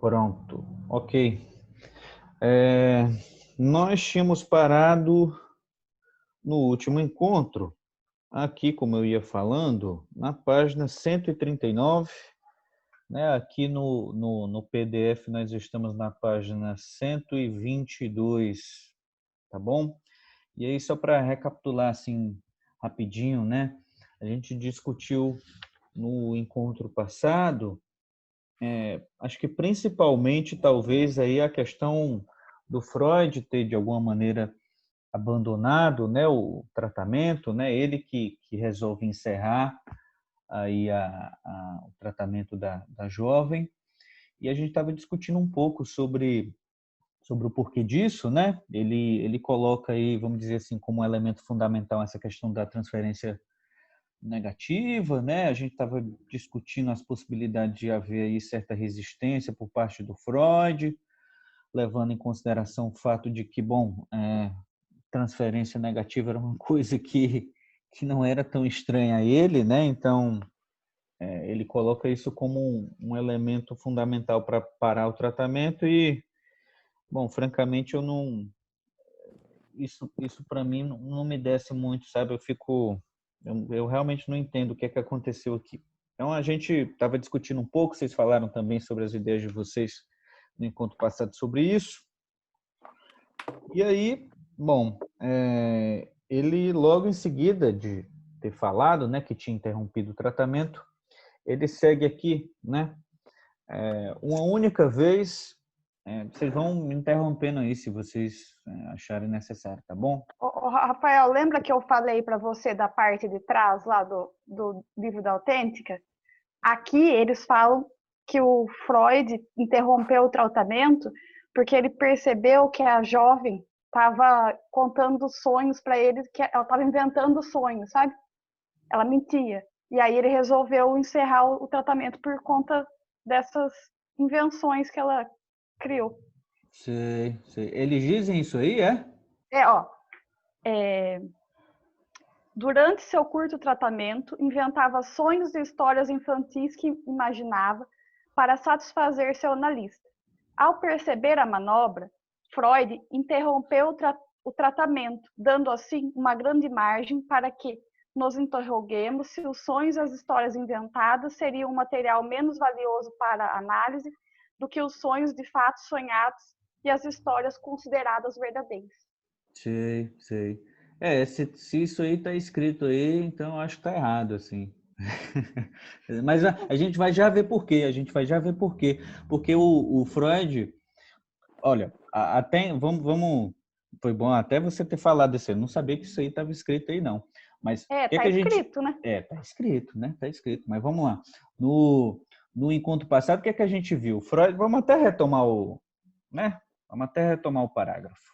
Pronto, ok. É, Nós tínhamos parado no último encontro, aqui, como eu ia falando, na página 139, né? Aqui no PDF nós estamos na página 122, tá bom? E aí, só para recapitular assim, rapidinho, né? A gente discutiu no encontro passado, acho que principalmente, talvez, aí a questão do Freud ter, de alguma maneira, abandonado, né, o tratamento, né, ele que resolve encerrar aí o tratamento da jovem, e a gente estava discutindo um pouco sobre o porquê disso, né? Ele coloca aí, vamos dizer assim, como um elemento fundamental essa questão da transferência negativa, né? A gente estava discutindo as possibilidades de haver aí certa resistência por parte do Freud, levando em consideração o fato de que, bom, transferência negativa era uma coisa que não era tão estranha a ele, né? Então, ele coloca isso como um elemento fundamental para parar o tratamento e, bom, francamente, eu não... Isso para mim não me desce muito, sabe? Eu realmente não entendo o que é que aconteceu aqui. Então, a gente estava discutindo um pouco, vocês falaram também sobre as ideias de vocês no encontro passado sobre isso. E aí, bom, ele logo em seguida de ter falado, né, que tinha interrompido o tratamento, ele segue aqui, né, uma única vez, vocês vão me interrompendo aí se vocês acharem necessário, tá bom? Rafael, lembra que eu falei para você da parte de trás lá do livro da Autêntica? Aqui eles falam que o Freud interrompeu o tratamento porque ele percebeu que a jovem estava contando sonhos para ele, que ela estava inventando sonhos, sabe? Ela mentia. E aí ele resolveu encerrar o tratamento por conta dessas invenções que ela criou. Sei, sei. Eles dizem isso aí, é? Ó, durante seu curto tratamento, inventava sonhos e histórias infantis que imaginava para satisfazer seu analista. Ao perceber a manobra, Freud interrompeu o tratamento, dando assim uma grande margem para que nos interroguemos se os sonhos e as histórias inventadas seriam um material menos valioso para a análise do que os sonhos de fato sonhados e as histórias consideradas verdadeiras. Sei, sei. Se isso aí está escrito aí, então eu acho que está errado, assim. Mas a gente vai já ver por quê, a gente vai já ver por quê. Porque o Freud, olha, até, vamos, foi bom até você ter falado isso, eu não sabia que isso aí estava escrito aí, não. Mas o que é Tá que a gente... escrito, né? Tá escrito, né? Tá escrito, mas vamos lá. No encontro passado, o que é que a gente viu? Freud, vamos até retomar né? Vamos até retomar o parágrafo.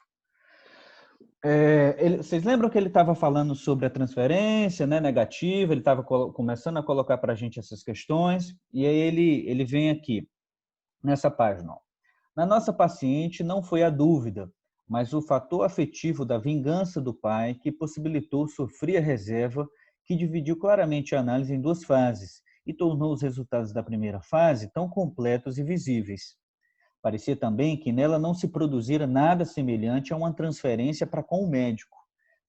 Vocês lembram que ele estava falando sobre a transferência, né, negativa, ele estava começando a colocar para a gente essas questões, e aí ele vem aqui, nessa página. Ó. Na nossa paciente não foi a dúvida, mas o fator afetivo da vingança do pai que possibilitou sua fria reserva, que dividiu claramente a análise em duas fases e tornou os resultados da primeira fase tão completos e visíveis. Parecia também que nela não se produzira nada semelhante a uma transferência para com o médico,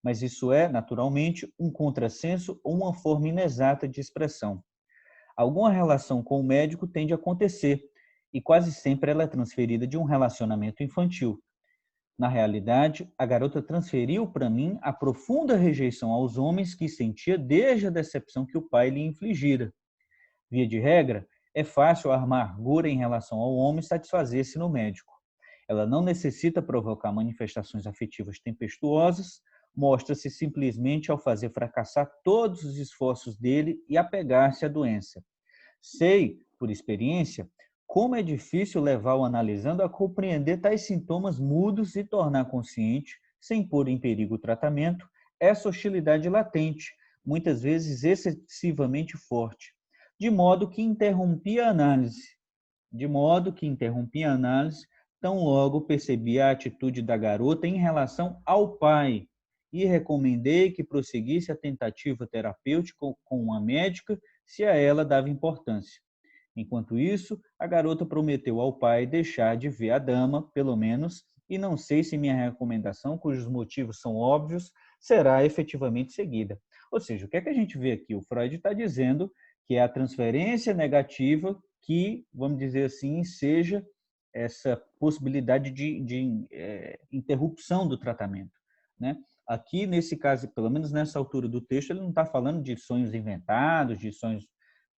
mas isso é, naturalmente, um contrassenso ou uma forma inexata de expressão. Alguma relação com o médico tende a acontecer, e quase sempre ela é transferida de um relacionamento infantil. Na realidade, a garota transferiu para mim a profunda rejeição aos homens que sentia desde a decepção que o pai lhe infligira. Via de regra, é fácil a amargura em relação ao homem satisfazer-se no médico. Ela não necessita provocar manifestações afetivas tempestuosas, mostra-se simplesmente ao fazer fracassar todos os esforços dele e apegar-se à doença. Sei, por experiência, como é difícil levar o analisando a compreender tais sintomas mudos e tornar consciente, sem pôr em perigo o tratamento, essa hostilidade latente, muitas vezes excessivamente forte, de modo que interrompi a análise. Tão logo percebi a atitude da garota em relação ao pai e recomendei que prosseguisse a tentativa terapêutica com uma médica se a ela dava importância. Enquanto isso, a garota prometeu ao pai deixar de ver a dama, pelo menos, e não sei se minha recomendação, cujos motivos são óbvios, será efetivamente seguida. Ou seja, o que é que a gente vê aqui? O Freud está dizendo que é a transferência negativa que, vamos dizer assim, seja essa possibilidade de interrupção do tratamento, né? Aqui, nesse caso, pelo menos nessa altura do texto, ele não está falando de sonhos inventados, de sonhos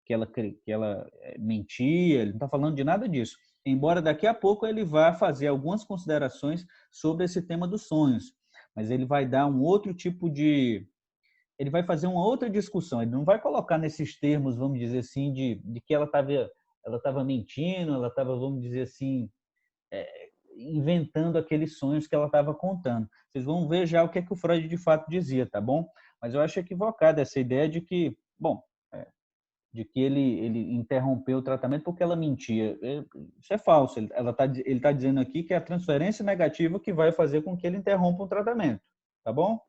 que ela mentia, ele não está falando de nada disso. Embora daqui a pouco ele vá fazer algumas considerações sobre esse tema dos sonhos, mas ele vai dar um outro tipo de... Ele vai fazer uma outra discussão, ele não vai colocar nesses termos, vamos dizer assim, de que ela estava mentindo, ela estava, vamos dizer assim, inventando aqueles sonhos que ela estava contando. Vocês vão ver já o que é que o Freud de fato dizia, tá bom? Mas eu acho equivocada essa ideia de que, bom, de que ele interrompeu o tratamento porque ela mentia. Isso é falso. Ele está dizendo aqui que é a transferência negativa que vai fazer com que ele interrompa o tratamento. Tá bom?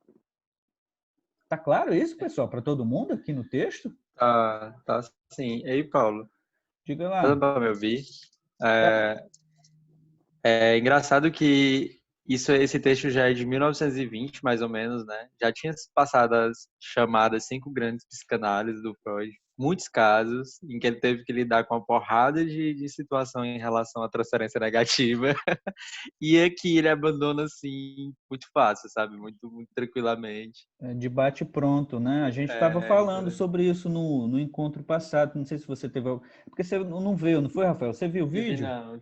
Tá claro isso, pessoal, para todo mundo aqui no texto? Tá sim. Ei, Paulo, Diga tá lá. dando para me ouvir? Tá. É engraçado que esse texto já é de 1920, mais ou menos, né? Já tinha passado as chamadas cinco grandes psicanálises do Freud. Muitos casos em que ele teve que lidar com uma porrada de situação em relação à transferência negativa. E aqui ele abandona, assim, muito fácil, sabe? Muito, muito tranquilamente. Debate pronto, né? A gente estava falando Então, sobre isso no encontro passado. Não sei se você teve. Porque você não veio, não foi, Rafael? Você viu o vídeo? não.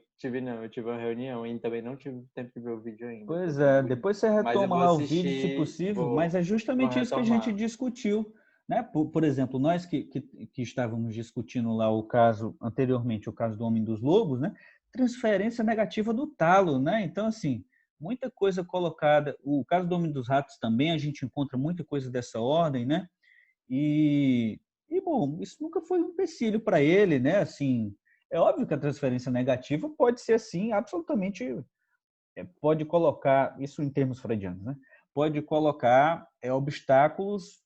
Eu tive uma reunião e também não tive tempo de ver o vídeo ainda. Pois é, depois você Mas eu retoma vou lá o vídeo, se assistir, possível, mas vou, é vou justamente isso que a gente retomar. discutiu, né? Por exemplo, nós que estávamos discutindo lá o caso, anteriormente, o caso do Homem dos Lobos, né? Transferência negativa do talo, né? Então, assim, muita coisa colocada. O caso do Homem dos Ratos também, a gente encontra muita coisa dessa ordem, né? Bom, isso nunca foi um empecilho para ele, né? Assim, é óbvio que a transferência negativa pode ser, assim, absolutamente pode colocar, isso em termos freudianos, né? Pode colocar obstáculos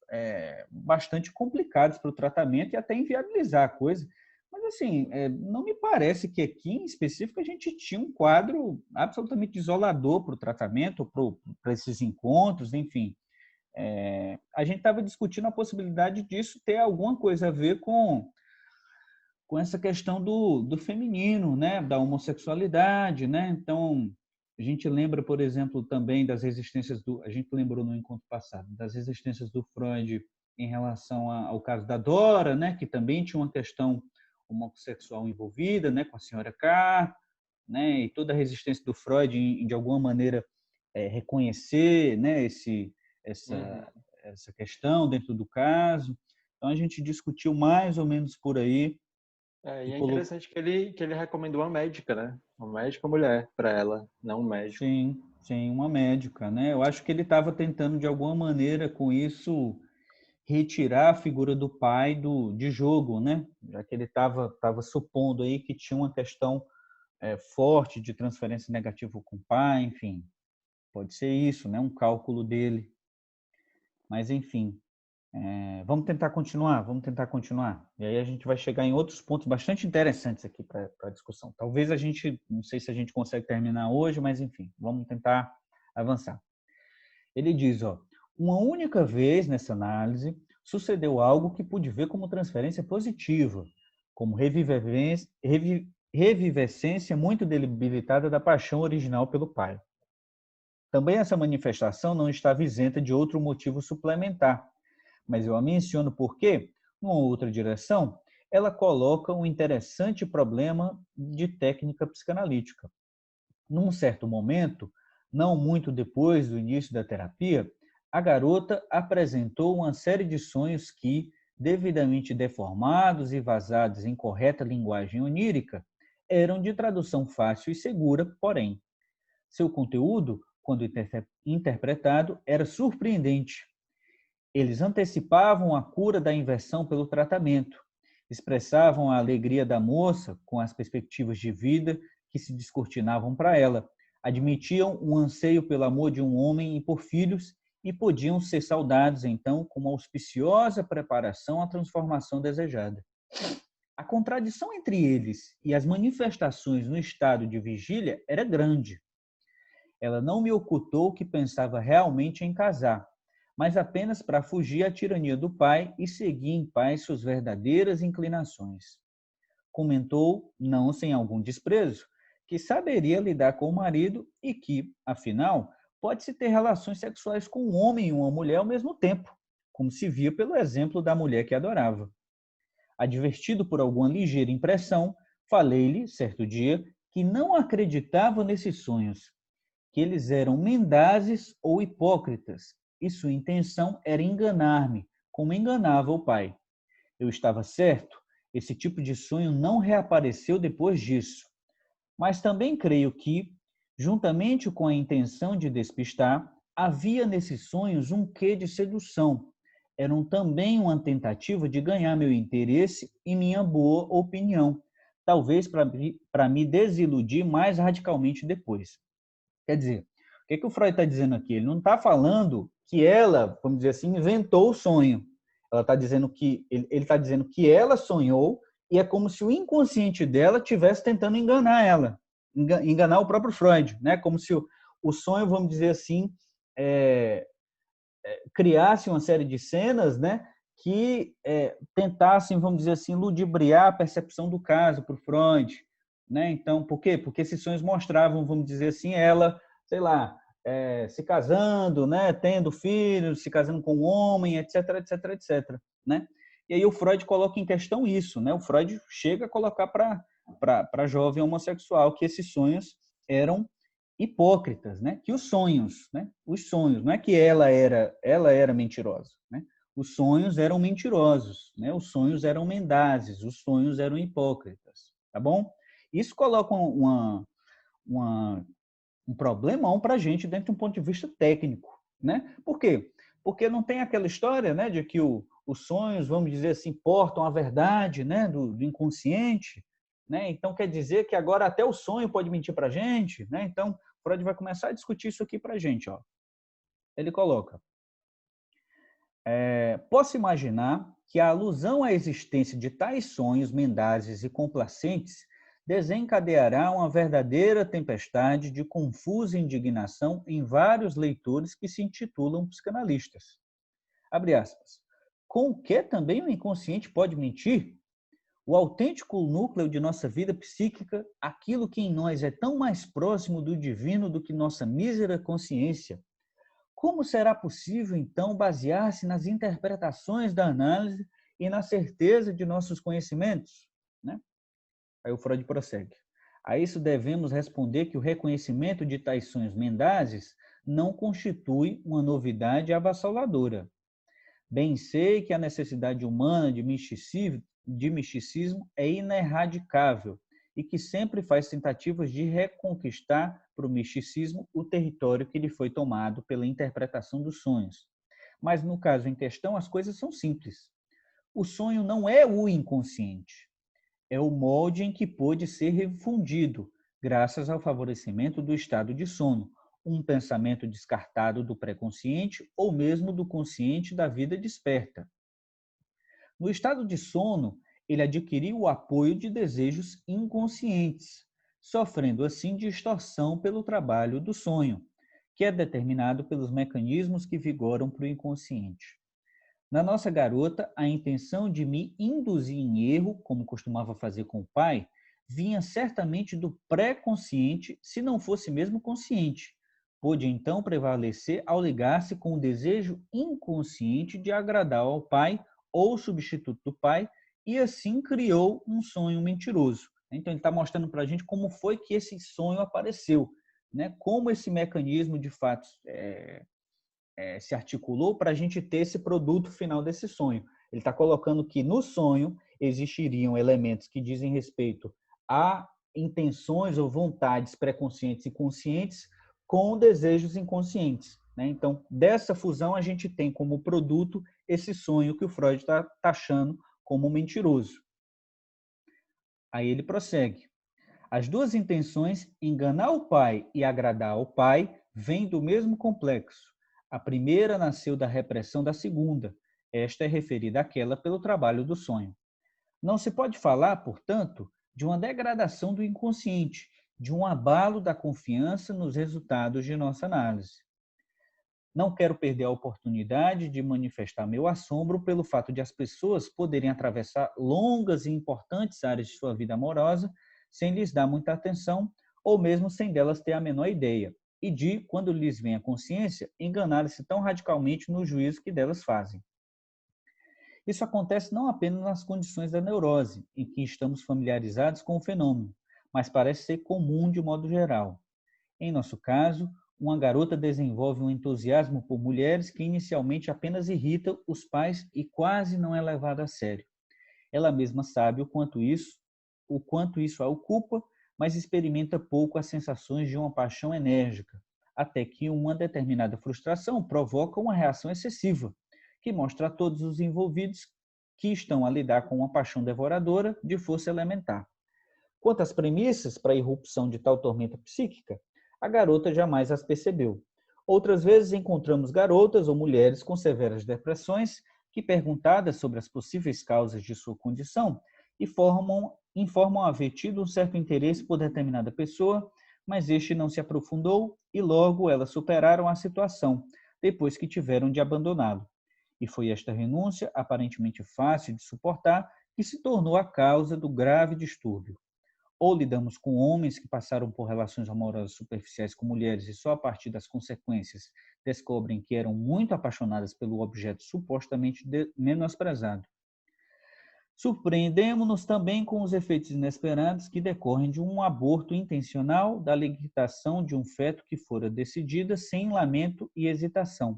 bastante complicados para o tratamento e até inviabilizar a coisa. Mas, assim, não me parece que aqui, em específico, a gente tinha um quadro absolutamente isolador para o tratamento, para esses encontros, enfim. A gente estava discutindo a possibilidade disso ter alguma coisa a ver com essa questão do feminino, né, da homossexualidade, né? Então, a gente lembra, por exemplo, também das resistências a gente lembrou no encontro passado, das resistências do Freud em relação ao caso da Dora, né, que também tinha uma questão homossexual envolvida, né, com a senhora K, né, e toda a resistência do Freud em de alguma maneira reconhecer, né, essa Uhum. essa questão dentro do caso. Então a gente discutiu mais ou menos por aí. E é Colocou. interessante que ele recomendou uma médica, né? Uma médica mulher para ela, não um médico. Sim, sim, uma médica, né? Eu acho que ele estava tentando, de alguma maneira, com isso, retirar a figura do pai de jogo, né? Já que ele estava supondo aí que tinha uma questão forte de transferência negativa com o pai, enfim, pode ser isso, né? Um cálculo dele. Mas, enfim, vamos tentar continuar. E aí a gente vai chegar em outros pontos bastante interessantes aqui para a discussão. Talvez a gente, não sei se a gente consegue terminar hoje, mas enfim, vamos tentar avançar. Ele diz, ó, uma única vez nessa análise sucedeu algo que pude ver como transferência positiva, como revivescência muito debilitada da paixão original pelo pai. Também essa manifestação não estava isenta de outro motivo suplementar, mas eu a menciono porque, numa outra direção, ela coloca um interessante problema de técnica psicanalítica. Num certo momento, não muito depois do início da terapia, a garota apresentou uma série de sonhos que, devidamente deformados e vazados em correta linguagem onírica, eram de tradução fácil e segura, porém. Seu conteúdo, quando interpretado, era surpreendente. Eles antecipavam a cura da inversão pelo tratamento, expressavam a alegria da moça com as perspectivas de vida que se descortinavam para ela, admitiam um anseio pelo amor de um homem e por filhos e podiam ser saudados, então, com uma auspiciosa preparação à transformação desejada. A contradição entre eles e as manifestações no estado de vigília era grande. Ela não me ocultou que pensava realmente em casar, mas apenas para fugir à tirania do pai e seguir em paz suas verdadeiras inclinações. Comentou, não sem algum desprezo, que saberia lidar com o marido e que, afinal, pode-se ter relações sexuais com um homem e uma mulher ao mesmo tempo, como se via pelo exemplo da mulher que adorava. Advertido por alguma ligeira impressão, falei-lhe, certo dia, que não acreditava nesses sonhos, que eles eram mendazes ou hipócritas, e sua intenção era enganar-me, como enganava o pai. Eu estava certo, esse tipo de sonho não reapareceu depois disso. Mas também creio que, juntamente com a intenção de despistar, havia nesses sonhos um quê de sedução. Eram também uma tentativa de ganhar meu interesse e minha boa opinião, talvez para me desiludir mais radicalmente depois. Quer dizer, o que o Freud está dizendo aqui? Ele não está falando que ela, vamos dizer assim, inventou o sonho. Ela está dizendo que ele está dizendo que ela sonhou e é como se o inconsciente dela estivesse tentando enganar ela, enganar o próprio Freud, né? Como se o sonho, vamos dizer assim, criasse uma série de cenas, né? Que tentassem, vamos dizer assim, ludibriar a percepção do caso para o Freud, né? Então, por quê? Porque esses sonhos mostravam, vamos dizer assim, ela, sei lá, se casando, né? Tendo filhos, se casando com um homem, etc, etc, etc, né? E aí o Freud coloca em questão isso, né? O Freud chega a colocar para a jovem homossexual que esses sonhos eram hipócritas, né? Que os sonhos, não é que ela era mentirosa, né? Os sonhos eram mentirosos, né? Os sonhos eram mendazes, os sonhos eram hipócritas, tá bom? Isso coloca um problemão para a gente dentro de um ponto de vista técnico, né? Por quê? Porque não tem aquela história, né, de que os sonhos, vamos dizer assim, portam a verdade, né, do inconsciente, né? Então quer dizer que agora até o sonho pode mentir para a gente, né? Então Freud vai começar a discutir isso aqui para a gente, ó. Ele coloca: posso imaginar que a alusão à existência de tais sonhos mendazes e complacentes desencadeará uma verdadeira tempestade de confusa indignação em vários leitores que se intitulam psicanalistas. Abre aspas. Com o que também o inconsciente pode mentir? O autêntico núcleo de nossa vida psíquica, aquilo que em nós é tão mais próximo do divino do que nossa mísera consciência. Como será possível, então, basear-se nas interpretações da análise e na certeza de nossos conhecimentos? Né? Aí o Freud prossegue. A isso devemos responder que o reconhecimento de tais sonhos mendazes não constitui uma novidade avassaladora. Bem sei que a necessidade humana de misticismo é ineradicável e que sempre faz tentativas de reconquistar para o misticismo o território que lhe foi tomado pela interpretação dos sonhos. Mas no caso em questão, as coisas são simples. O sonho não é o inconsciente, é o molde em que pôde ser refundido, graças ao favorecimento do estado de sono, um pensamento descartado do pré-consciente ou mesmo do consciente da vida desperta. No estado de sono, ele adquiriu o apoio de desejos inconscientes, sofrendo assim distorção pelo trabalho do sonho, que é determinado pelos mecanismos que vigoram para o inconsciente. Na nossa garota, a intenção de me induzir em erro, como costumava fazer com o pai, vinha certamente do pré-consciente, se não fosse mesmo consciente. Pôde então prevalecer ao ligar-se com o desejo inconsciente de agradar ao pai ou substituto do pai, e assim criou um sonho mentiroso. Então ele está mostrando para a gente como foi que esse sonho apareceu, né? Como esse mecanismo de fato se articulou para a gente ter esse produto final desse sonho. Ele está colocando que no sonho existiriam elementos que dizem respeito a intenções ou vontades pré-conscientes e conscientes com desejos inconscientes, né? Então, dessa fusão, a gente tem como produto esse sonho que o Freud está taxando como mentiroso. Aí ele prossegue. As duas intenções, enganar o pai e agradar ao pai, vêm do mesmo complexo. A primeira nasceu da repressão da segunda. Esta é referida àquela pelo trabalho do sonho. Não se pode falar, portanto, de uma degradação do inconsciente, de um abalo da confiança nos resultados de nossa análise. Não quero perder a oportunidade de manifestar meu assombro pelo fato de as pessoas poderem atravessar longas e importantes áreas de sua vida amorosa sem lhes dar muita atenção ou mesmo sem delas ter a menor ideia, e de, quando lhes vem a consciência, enganar-se tão radicalmente no juízo que delas fazem. Isso acontece não apenas nas condições da neurose, em que estamos familiarizados com o fenômeno, mas parece ser comum de modo geral. Em nosso caso, uma garota desenvolve um entusiasmo por mulheres que inicialmente apenas irrita os pais e quase não é levada a sério. Ela mesma sabe o quanto isso a ocupa, mas experimenta pouco as sensações de uma paixão enérgica, até que uma determinada frustração provoca uma reação excessiva, que mostra a todos os envolvidos que estão a lidar com uma paixão devoradora de força elementar. Quanto às premissas para a irrupção de tal tormenta psíquica, a garota jamais as percebeu. Outras vezes encontramos garotas ou mulheres com severas depressões que, perguntadas sobre as possíveis causas de sua condição, informam haver tido um certo interesse por determinada pessoa, mas este não se aprofundou e logo elas superaram a situação, depois que tiveram de abandoná-lo. E foi esta renúncia, aparentemente fácil de suportar, que se tornou a causa do grave distúrbio. Ou lidamos com homens que passaram por relações amorosas superficiais com mulheres e só a partir das consequências descobrem que eram muito apaixonadas pelo objeto supostamente menosprezado. Surpreendemos-nos também com os efeitos inesperados que decorrem de um aborto intencional, da liquidação de um feto que fora decidida sem lamento e hesitação.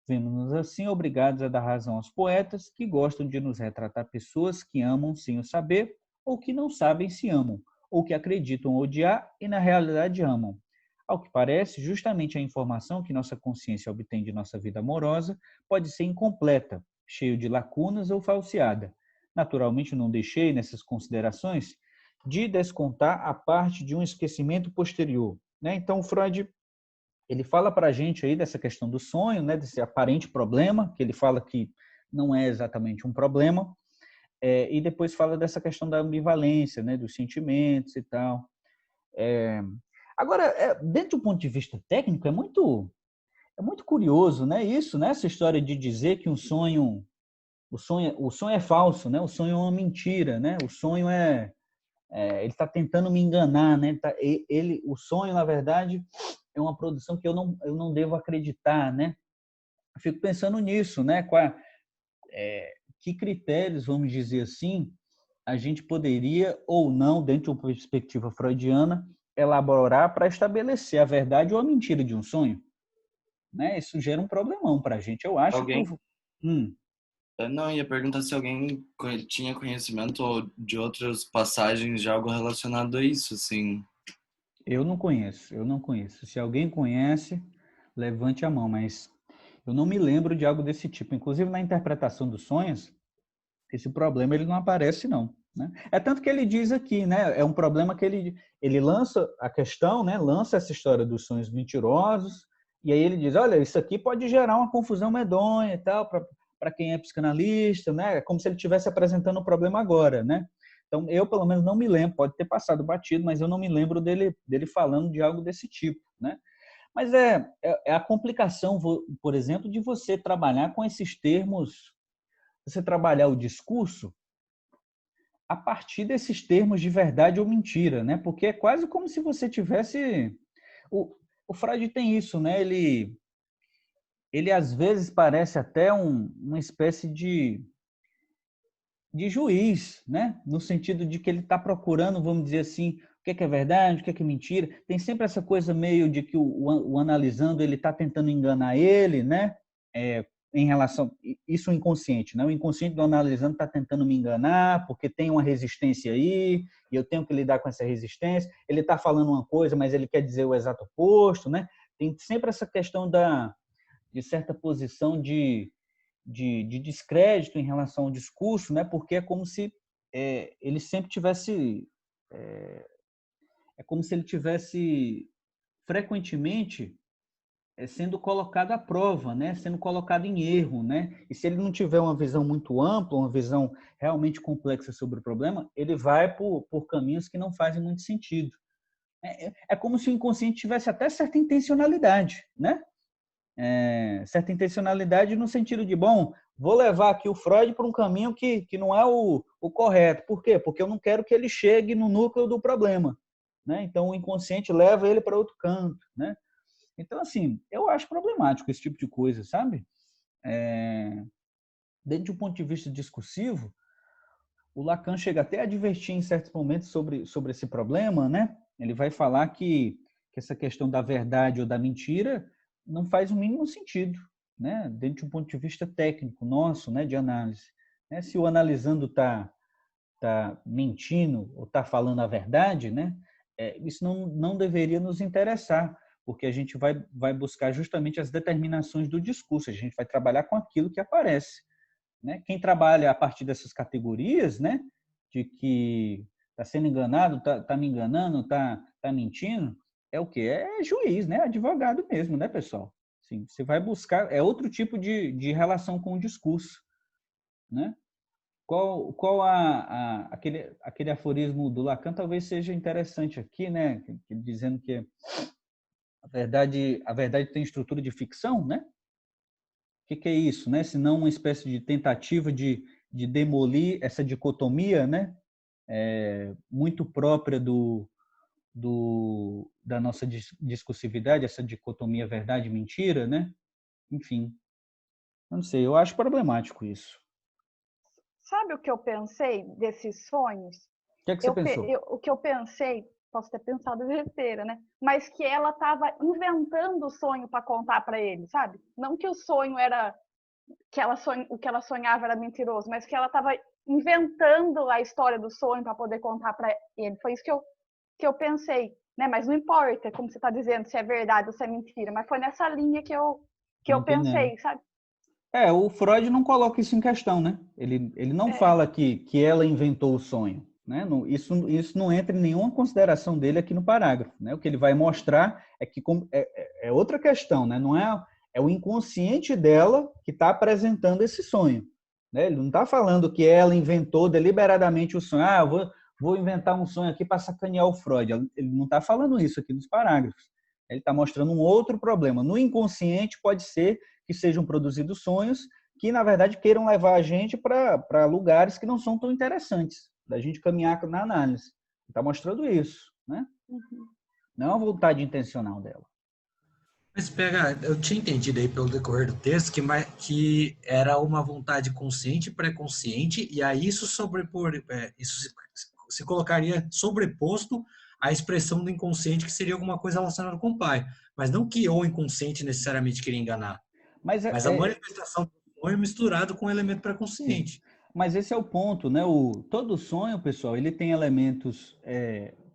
Vemos-nos assim obrigados a dar razão aos poetas que gostam de nos retratar pessoas que amam sem o saber ou que não sabem se amam, ou que acreditam odiar e na realidade amam. Ao que parece, justamente a informação que nossa consciência obtém de nossa vida amorosa pode ser incompleta, cheia de lacunas ou falseada. Naturalmente, não deixei, nessas considerações, de descontar a parte de um esquecimento posterior. Então, Freud ele fala para a gente aí dessa questão do sonho, desse aparente problema, que ele fala que não é exatamente um problema, e depois fala dessa questão da ambivalência, dos sentimentos e tal. Agora, dentro do ponto de vista técnico, é muito curioso, isso, essa história de dizer que o sonho é falso, o sonho é uma mentira, o sonho ele está tentando me enganar, o sonho, na verdade, é uma produção que eu não devo acreditar, Eu fico pensando nisso, que critérios, vamos dizer assim, a gente poderia ou não, dentro de uma perspectiva freudiana, elaborar para estabelecer a verdade ou a mentira de um sonho, Isso gera um problemão para a gente, eu acho que... Eu não, ia perguntar se alguém tinha conhecimento de outras passagens de algo relacionado a isso, assim. Eu não conheço. Se alguém conhece, levante a mão, mas eu não me lembro de algo desse tipo. Inclusive, na interpretação dos sonhos, esse problema ele não aparece, não. É tanto que ele diz aqui, é um problema que ele lança a questão, lança essa história dos sonhos mentirosos, e aí ele diz, olha, isso aqui pode gerar uma confusão medonha e tal, para quem é psicanalista, É como se ele estivesse apresentando o problema agora, Então, eu, pelo menos, não me lembro, pode ter passado batido, mas eu não me lembro dele falando de algo desse tipo, Mas é a complicação, por exemplo, de você trabalhar com esses termos, você trabalhar o discurso a partir desses termos de verdade ou mentira, Porque é quase como se você tivesse... O Freud tem isso, Ele às vezes parece até uma espécie de juiz, No sentido de que ele está procurando, vamos dizer assim, o que é verdade, o que é mentira. Tem sempre essa coisa meio de que o analisando ele está tentando enganar ele, em relação isso inconsciente, O inconsciente do analisando está tentando me enganar porque tem uma resistência aí e eu tenho que lidar com essa resistência. Ele está falando uma coisa, mas ele quer dizer o exato oposto, Tem sempre essa questão de certa posição de descrédito em relação ao discurso, Porque é como se ele sempre tivesse é como se ele tivesse frequentemente sendo colocado à prova, né? Sendo colocado em erro, né? E se ele não tiver uma visão muito ampla, uma visão realmente complexa sobre o problema, ele vai por caminhos que não fazem muito sentido. É como se o inconsciente tivesse até certa intencionalidade, né? Certa intencionalidade no sentido de, bom, vou levar aqui o Freud para um caminho que não é o correto. Por quê? Porque eu não quero que ele chegue no núcleo do problema, né? Então, o inconsciente leva ele para outro canto, né? Então, assim, eu acho problemático esse tipo de coisa, sabe? Dentro de um ponto de vista discursivo, o Lacan chega até a advertir em certos momentos sobre esse problema, né? Ele vai falar que essa questão da verdade ou da mentira não faz o mínimo sentido, né? Dentro de um ponto de vista técnico nosso, né? De análise. Se o analisando está mentindo ou está falando a verdade, né? Isso não deveria nos interessar, porque a gente vai buscar justamente as determinações do discurso, a gente vai trabalhar com aquilo que aparece, né? Quem trabalha a partir dessas categorias, né? De que está sendo enganado, está me enganando, está mentindo, é o quê? É juiz, né? Advogado mesmo, né, pessoal? Sim, você vai buscar, é outro tipo de relação com o discurso, né? Qual aquele aforismo do Lacan talvez seja interessante aqui, né? Dizendo que a verdade tem estrutura de ficção, né? O que é isso, né? Se não uma espécie de tentativa de demolir essa dicotomia, né? Muito própria da nossa discursividade, essa dicotomia verdade e mentira, né? Enfim, não sei, eu acho problemático isso. Sabe o que eu pensei desses sonhos? O que é que você pensou? O que eu pensei, posso ter pensado besteira, né? Mas que ela estava inventando o sonho para contar para ele, sabe? Não que o sonho era o que ela sonhava era mentiroso, mas que ela estava inventando a história do sonho para poder contar para ele. Foi isso que eu pensei, né? Mas não importa, como você está dizendo, se é verdade ou se é mentira. Mas foi nessa linha que eu pensei, sabe? O Freud não coloca isso em questão, né? Ele não fala que ela inventou o sonho, né? Isso não entra em nenhuma consideração dele aqui no parágrafo, né? O que ele vai mostrar é que é outra questão, né? Não é o inconsciente dela que está apresentando esse sonho, né? Ele não está falando que ela inventou deliberadamente o sonho. Eu vou inventar um sonho aqui para sacanear o Freud. Ele não está falando isso aqui nos parágrafos. Ele está mostrando um outro problema. No inconsciente pode ser que sejam produzidos sonhos que, na verdade, queiram levar a gente para lugares que não são tão interessantes, da gente caminhar na análise. Está mostrando isso, né? Não é uma vontade intencional dela. Mas eu tinha entendido aí pelo decorrer do texto que era uma vontade consciente e pré-consciente, e aí isso se colocaria sobreposto à expressão do inconsciente, que seria alguma coisa relacionada com o pai. Mas não que o inconsciente necessariamente queria enganar. Mas a manifestação do sonho é misturado com o elemento pré-consciente. Mas esse é o ponto, né? Todo sonho, pessoal, ele tem elementos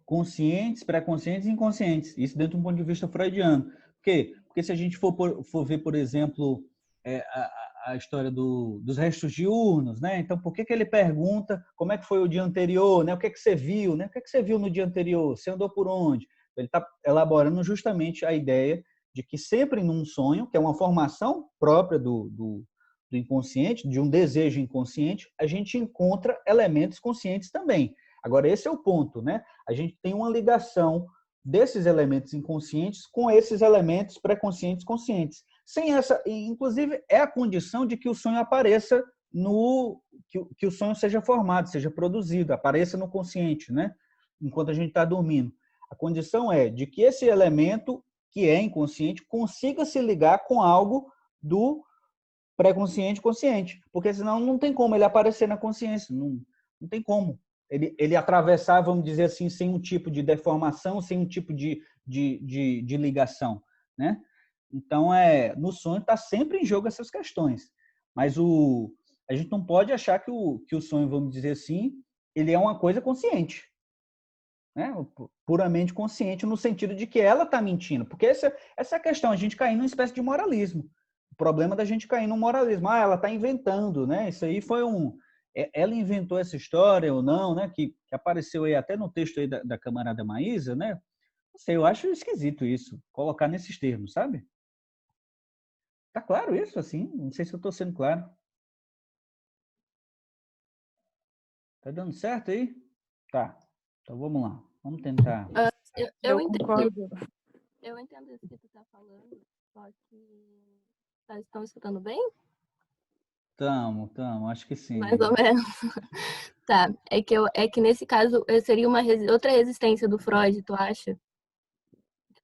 conscientes, pré-conscientes e inconscientes. Isso dentro de um ponto de vista freudiano. Por quê? Porque se a gente for ver, por exemplo, a história dos restos diurnos, né? Então, por que ele pergunta como é que foi o dia anterior, né? O que é que você viu, né? O que é que você viu no dia anterior? Você andou por onde? Ele está elaborando justamente a ideia de que sempre num sonho, que é uma formação própria do inconsciente, de um desejo inconsciente, a gente encontra elementos conscientes também. Agora, esse é o ponto, né? A gente tem uma ligação desses elementos inconscientes com esses elementos pré-conscientes conscientes. Sem essa, inclusive, é a condição de que o sonho apareça que o sonho seja formado, seja produzido, apareça no consciente, né? Enquanto a gente está dormindo. A condição é de que esse elemento que é inconsciente consiga se ligar com algo do pré-consciente consciente, porque senão não tem como ele aparecer na consciência, não tem como ele atravessar, vamos dizer assim, sem um tipo de deformação, sem um tipo de ligação, né? Então, no sonho está sempre em jogo essas questões, mas a gente não pode achar que o sonho, vamos dizer assim, ele é uma coisa consciente, né? Puramente consciente, no sentido de que ela está mentindo, porque essa é a questão, a gente cair numa espécie de moralismo. O problema da gente cair no moralismo. Ela está inventando, né? Isso aí foi ela inventou essa história ou não, né? Que apareceu aí até no texto aí da camarada Maísa, né? Não sei, eu acho esquisito isso, colocar nesses termos, sabe? Tá claro isso, assim? Não sei se eu estou sendo claro. Tá dando certo aí? Tá. Então vamos lá. Vamos tentar. Eu concordo. Eu entendo isso que tu tá falando, só que estão escutando bem? Tamo. Acho que sim. Mais ou menos. Tá. É que nesse caso seria outra resistência do Freud, tu acha?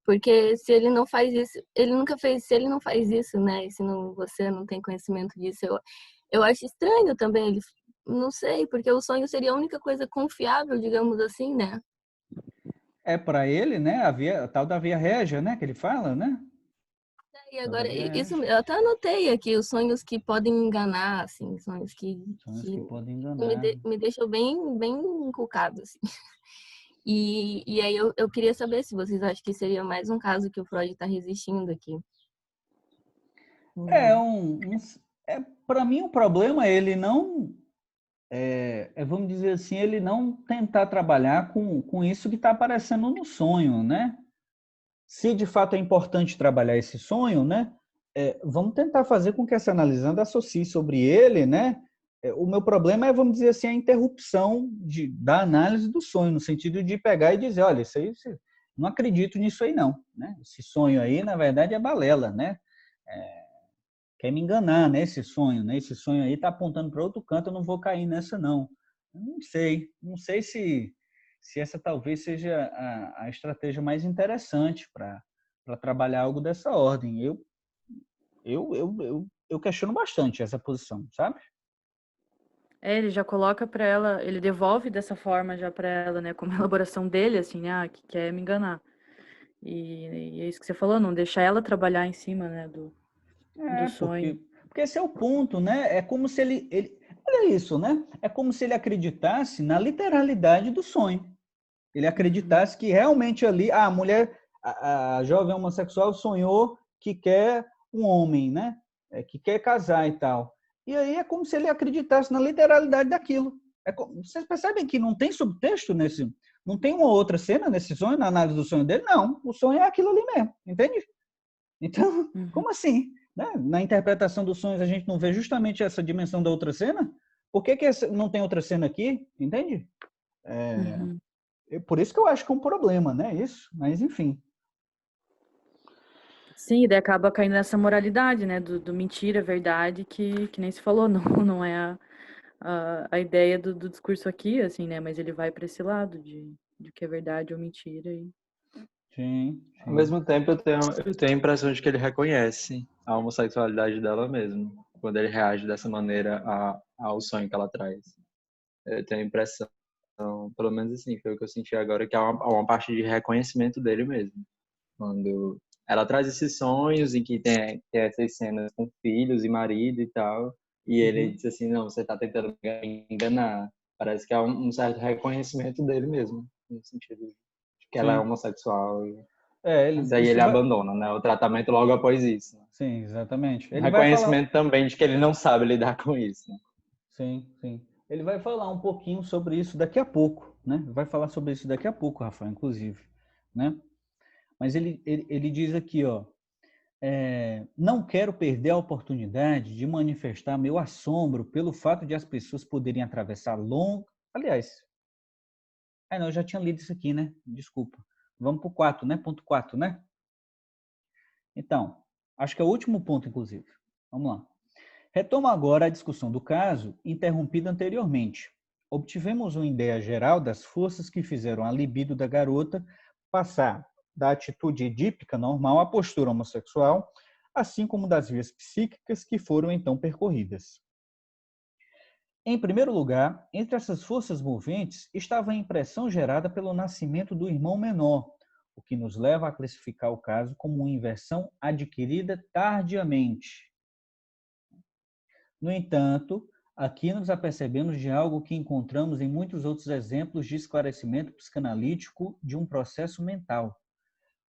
Porque se ele não faz isso, ele nunca fez, se ele não faz isso, né? E se não, você não tem conhecimento disso, eu acho estranho também. Ele, não sei, porque o sonho seria a única coisa confiável, digamos assim, né? É para ele, né? A tal da via régia, né? Que ele fala, né? E agora, isso eu até anotei aqui, os sonhos que podem enganar, assim, sonhos que podem enganar. me deixam bem inculcado, assim. E aí eu queria saber se vocês acham que seria mais um caso que o Freud está resistindo aqui. Para mim o problema é ele não, vamos dizer assim, ele não tentar trabalhar com isso que está aparecendo no sonho, né? Se de fato é importante trabalhar esse sonho, né? Vamos tentar fazer com que essa analisando associe sobre ele, né? O meu problema é, vamos dizer assim, a interrupção da análise do sonho, no sentido de pegar e dizer, olha, isso aí, não acredito nisso aí não, né? Esse sonho aí, na verdade, é balela, né? Quer me enganar, né? Esse sonho aí está apontando para outro canto, eu não vou cair nessa não. Eu não sei se essa talvez seja a estratégia mais interessante para trabalhar algo dessa ordem. Eu questiono bastante essa posição, sabe? Ele já coloca para ela, ele devolve dessa forma já para ela, né, como elaboração dele, assim, que quer me enganar. E é isso que você falou, não deixar ela trabalhar em cima, né, do sonho. Porque esse é o ponto, né? É como se ele olha isso, né? É como se ele acreditasse na literalidade do sonho. Ele acreditasse que realmente ali a mulher, a jovem homossexual sonhou que quer um homem, né? Que quer casar e tal. E aí é como se ele acreditasse na literalidade daquilo. Vocês percebem que não tem subtexto nesse... Não tem uma outra cena nesse sonho, na análise do sonho dele? Não, o sonho é aquilo ali mesmo, entende? Então, como assim? Né? Na interpretação dos sonhos a gente não vê justamente essa dimensão da outra cena? Por que não tem outra cena aqui? Entende? Por isso que eu acho que é um problema, né? Isso, mas enfim. Sim, e daí acaba caindo nessa moralidade, né? Do mentira, verdade, que nem se falou, não é a ideia do discurso aqui, assim, né? Mas ele vai para esse lado de que é verdade ou mentira. Sim. Ao mesmo tempo, eu tenho a impressão de que ele reconhece a homossexualidade dela mesmo, quando ele reage dessa maneira ao sonho que ela traz. Eu tenho a impressão, pelo menos assim, foi o que eu senti agora, que há uma parte de reconhecimento dele mesmo. Quando ela traz esses sonhos em que tem essas cenas com filhos e marido e tal, e ele diz assim, não, você está tentando me enganar. Parece que há um certo reconhecimento dele mesmo, no sentido de que ela é homossexual. Mas aí ele abandona, né? O tratamento logo após isso. Né? Sim, exatamente. Ele reconhecimento também de que ele não sabe lidar com isso. Né? Sim. Ele vai falar um pouquinho sobre isso daqui a pouco, né? Vai falar sobre isso daqui a pouco, Rafael, inclusive, né? Mas ele diz aqui, ó, não quero perder a oportunidade de manifestar meu assombro pelo fato de as pessoas poderem atravessar Aliás, não, eu já tinha lido isso aqui, né? Desculpa. Vamos para o 4, né? Ponto 4, né? Então, acho que é o último ponto, inclusive. Vamos lá. Retomo agora a discussão do caso interrompida anteriormente. Obtivemos uma ideia geral das forças que fizeram a libido da garota passar da atitude edípica normal à postura homossexual, assim como das vias psíquicas que foram então percorridas. Em primeiro lugar, entre essas forças moventes estava a impressão gerada pelo nascimento do irmão menor, o que nos leva a classificar o caso como uma inversão adquirida tardiamente. No entanto, aqui nos apercebemos de algo que encontramos em muitos outros exemplos de esclarecimento psicanalítico de um processo mental.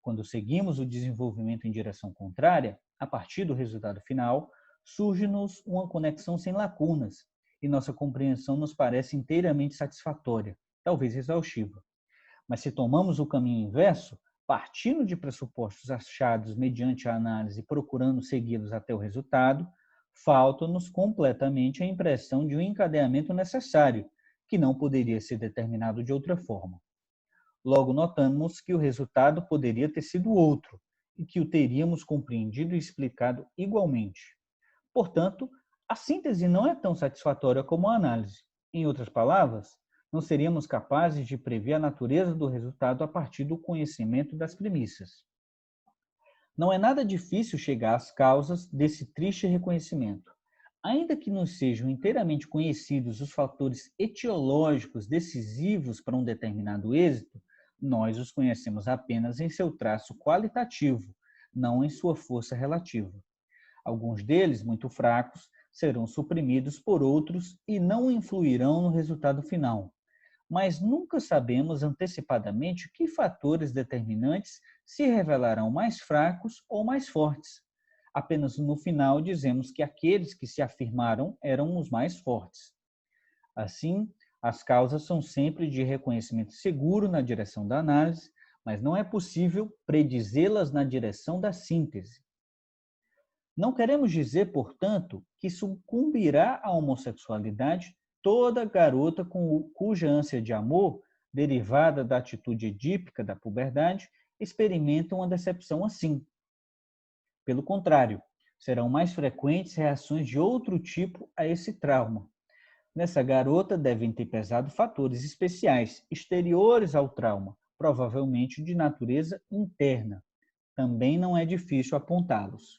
Quando seguimos o desenvolvimento em direção contrária, a partir do resultado final, surge-nos uma conexão sem lacunas, e nossa compreensão nos parece inteiramente satisfatória, talvez exaustiva. Mas se tomamos o caminho inverso, partindo de pressupostos achados mediante a análise e procurando segui-los até o resultado, falta-nos completamente a impressão de um encadeamento necessário, que não poderia ser determinado de outra forma. Logo notamos que o resultado poderia ter sido outro, e que o teríamos compreendido e explicado igualmente. Portanto, a síntese não é tão satisfatória como a análise. Em outras palavras, não seríamos capazes de prever a natureza do resultado a partir do conhecimento das premissas. Não é nada difícil chegar às causas desse triste reconhecimento. Ainda que nos sejam inteiramente conhecidos os fatores etiológicos decisivos para um determinado êxito, nós os conhecemos apenas em seu traço qualitativo, não em sua força relativa. Alguns deles, muito fracos, serão suprimidos por outros e não influirão no resultado final. Mas nunca sabemos antecipadamente que fatores determinantes se revelarão mais fracos ou mais fortes. Apenas no final dizemos que aqueles que se afirmaram eram os mais fortes. Assim, as causas são sempre de reconhecimento seguro na direção da análise, mas não é possível predizê-las na direção da síntese. Não queremos dizer, portanto, que sucumbirá à homossexualidade toda garota cuja ânsia de amor, derivada da atitude edípica da puberdade, experimenta uma decepção assim. Pelo contrário, serão mais frequentes reações de outro tipo a esse trauma. Nessa garota devem ter pesado fatores especiais, exteriores ao trauma, provavelmente de natureza interna. Também não é difícil apontá-los.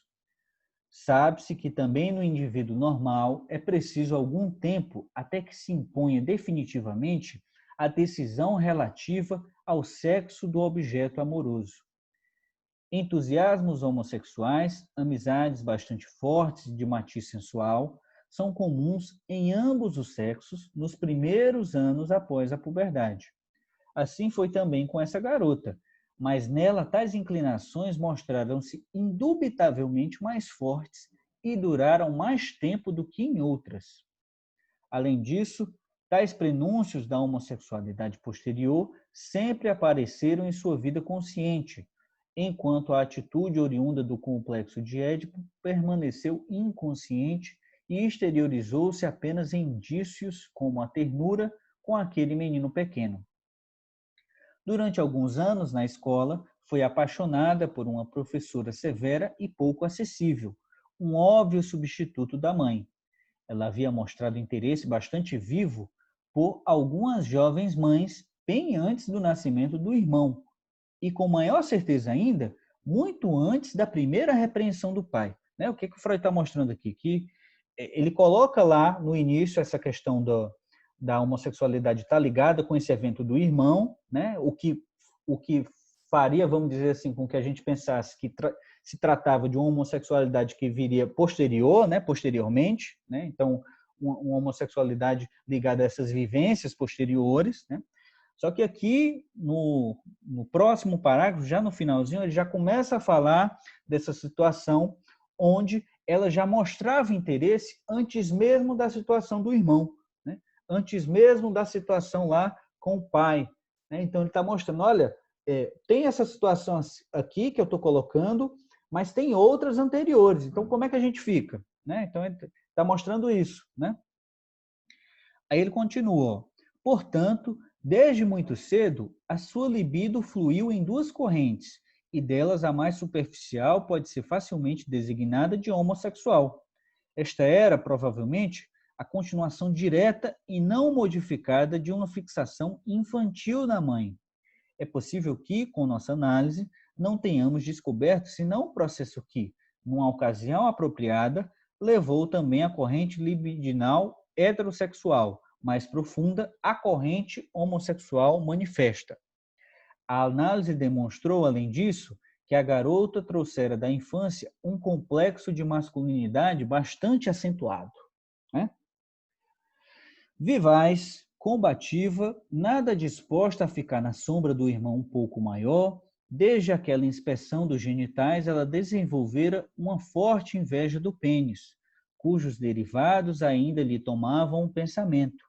Sabe-se que também no indivíduo normal é preciso algum tempo até que se imponha definitivamente a decisão relativa ao sexo do objeto amoroso. Entusiasmos homossexuais, amizades bastante fortes de matiz sensual, são comuns em ambos os sexos nos primeiros anos após a puberdade. Assim foi também com essa garota, mas nela tais inclinações mostraram-se indubitavelmente mais fortes e duraram mais tempo do que em outras. Além disso, tais prenúncios da homossexualidade posterior sempre apareceram em sua vida consciente, enquanto a atitude oriunda do complexo de Édipo permaneceu inconsciente e exteriorizou-se apenas em indícios como a ternura com aquele menino pequeno. Durante alguns anos na escola, foi apaixonada por uma professora severa e pouco acessível, um óbvio substituto da mãe. Ela havia mostrado interesse bastante vivo por algumas jovens mães bem antes do nascimento do irmão, e com maior certeza ainda, muito antes da primeira repreensão do pai. O que o Freud está mostrando aqui? Que ele coloca lá no início essa questão da homossexualidade está ligada com esse evento do irmão, o que faria, vamos dizer assim, com que a gente pensasse que se tratava de uma homossexualidade que viria posteriormente, então uma homossexualidade ligada a essas vivências posteriores, Só que aqui, no próximo parágrafo, já no finalzinho, ele já começa a falar dessa situação onde ela já mostrava interesse antes mesmo da situação do irmão, antes mesmo da situação lá com o pai. Então, ele está mostrando, olha, tem essa situação aqui que eu estou colocando, mas tem outras anteriores. Então, como é que a gente fica? Então, ele está mostrando isso. Aí ele continua. Portanto, desde muito cedo, a sua libido fluiu em duas correntes, e delas a mais superficial pode ser facilmente designada de homossexual. Esta era, provavelmente, a continuação direta e não modificada de uma fixação infantil na mãe. É possível que, com nossa análise, não tenhamos descoberto senão o processo que, numa ocasião apropriada, levou também a corrente libidinal heterossexual, mais profunda, à corrente homossexual manifesta. A análise demonstrou, além disso, que a garota trouxera da infância um complexo de masculinidade bastante acentuado. Vivaz, combativa, nada disposta a ficar na sombra do irmão um pouco maior, desde aquela inspeção dos genitais ela desenvolvera uma forte inveja do pênis, cujos derivados ainda lhe tomavam um pensamento.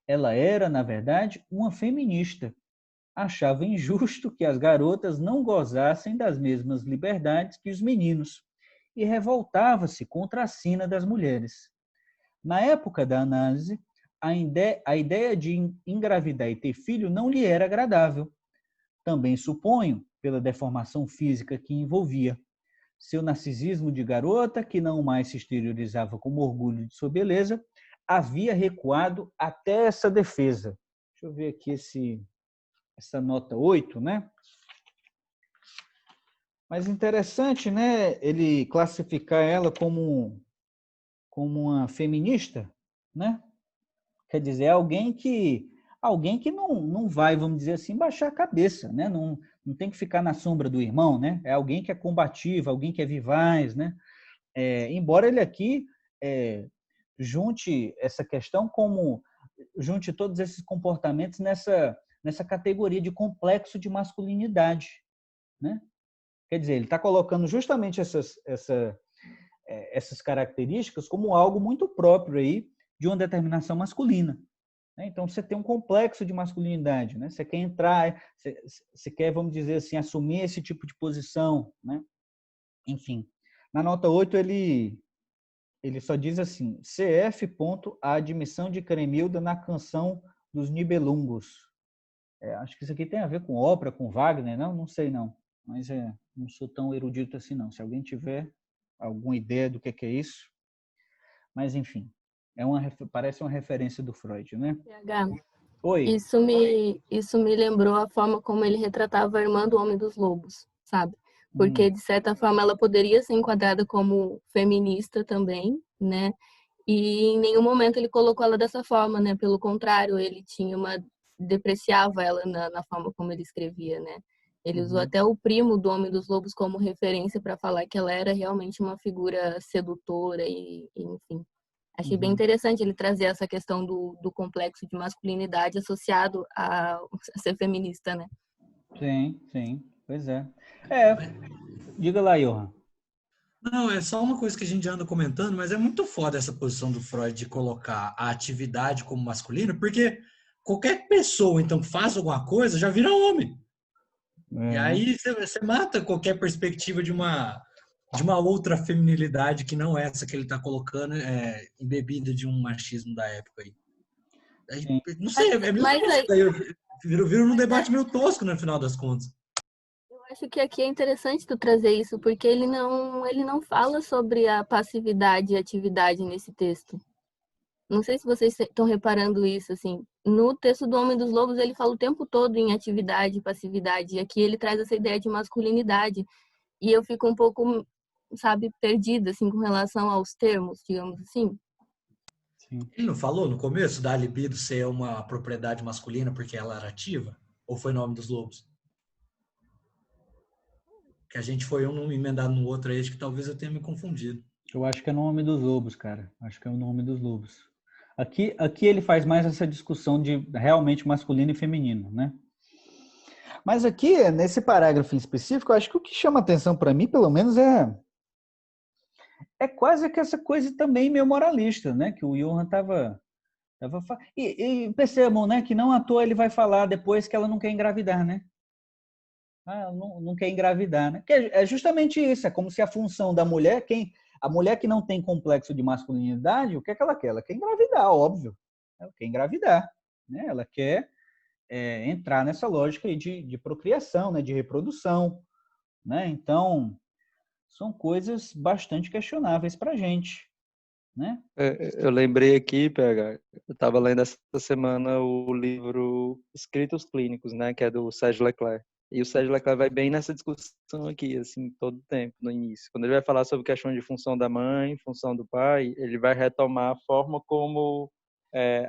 Ela era, na verdade, uma feminista. achava injusto que as garotas não gozassem das mesmas liberdades que os meninos e revoltava-se contra a sina das mulheres. Na época da análise, a ideia de engravidar e ter filho não lhe era agradável. Também suponho, pela deformação física que envolvia. Seu narcisismo de garota, que não mais se exteriorizava como orgulho de sua beleza, havia recuado até essa defesa. Deixa eu ver aqui essa nota 8, né? Mas interessante, né, ele classificar ela como uma feminista, né? Quer dizer, alguém que não vai, vamos dizer assim, baixar a cabeça, né? Não tem que ficar na sombra do irmão, né? É alguém que é combativo, alguém que é vivaz, né? Embora ele aqui junte essa questão junte todos esses comportamentos nessa categoria de complexo de masculinidade, né? Quer dizer, ele está colocando justamente essas características como algo muito próprio aí de uma determinação masculina. Então, você tem um complexo de masculinidade, né? Você quer entrar, você quer, vamos dizer assim, assumir esse tipo de posição, né? Enfim, na nota 8, ele só diz assim, CF. A admissão de Cremilda na canção dos Nibelungos. Acho que isso aqui tem a ver com ópera, com Wagner, não sei não, mas não sou tão erudito assim não. Se alguém tiver alguma ideia do que é isso, mas enfim, parece uma referência do Freud, né? PH, Oi. Isso me lembrou a forma como ele retratava a irmã do Homem dos Lobos, sabe? Porque, de certa forma, ela poderia ser enquadrada como feminista também, né? E em nenhum momento ele colocou ela dessa forma, né? Pelo contrário, ele depreciava ela na forma como ele escrevia, né? Ele usou até o primo do Homem dos Lobos como referência para falar que ela era realmente uma figura sedutora enfim. Achei bem interessante ele trazer essa questão do complexo de masculinidade associado a ser feminista, né? Sim, pois é. Diga lá, Johan. Não, é só uma coisa que a gente já anda comentando, mas é muito foda essa posição do Freud de colocar a atividade como masculina, porque qualquer pessoa, então, que faz alguma coisa, já vira homem. E aí você mata qualquer perspectiva de uma outra feminilidade que não é essa que ele está colocando, embebida de um machismo da época aí. Não sei, é meio tosco. Vira num debate meio tosco no final das contas. Eu acho que aqui é interessante tu trazer isso, porque ele não fala sobre a passividade e atividade nesse texto. Não sei se vocês estão reparando isso, assim. No texto do Homem dos Lobos, ele fala o tempo todo em atividade e passividade. E aqui ele traz essa ideia de masculinidade. E eu fico um pouco, sabe, perdida, assim, com relação aos termos, digamos assim. Sim. Ele não falou no começo da libido ser uma propriedade masculina porque ela era ativa? Ou foi no Homem dos Lobos? Que a gente foi um emendado no outro aí, acho que talvez eu tenha me confundido. Eu acho que é no Nome dos Lobos, cara. Acho que é o Nome dos Lobos. Aqui ele faz mais essa discussão de realmente masculino e feminino, né? Mas aqui, nesse parágrafo em específico, eu acho que o que chama atenção para mim, pelo menos, é quase que essa coisa também meio moralista, né? Que o Johan estava e percebam, né, que não à toa ele vai falar depois que ela não quer engravidar, né? Ela não quer engravidar, né? Que é justamente isso, é como se a função da mulher, a mulher que não tem complexo de masculinidade, o que é que ela quer? Ela quer engravidar, óbvio. Ela quer engravidar, né? Ela quer entrar nessa lógica aí de procriação, né? De reprodução, né? Então, são coisas bastante questionáveis para a gente, né? Eu lembrei aqui, PH, eu estava lendo essa semana o livro Escritos Clínicos, né, que é do Sérgio Leclerc. E o Sérgio Leclerc vai bem nessa discussão aqui, assim, todo o tempo, no início. Quando ele vai falar sobre questão de função da mãe, função do pai, ele vai retomar a forma como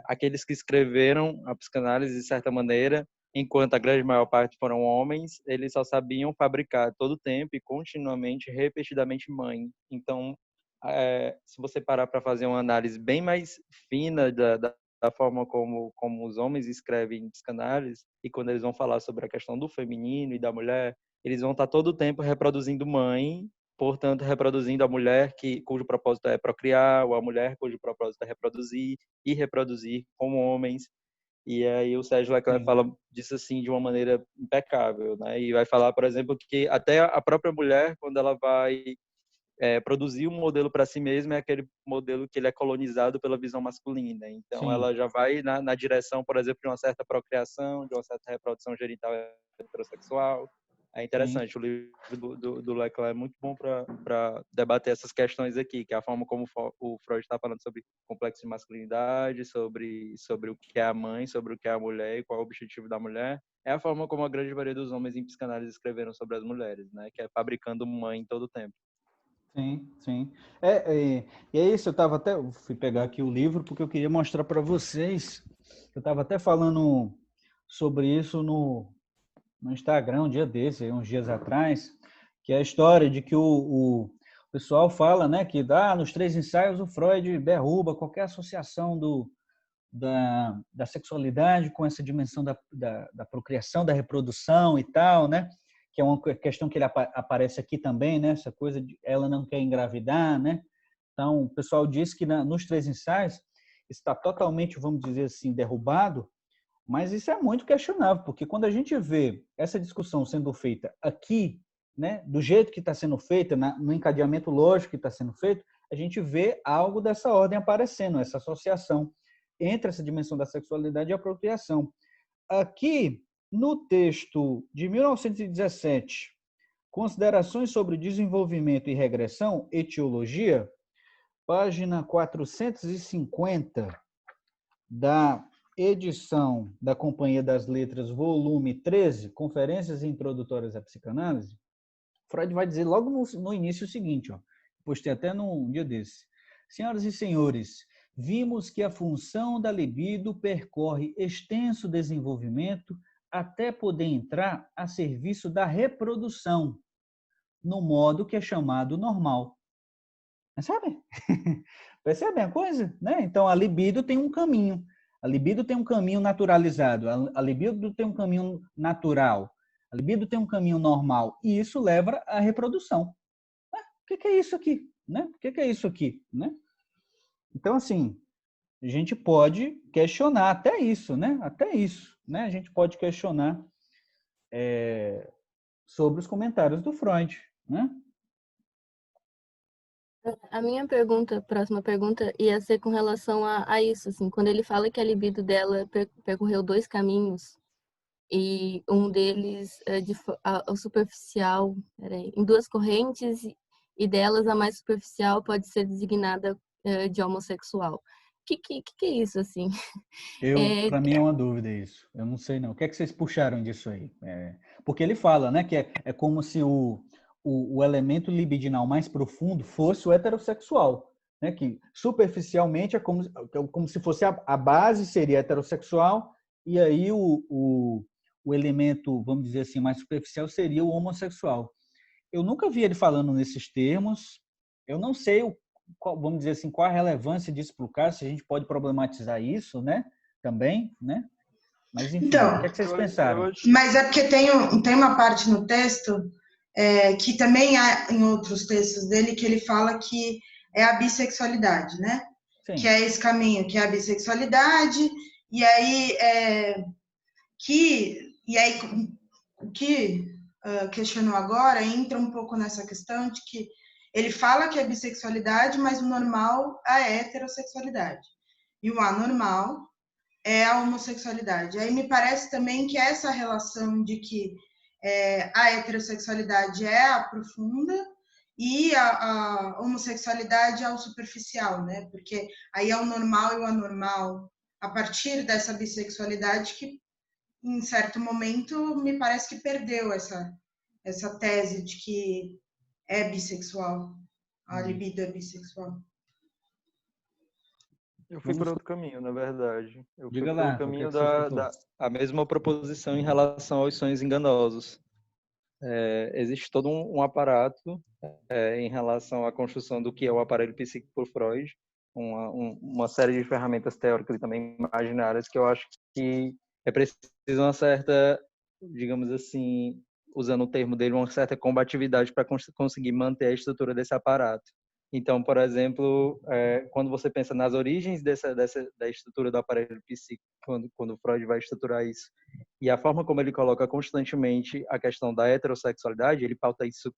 aqueles que escreveram a psicanálise, de certa maneira, enquanto a grande maior parte foram homens, eles só sabiam fabricar todo o tempo e continuamente, repetidamente mãe. Então, se você parar para fazer uma análise bem mais fina da forma como os homens escrevem psicanálise, e quando eles vão falar sobre a questão do feminino e da mulher, eles vão estar todo o tempo reproduzindo mãe, portanto, reproduzindo a mulher cujo propósito é procriar, ou a mulher cujo propósito é reproduzir e reproduzir como homens. E aí o Sérgio Leclerc fala disso assim de uma maneira impecável, né? E vai falar, por exemplo, que até a própria mulher, quando ela vai produzir um modelo para si mesma, é aquele modelo que ele é colonizado pela visão masculina. Então Sim. ela já vai na direção, por exemplo, de uma certa procriação, de uma certa reprodução genital heterossexual. É interessante, o livro do Leclerc é muito bom para debater essas questões aqui, que é a forma como o Freud está falando sobre complexo de masculinidade, sobre o que é a mãe, sobre o que é a mulher e qual é o objetivo da mulher. É a forma como a grande maioria dos homens em psicanálise escreveram sobre as mulheres, né? Que é fabricando mãe em todo o tempo. Sim, sim. E é isso, eu fui pegar aqui o livro porque eu queria mostrar para vocês. Eu estava até falando sobre isso no Instagram um dia desse, uns dias atrás, que é a história de que o pessoal fala, né, que nos 3 ensaios o Freud derruba qualquer associação da sexualidade com essa dimensão da procriação, da reprodução e tal, né? Que é uma questão que ele aparece aqui também, né? Essa coisa de ela não quer engravidar, né? Então, o pessoal diz que nos 3 ensaios está totalmente, vamos dizer assim, derrubado, mas isso é muito questionável, porque quando a gente vê essa discussão sendo feita aqui, né, do jeito que está sendo feita, no encadeamento lógico que está sendo feito, a gente vê algo dessa ordem aparecendo, essa associação entre essa dimensão da sexualidade e a procriação. Aqui, no texto de 1917, Considerações sobre Desenvolvimento e Regressão, Etiologia, página 450 da edição da Companhia das Letras, volume 13, Conferências Introdutórias à Psicanálise, Freud vai dizer logo no início o seguinte, postei até num dia desse. Senhoras e senhores, vimos que a função da libido percorre extenso desenvolvimento até poder entrar a serviço da reprodução, no modo que é chamado normal. Sabe? Percebem a coisa? Né? Então, a libido tem um caminho. A libido tem um caminho naturalizado. A libido tem um caminho natural. A libido tem um caminho normal. E isso leva à reprodução. O que é isso aqui? Né? O que é isso aqui? Né? Então, assim, a gente pode questionar até isso, né? Até isso, né? A gente pode questionar sobre os comentários do Freud, né? A minha próxima pergunta, ia ser com relação a isso, assim, quando ele fala que a libido dela percorreu 2 caminhos, e um deles é o superficial, em 2 correntes, e delas a mais superficial pode ser designada de homossexual. O que é isso, assim? Para mim é uma dúvida isso. Eu não sei não. O que é que vocês puxaram disso aí? Porque ele fala, né, que é como se o elemento libidinal mais profundo fosse o heterossexual, né? Que superficialmente é como se fosse a base seria heterossexual e aí o elemento, vamos dizer assim, mais superficial seria o homossexual. Eu nunca vi ele falando nesses termos. Eu não sei vamos dizer assim, qual a relevância disso para o caso, se a gente pode problematizar isso, né? Também, né? Mas enfim, então, o que é que vocês pensaram? Mas é porque tem uma parte no texto que também há em outros textos dele que ele fala que é a bissexualidade, né? Sim. Que é esse caminho, que é a bissexualidade, e aí o que questionou agora entra um pouco nessa questão de que ele fala que é bissexualidade, mas o normal é a heterossexualidade. E o anormal é a homossexualidade. Aí me parece também que essa relação de que a heterossexualidade é a profunda e a homossexualidade é o superficial, né? Porque aí é o normal e o anormal a partir dessa bissexualidade que, em certo momento, me parece que perdeu essa tese de que é bissexual, a libido é bissexual. Eu fui por outro caminho, na verdade. Eu fui Diga pelo lá, caminho o que é que a mesma proposição em relação aos sonhos enganosos. Existe todo um aparato em relação à construção do que é o aparelho psíquico por Freud, uma série de ferramentas teóricas e também imaginárias que eu acho que é preciso uma certa, digamos assim, usando o termo dele, uma certa combatividade para conseguir manter a estrutura desse aparato. Então, por exemplo, quando você pensa nas origens da estrutura do aparelho psíquico, quando Freud vai estruturar isso, e a forma como ele coloca constantemente a questão da heterossexualidade, ele pauta isso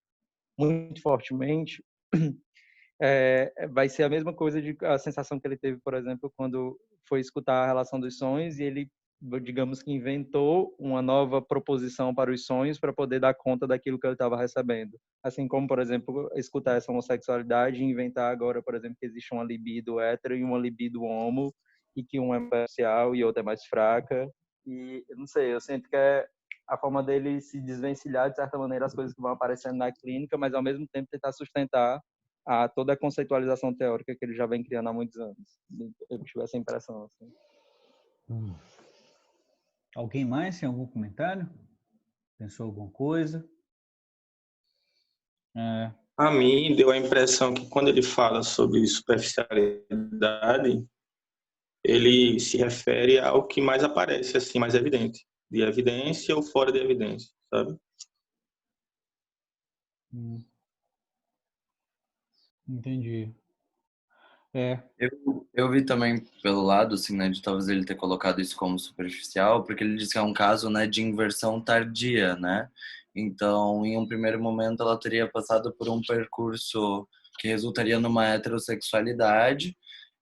muito fortemente, vai ser a mesma coisa de a sensação que ele teve, por exemplo, quando foi escutar a relação dos sonhos e ele, digamos que inventou uma nova proposição para os sonhos para poder dar conta daquilo que ele estava recebendo. Assim como, por exemplo, escutar essa homossexualidade e inventar agora, por exemplo, que existe uma libido hétero e uma libido homo e que uma é parcial e outra é mais fraca. E, eu não sei, eu sinto que é a forma dele se desvencilhar, de certa maneira, as coisas que vão aparecendo na clínica, mas, ao mesmo tempo, tentar sustentar toda a conceitualização teórica que ele já vem criando há muitos anos. Eu tive essa impressão. Assim. Alguém mais tem algum comentário? Pensou alguma coisa? A mim deu a impressão que quando ele fala sobre superficialidade, ele se refere ao que mais aparece, assim, mais evidente. De evidência ou fora de evidência, sabe? Entendi. Eu vi também pelo lado, assim, né, de talvez ele ter colocado isso como superficial, porque ele diz que é um caso, né, de inversão tardia, né? Então, em um primeiro momento, ela teria passado por um percurso que resultaria numa heterossexualidade,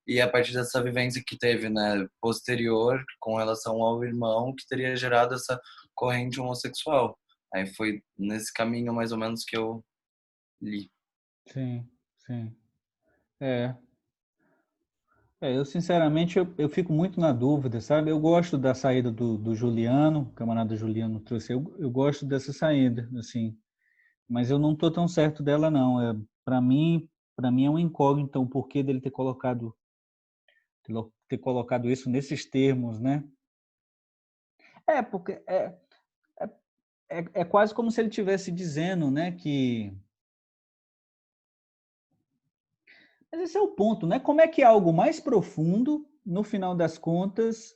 e a partir dessa vivência que teve, né, posterior, com relação ao irmão, que teria gerado essa corrente homossexual. Aí foi nesse caminho, mais ou menos, que eu li. Sim, sim. Eu sinceramente, eu fico muito na dúvida, sabe? Eu gosto da saída do Juliano, o camarada Juliano trouxe, eu gosto dessa saída, assim, mas eu não estou tão certo dela, não. Para mim é um incógnito o porquê dele ter colocado isso nesses termos, né? Porque é quase como se ele estivesse dizendo, né, que... Mas esse é o ponto, né? Como é que algo mais profundo, no final das contas,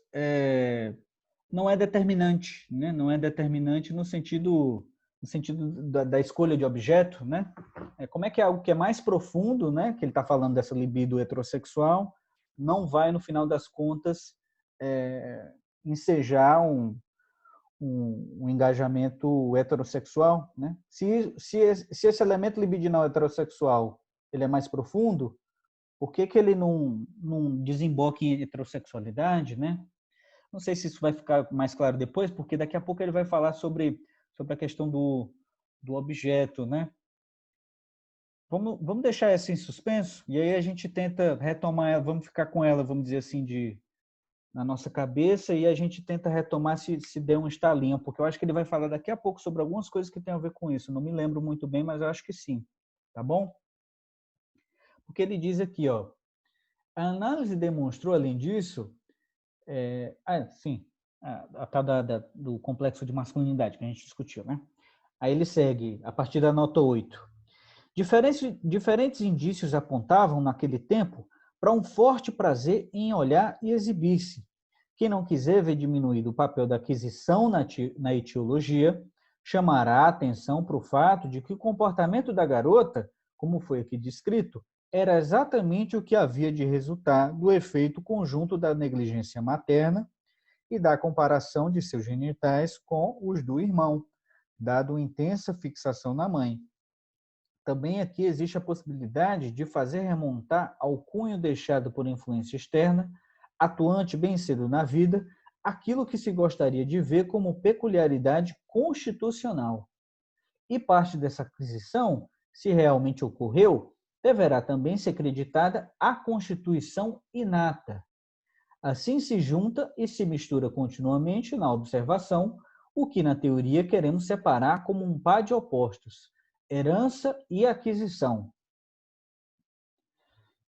não é determinante, né? Não é determinante no sentido da escolha de objeto, né? Como é que algo que é mais profundo, né? Que ele está falando dessa libido heterossexual, não vai, no final das contas, ensejar um engajamento heterossexual, né? Se esse elemento libidinal heterossexual ele é mais profundo, por que ele não desemboca em heterossexualidade, né? Não sei se isso vai ficar mais claro depois, porque daqui a pouco ele vai falar sobre a questão do objeto, né? Vamos deixar essa em suspenso e aí a gente tenta retomar ela, vamos ficar com ela, vamos dizer assim, na nossa cabeça e a gente tenta retomar se der um estalinho, porque eu acho que ele vai falar daqui a pouco sobre algumas coisas que tem a ver com isso. Não me lembro muito bem, mas eu acho que sim. Tá bom? Porque ele diz aqui, ó, a análise demonstrou, além disso, a tal do complexo de masculinidade que a gente discutiu, né? Aí ele segue, a partir da nota 8. Diferentes indícios apontavam, naquele tempo, para um forte prazer em olhar e exibir-se. Quem não quiser ver diminuído o papel da aquisição na etiologia, chamará a atenção para o fato de que o comportamento da garota, como foi aqui descrito, era exatamente o que havia de resultar do efeito conjunto da negligência materna e da comparação de seus genitais com os do irmão, dado uma intensa fixação na mãe. Também aqui existe a possibilidade de fazer remontar ao cunho deixado por influência externa, atuante bem cedo na vida, aquilo que se gostaria de ver como peculiaridade constitucional. E parte dessa aquisição, se realmente ocorreu, deverá também ser creditada à constituição inata. Assim se junta e se mistura continuamente na observação o que na teoria queremos separar como um par de opostos, herança e aquisição.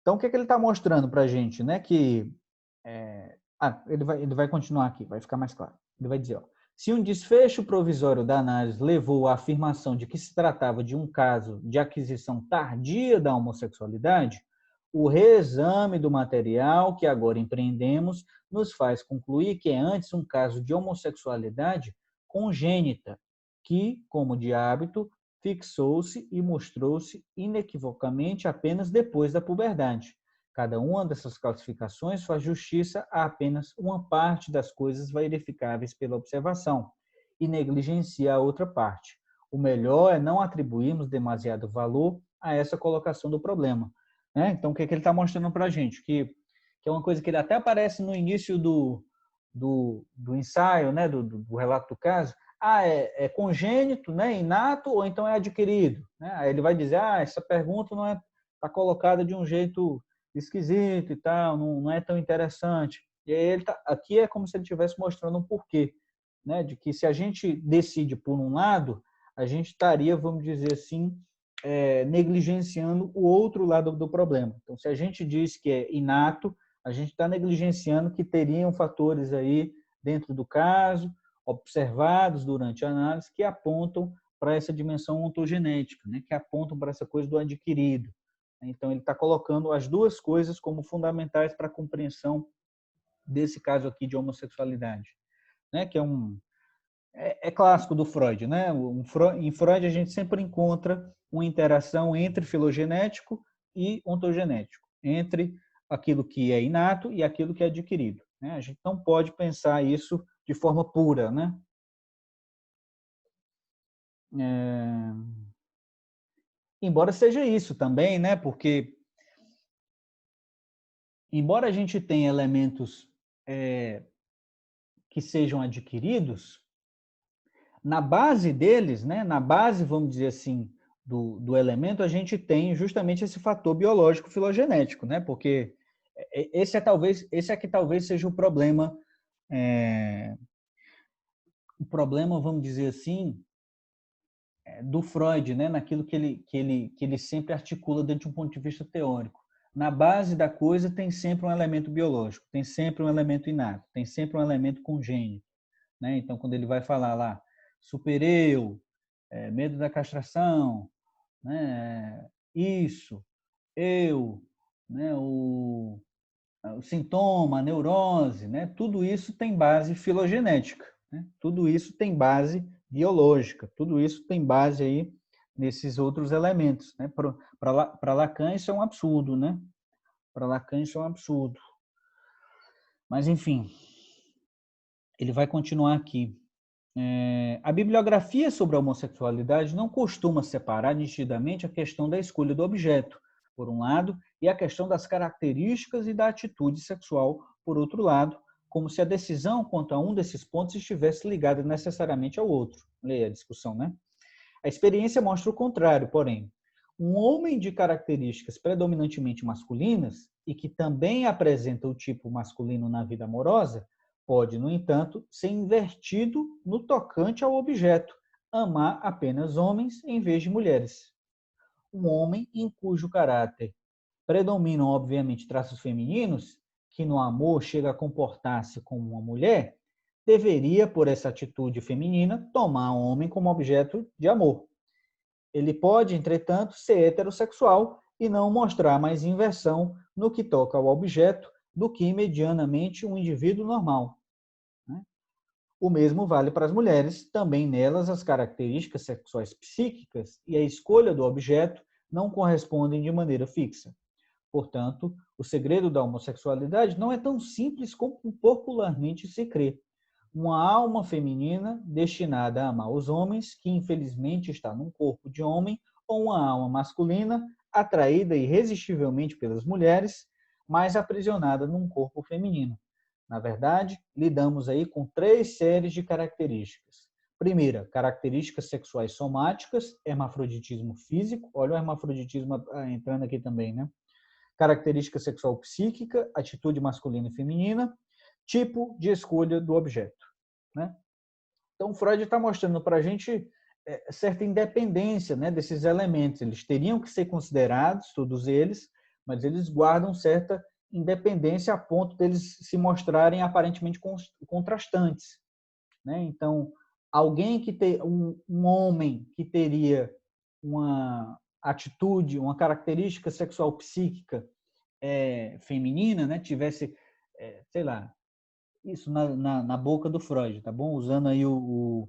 Então, o que ele está mostrando para a gente? Né? Que, ele vai continuar aqui, vai ficar mais claro. Ele vai dizer, ó, se um desfecho provisório da análise levou à afirmação de que se tratava de um caso de aquisição tardia da homossexualidade, o reexame do material que agora empreendemos nos faz concluir que é antes um caso de homossexualidade congênita, que, como de hábito, fixou-se e mostrou-se inequivocamente apenas depois da puberdade. Cada uma dessas classificações faz justiça a apenas uma parte das coisas verificáveis pela observação e negligencia a outra parte. O melhor é não atribuirmos demasiado valor a essa colocação do problema. Então, o que ele está mostrando para a gente? Que é uma coisa que ele até aparece no início do ensaio, né? do relato do caso. É congênito, né? Inato, ou então é adquirido? Né? Aí ele vai dizer, essa pergunta não está colocada de um jeito esquisito e tal, não é tão interessante. E aí aqui é como se ele estivesse mostrando um porquê, né? De que se a gente decide por um lado, a gente estaria, vamos dizer assim, negligenciando o outro lado do problema. Então, se a gente diz que é inato, a gente está negligenciando que teriam fatores aí dentro do caso, observados durante a análise, que apontam para essa dimensão ontogenética, né? Que apontam para essa coisa do adquirido. Então, ele está colocando as duas coisas como fundamentais para a compreensão desse caso aqui de homossexualidade, né? Que é clássico do Freud, né? Em Freud a gente sempre encontra uma interação entre filogenético e ontogenético, entre aquilo que é inato e aquilo que é adquirido, né? A gente não pode pensar isso de forma pura, né? Embora seja isso também, né? Porque embora a gente tenha elementos que sejam adquiridos, na base deles, né? Na base, vamos dizer assim, do elemento, a gente tem justamente esse fator biológico filogenético, né? Porque esse é que talvez seja o problema, vamos dizer assim, do Freud, né? Naquilo que ele sempre articula dentro de um ponto de vista teórico. Na base da coisa tem sempre um elemento biológico, tem sempre um elemento inato, tem sempre um elemento congênito, né? Então, quando ele vai falar lá, supereu, medo da castração, né? Isso, eu, né? O sintoma, a neurose, né? Tudo isso tem base filogenética, né? Tudo isso tem base biológica, tudo isso tem base aí nesses outros elementos, né? Para Lacan isso é um absurdo, né? Para Lacan isso é um absurdo. Mas, enfim, ele vai continuar aqui. A bibliografia sobre a homossexualidade não costuma separar nitidamente a questão da escolha do objeto, por um lado, e a questão das características e da atitude sexual, por outro lado, como se a decisão quanto a um desses pontos estivesse ligada necessariamente ao outro. Leia a discussão, né? A experiência mostra o contrário, porém. Um homem de características predominantemente masculinas e que também apresenta o tipo masculino na vida amorosa, pode, no entanto, ser invertido no tocante ao objeto, amar apenas homens em vez de mulheres. Um homem em cujo caráter predominam, obviamente, traços femininos, que no amor chega a comportar-se como uma mulher, deveria, por essa atitude feminina, tomar o homem como objeto de amor. Ele pode, entretanto, ser heterossexual e não mostrar mais inversão no que toca ao objeto do que medianamente um indivíduo normal. O mesmo vale para as mulheres, também nelas as características sexuais psíquicas e a escolha do objeto não correspondem de maneira fixa. Portanto, o segredo da homossexualidade não é tão simples como popularmente se crê. Uma alma feminina destinada a amar os homens, que infelizmente está num corpo de homem, ou uma alma masculina atraída irresistivelmente pelas mulheres, mas aprisionada num corpo feminino. Na verdade, lidamos aí com 3 séries de características. Primeira, características sexuais somáticas, hermafroditismo físico, olha o hermafroditismo entrando aqui também, né? Característica sexual psíquica, atitude masculina e feminina, tipo de escolha do objeto, né? Então, Freud está mostrando para a gente certa independência, né, desses elementos. Eles teriam que ser considerados, todos eles, mas eles guardam certa independência a ponto deles se mostrarem aparentemente contrastantes, né? Então, alguém que tem um homem que teria uma atitude, uma característica sexual psíquica feminina, né? Tivesse, sei lá, isso na boca do Freud, tá bom? Usando aí o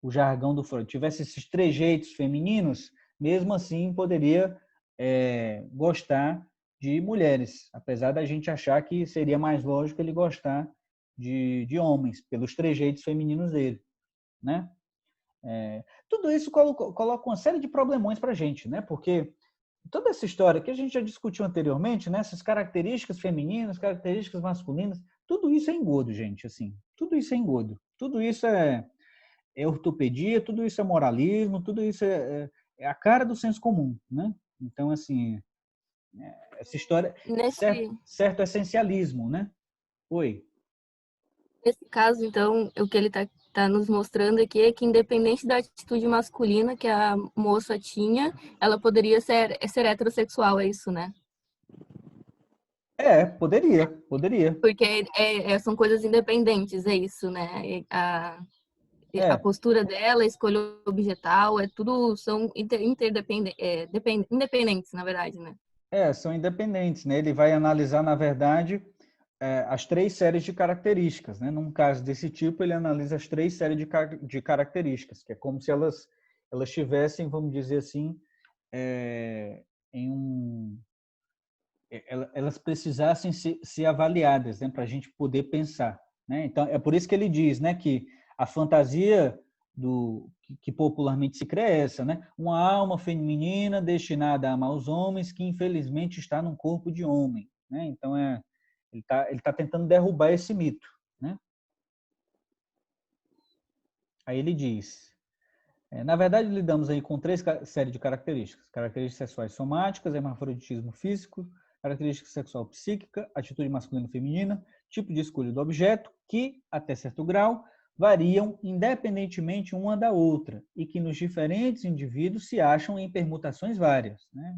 o jargão do Freud, tivesse esses trejeitos femininos, mesmo assim poderia gostar de mulheres, apesar da gente achar que seria mais lógico ele gostar de homens, pelos trejeitos femininos dele, né? Tudo isso coloca uma série de problemões para a gente, né? Porque toda essa história que a gente já discutiu anteriormente, né? Essas características femininas, características masculinas, tudo isso é engodo, gente, assim. Tudo isso é engodo. Tudo isso é ortopedia, tudo isso é moralismo, tudo isso é a cara do senso comum, né? Então, assim, essa história, certo essencialismo, né? Oi. Nesse caso, então, o que ele tá nos mostrando aqui é que, independente da atitude masculina que a moça tinha, ela poderia ser heterossexual, é isso, né? Poderia. Porque são coisas independentes, é isso, né? A postura dela, a escolha objetal, tudo são independentes, na verdade, né? São independentes, né? Ele vai analisar, na verdade, as 3 séries de características, né? Num caso desse tipo, ele analisa as 3 séries de características, que é como se elas tivessem, vamos dizer assim, elas precisassem ser avaliadas, né? Para a gente poder pensar, né? Então, é por isso que ele diz, né, que a fantasia que popularmente se crê é essa, né? Uma alma feminina destinada a amar os homens que infelizmente está num corpo de homem, né? Então ele tá tentando derrubar esse mito, né? Aí ele diz, na verdade lidamos aí com 3 séries de características: características sexuais somáticas, hermafroditismo físico, característica sexual psíquica, atitude masculina e feminina, tipo de escolha do objeto, que até certo grau variam independentemente uma da outra e que nos diferentes indivíduos se acham em permutações várias, né?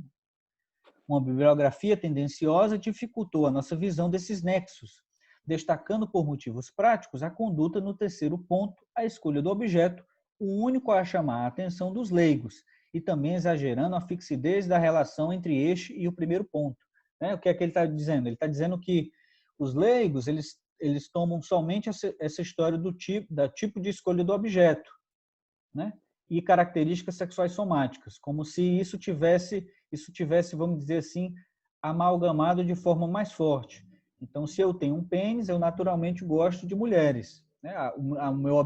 Uma bibliografia tendenciosa dificultou a nossa visão desses nexos, destacando por motivos práticos a conduta no terceiro ponto, a escolha do objeto, o único a chamar a atenção dos leigos, e também exagerando a fixidez da relação entre este e o primeiro ponto. O que é que ele está dizendo? Ele está dizendo que os leigos eles tomam somente essa história da tipo de escolha do objeto, né? E características sexuais somáticas, como se isso tivesse, vamos dizer assim, amalgamado de forma mais forte. Então, se eu tenho um pênis, eu naturalmente gosto de mulheres, né? O meu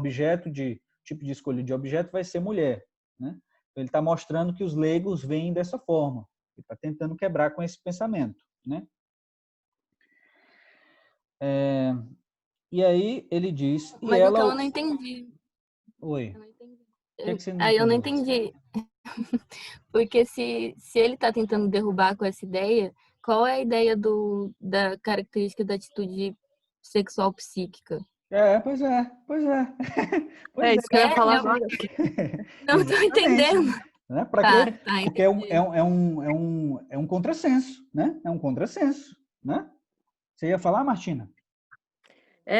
tipo de escolha de objeto vai ser mulher, né? Então, ele está mostrando que os leigos veem dessa forma. Ele está tentando quebrar com esse pensamento, né? E aí ele diz... Mas então eu não entendi. Oi. Eu não entendi. O que você não Aí eu não entendeu? entendi. Porque se ele está tentando derrubar com essa ideia, qual é a ideia da característica da atitude sexual psíquica? Pois é. Pois isso que eu ia falar agora. Não estou entendendo. Né? Para quê? Porque é um contrassenso, né? É um contrassenso, né? Você ia falar, Martina?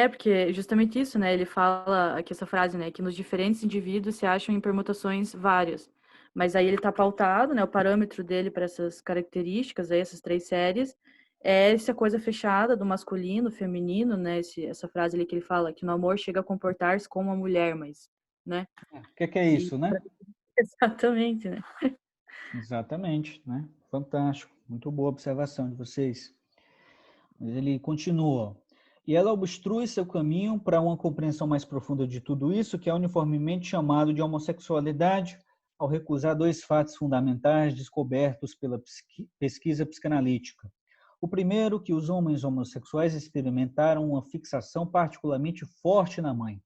Porque justamente isso, né? Ele fala aqui essa frase, né? Que nos diferentes indivíduos se acham em permutações várias. Mas aí ele tá pautado, né? O parâmetro dele para essas características, aí, essas 3 séries, é essa coisa fechada do masculino, feminino, né? Essa frase ali que ele fala, que no amor chega a comportar-se como uma mulher, mas, né? O que é isso, né? Exatamente, né? Exatamente, né? Fantástico. Muito boa observação de vocês. Mas ele continua. E ela obstrui seu caminho para uma compreensão mais profunda de tudo isso, que é uniformemente chamado de homossexualidade, ao recusar 2 fatos fundamentais descobertos pela pesquisa psicanalítica. O primeiro, que os homens homossexuais experimentaram uma fixação particularmente forte na mãe.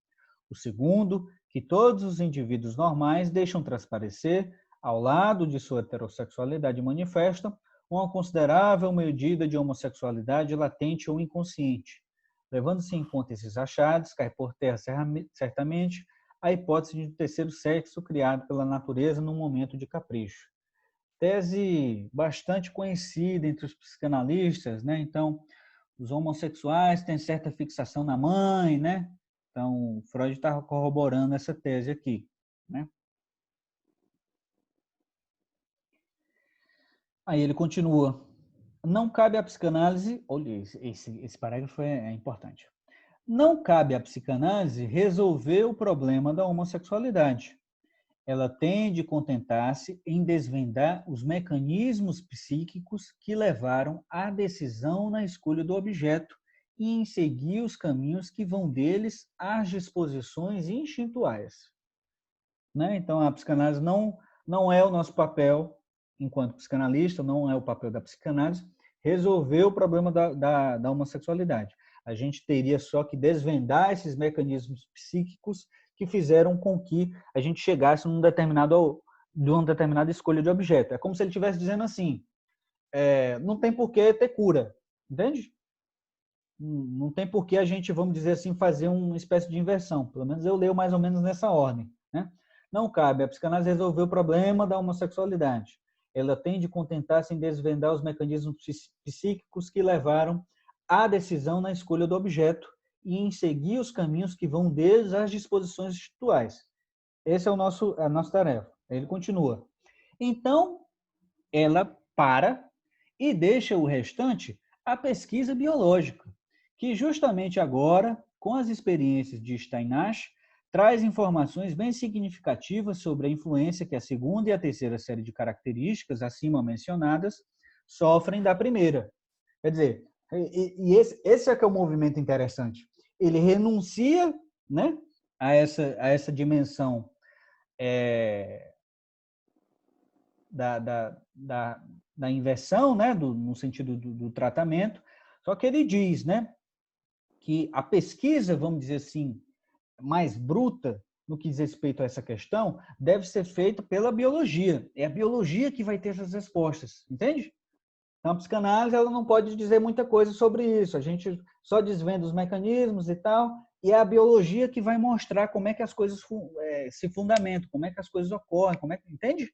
O segundo, que todos os indivíduos normais deixam transparecer, ao lado de sua heterossexualidade manifesta, uma considerável medida de homossexualidade latente ou inconsciente. Levando-se em conta esses achados, cai por terra certamente a hipótese de um terceiro sexo criado pela natureza num momento de capricho. Tese bastante conhecida entre os psicanalistas, né? Então, os homossexuais têm certa fixação na mãe, né? Então, Freud está corroborando essa tese aqui, né? Aí ele continua. Não cabe à psicanálise, olha, esse parágrafo é importante. Não cabe à psicanálise resolver o problema da homossexualidade. Ela tem de contentar-se em desvendar os mecanismos psíquicos que levaram à decisão na escolha do objeto e em seguir os caminhos que vão deles às disposições instintuais. Né? Então, a psicanálise não é o nosso papel, enquanto psicanalista, não é o papel da psicanálise, resolver o problema da homossexualidade. A gente teria só que desvendar esses mecanismos psíquicos que fizeram com que a gente chegasse numa determinada escolha de objeto. É como se ele estivesse dizendo assim, não tem por que ter cura, entende? Não tem por que a gente, vamos dizer assim, fazer uma espécie de inversão. Pelo menos eu leio mais ou menos nessa ordem. Né? Não cabe a psicanálise resolver o problema da homossexualidade. Ela tem de contentar-se em desvendar os mecanismos psíquicos que levaram à decisão na escolha do objeto e em seguir os caminhos que vão desde as disposições instintuais. Essa é a nossa tarefa. Ele continua. Então, ela para e deixa o restante à pesquisa biológica, que justamente agora, com as experiências de Steinach, traz informações bem significativas sobre a influência que a segunda e a terceira série de características acima mencionadas sofrem da primeira. Quer dizer, esse é que é o movimento interessante. Ele renuncia, né, a essa dimensão da inversão, né, no sentido do tratamento, só que ele diz, né, que a pesquisa, vamos dizer assim, mais bruta, no que diz respeito a essa questão, deve ser feita pela biologia. É a biologia que vai ter essas respostas, entende? Então, a psicanálise ela não pode dizer muita coisa sobre isso. A gente só desvenda os mecanismos e tal, e é a biologia que vai mostrar como é que as coisas se fundamentam, como é que as coisas ocorrem, entende?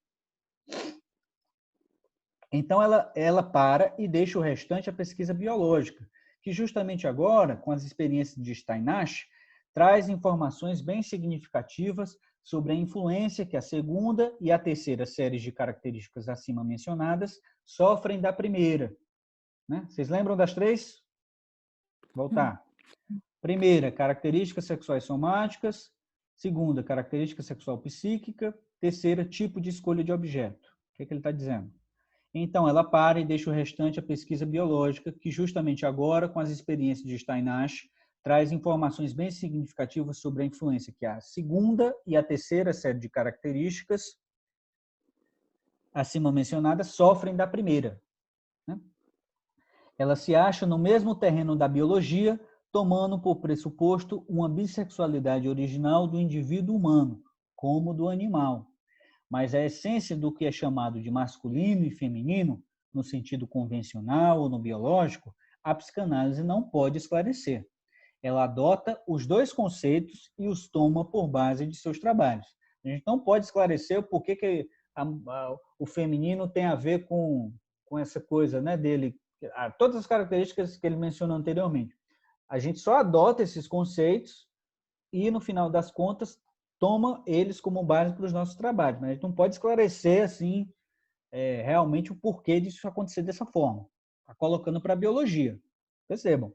Então, ela para e deixa o restante à pesquisa biológica, que justamente agora, com as experiências de Steinach, traz informações bem significativas sobre a influência que a segunda e a terceira séries de características acima mencionadas sofrem da primeira. Né? Vocês lembram das três? Voltar. Primeira, características sexuais somáticas. Segunda, característica sexual psíquica. Terceira, tipo de escolha de objeto. O que ele está dizendo? Então, ela para e deixa o restante à pesquisa biológica, que justamente agora, com as experiências de Steinach, traz informações bem significativas sobre a influência que a segunda e a terceira série de características acima mencionadas sofrem da primeira. Né? Ela se acha no mesmo terreno da biologia, tomando por pressuposto uma bissexualidade original do indivíduo humano, como do animal. Mas a essência do que é chamado de masculino e feminino, no sentido convencional ou no biológico, a psicanálise não pode esclarecer. Ela adota os dois conceitos e os toma por base de seus trabalhos. A gente não pode esclarecer o porquê que o feminino tem a ver com essa coisa, né, dele, todas as características que ele mencionou anteriormente. A gente só adota esses conceitos e, no final das contas, toma eles como base para os nossos trabalhos. Mas a gente não pode esclarecer assim, realmente o porquê disso acontecer dessa forma. Está colocando para a biologia. Percebam.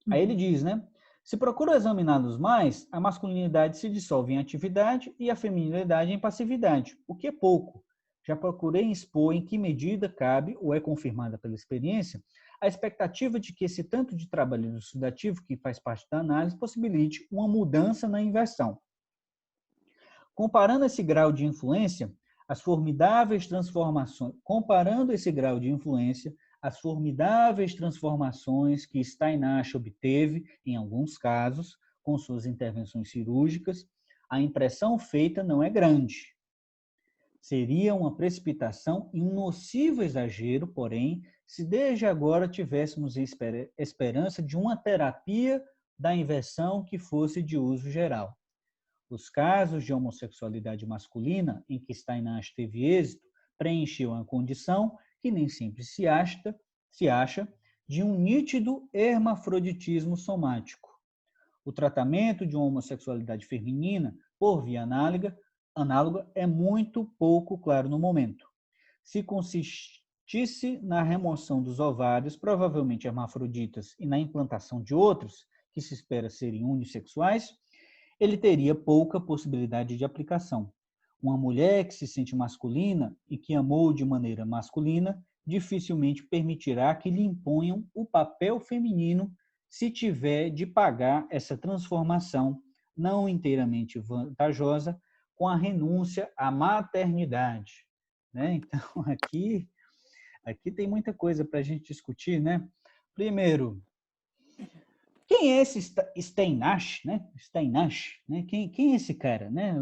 Aí ele diz, né? Se procuro examiná-los mais, a masculinidade se dissolve em atividade e a feminilidade em passividade, o que é pouco. Já procurei expor em que medida cabe, ou é confirmada pela experiência, a expectativa de que esse tanto de trabalho elucidativo que faz parte da análise possibilite uma mudança na inversão. Comparando esse grau de influência, as formidáveis transformações que Steinach obteve, em alguns casos, com suas intervenções cirúrgicas, a impressão feita não é grande. Seria uma precipitação e um nocivo exagero, porém, se desde agora tivéssemos esperança de uma terapia da inversão que fosse de uso geral. Os casos de homossexualidade masculina em que Steinach teve êxito preencheu a condição que nem sempre se acha de um nítido hermafroditismo somático. O tratamento de uma homossexualidade feminina, por via análoga, é muito pouco claro no momento. Se consistisse na remoção dos ovários, provavelmente hermafroditas, e na implantação de outros, que se espera serem unissexuais, ele teria pouca possibilidade de aplicação. Uma mulher que se sente masculina e que amou de maneira masculina dificilmente permitirá que lhe imponham o papel feminino se tiver de pagar essa transformação não inteiramente vantajosa com a renúncia à maternidade. Né? Então, aqui tem muita coisa para a gente discutir. Né? Primeiro, quem é esse Steinach? Né? Steinach, né? Quem é esse cara? Né?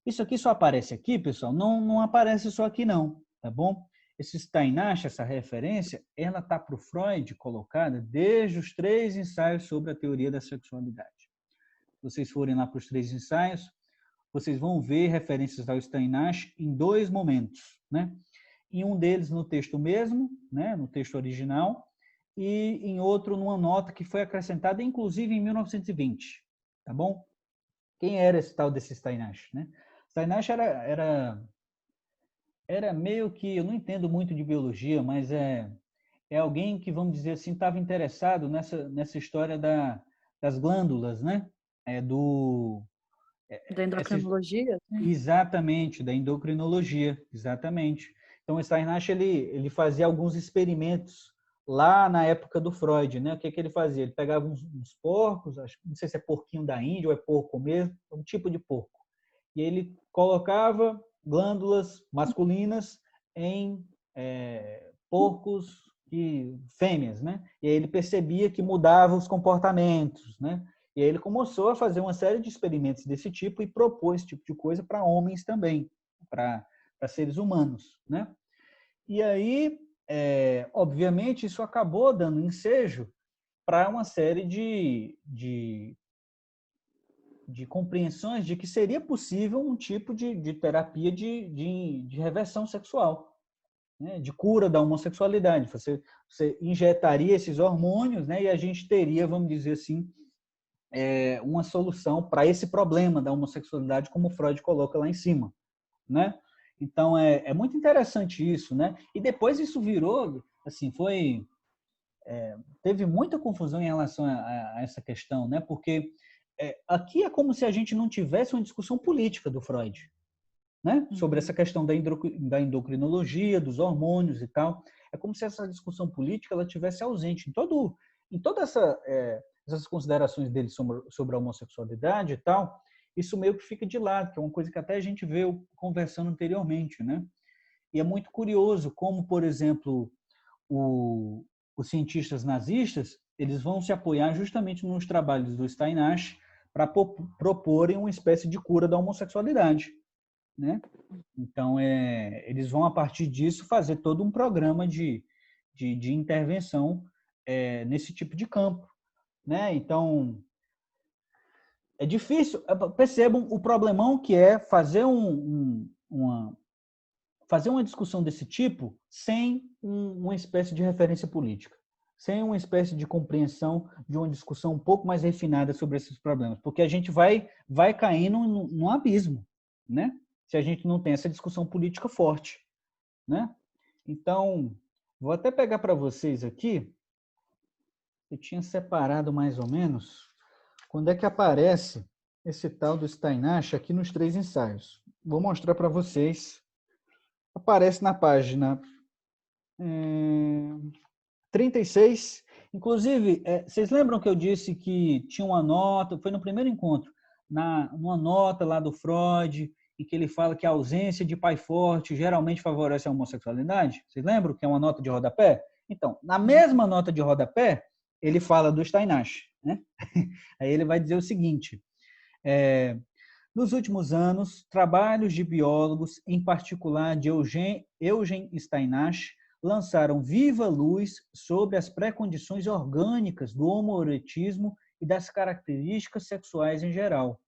Isso aqui só aparece aqui, pessoal? Não aparece só aqui, não. Tá bom? Esse Steinach, essa referência, ela está para o Freud colocada desde os 3 ensaios sobre a teoria da sexualidade. Se vocês forem lá para os 3 ensaios, vocês vão ver referências ao Steinach em 2 momentos, né? Em um deles no texto mesmo, né? No texto original, e em outro numa nota que foi acrescentada, inclusive, em 1920, tá bom? Quem era esse tal desse Steinach, né? Steinach era meio que, eu não entendo muito de biologia, mas é alguém que, vamos dizer assim, estava interessado nessa história das glândulas, né? Da endocrinologia? Exatamente, da endocrinologia, exatamente. Então, o Steinach, ele fazia alguns experimentos lá na época do Freud, né? O que ele fazia? Ele pegava uns porcos, não sei se é porquinho da Índia ou é porco mesmo, um tipo de porco. E ele colocava glândulas masculinas em porcos fêmeas, né? E aí ele percebia que mudava os comportamentos, né? E aí ele começou a fazer uma série de experimentos desse tipo e propôs esse tipo de coisa para homens também, para seres humanos, né? E aí, obviamente, isso acabou dando ensejo para uma série de compreensões de que seria possível um tipo de terapia de reversão sexual, né? De cura da homossexualidade. Você injetaria esses hormônios, né? E a gente teria, vamos dizer assim, uma solução para esse problema da homossexualidade, como Freud coloca lá em cima, né? Então, é muito interessante isso, né? E depois isso virou, assim, teve muita confusão em relação a essa questão, né? Porque aqui é como se a gente não tivesse uma discussão política do Freud, né? Sobre essa questão da endocrinologia, dos hormônios e tal. É como se essa discussão política ela tivesse ausente em todas essas considerações dele sobre a homossexualidade e tal. Isso meio que fica de lado, que é uma coisa que até a gente veio conversando anteriormente, né? E é muito curioso como, por exemplo, os cientistas nazistas, eles vão se apoiar justamente nos trabalhos do Steinach para proporem uma espécie de cura da homossexualidade, né? Então, eles vão, a partir disso, fazer todo um programa de intervenção nesse tipo de campo, né? Então, é difícil. Percebam o problemão que é fazer uma discussão desse tipo sem uma espécie de referência política, sem uma espécie de compreensão de uma discussão um pouco mais refinada sobre esses problemas, porque a gente vai caindo num abismo, né? Se a gente não tem essa discussão política forte, né? Então, vou até pegar para vocês aqui, eu tinha separado mais ou menos quando é que aparece esse tal do Steinach aqui nos 3 ensaios. Vou mostrar para vocês. Aparece na página 36. Inclusive, vocês lembram que eu disse que tinha uma nota, foi no primeiro encontro, numa nota lá do Freud, em que ele fala que a ausência de pai forte geralmente favorece a homossexualidade? Vocês lembram que é uma nota de rodapé? Então, na mesma nota de rodapé, ele fala do Steinach, né? Aí ele vai dizer o seguinte: nos últimos anos, trabalhos de biólogos, em particular de Eugen Steinach, lançaram viva luz sobre as pré-condições orgânicas do homoerotismo e das características sexuais em geral.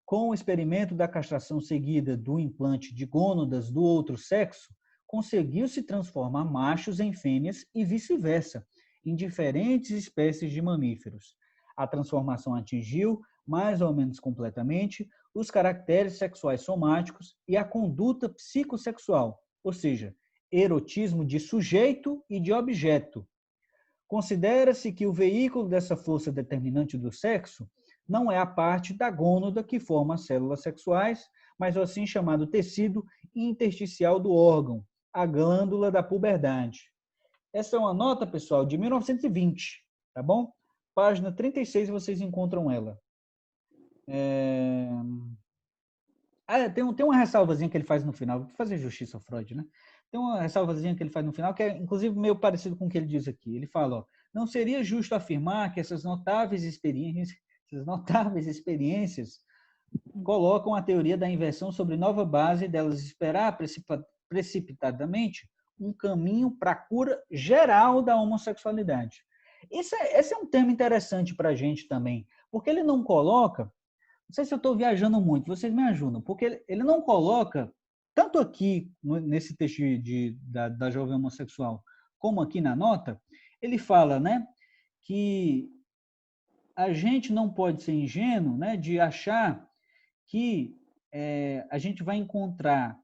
Com o experimento da castração seguida do implante de gônadas do outro sexo, conseguiu-se transformar machos em fêmeas e vice-versa, em diferentes espécies de mamíferos. A transformação atingiu, mais ou menos completamente, os caracteres sexuais somáticos e a conduta psicossexual, ou seja, erotismo de sujeito e de objeto. Considera-se que o veículo dessa força determinante do sexo não é a parte da gônada que forma as células sexuais, mas o assim chamado tecido intersticial do órgão, a glândula da puberdade. Essa é uma nota, pessoal, de 1920, tá bom? Página 36, vocês encontram ela. Tem uma ressalvazinha que ele faz no final, vou fazer justiça ao Freud, né? Tem uma ressalvazinha que ele faz no final, que é, inclusive, meio parecido com o que ele diz aqui. Ele fala, ó, não seria justo afirmar que essas notáveis experiências colocam a teoria da inversão sobre nova base delas esperar precipitadamente um caminho para a cura geral da homossexualidade. Esse é um tema interessante para a gente também, porque ele não coloca, não sei se eu estou viajando muito, vocês me ajudam, porque ele não coloca, tanto aqui nesse texto da jovem homossexual, como aqui na nota, ele fala, né, que a gente não pode ser ingênuo, né, de achar que a gente vai encontrar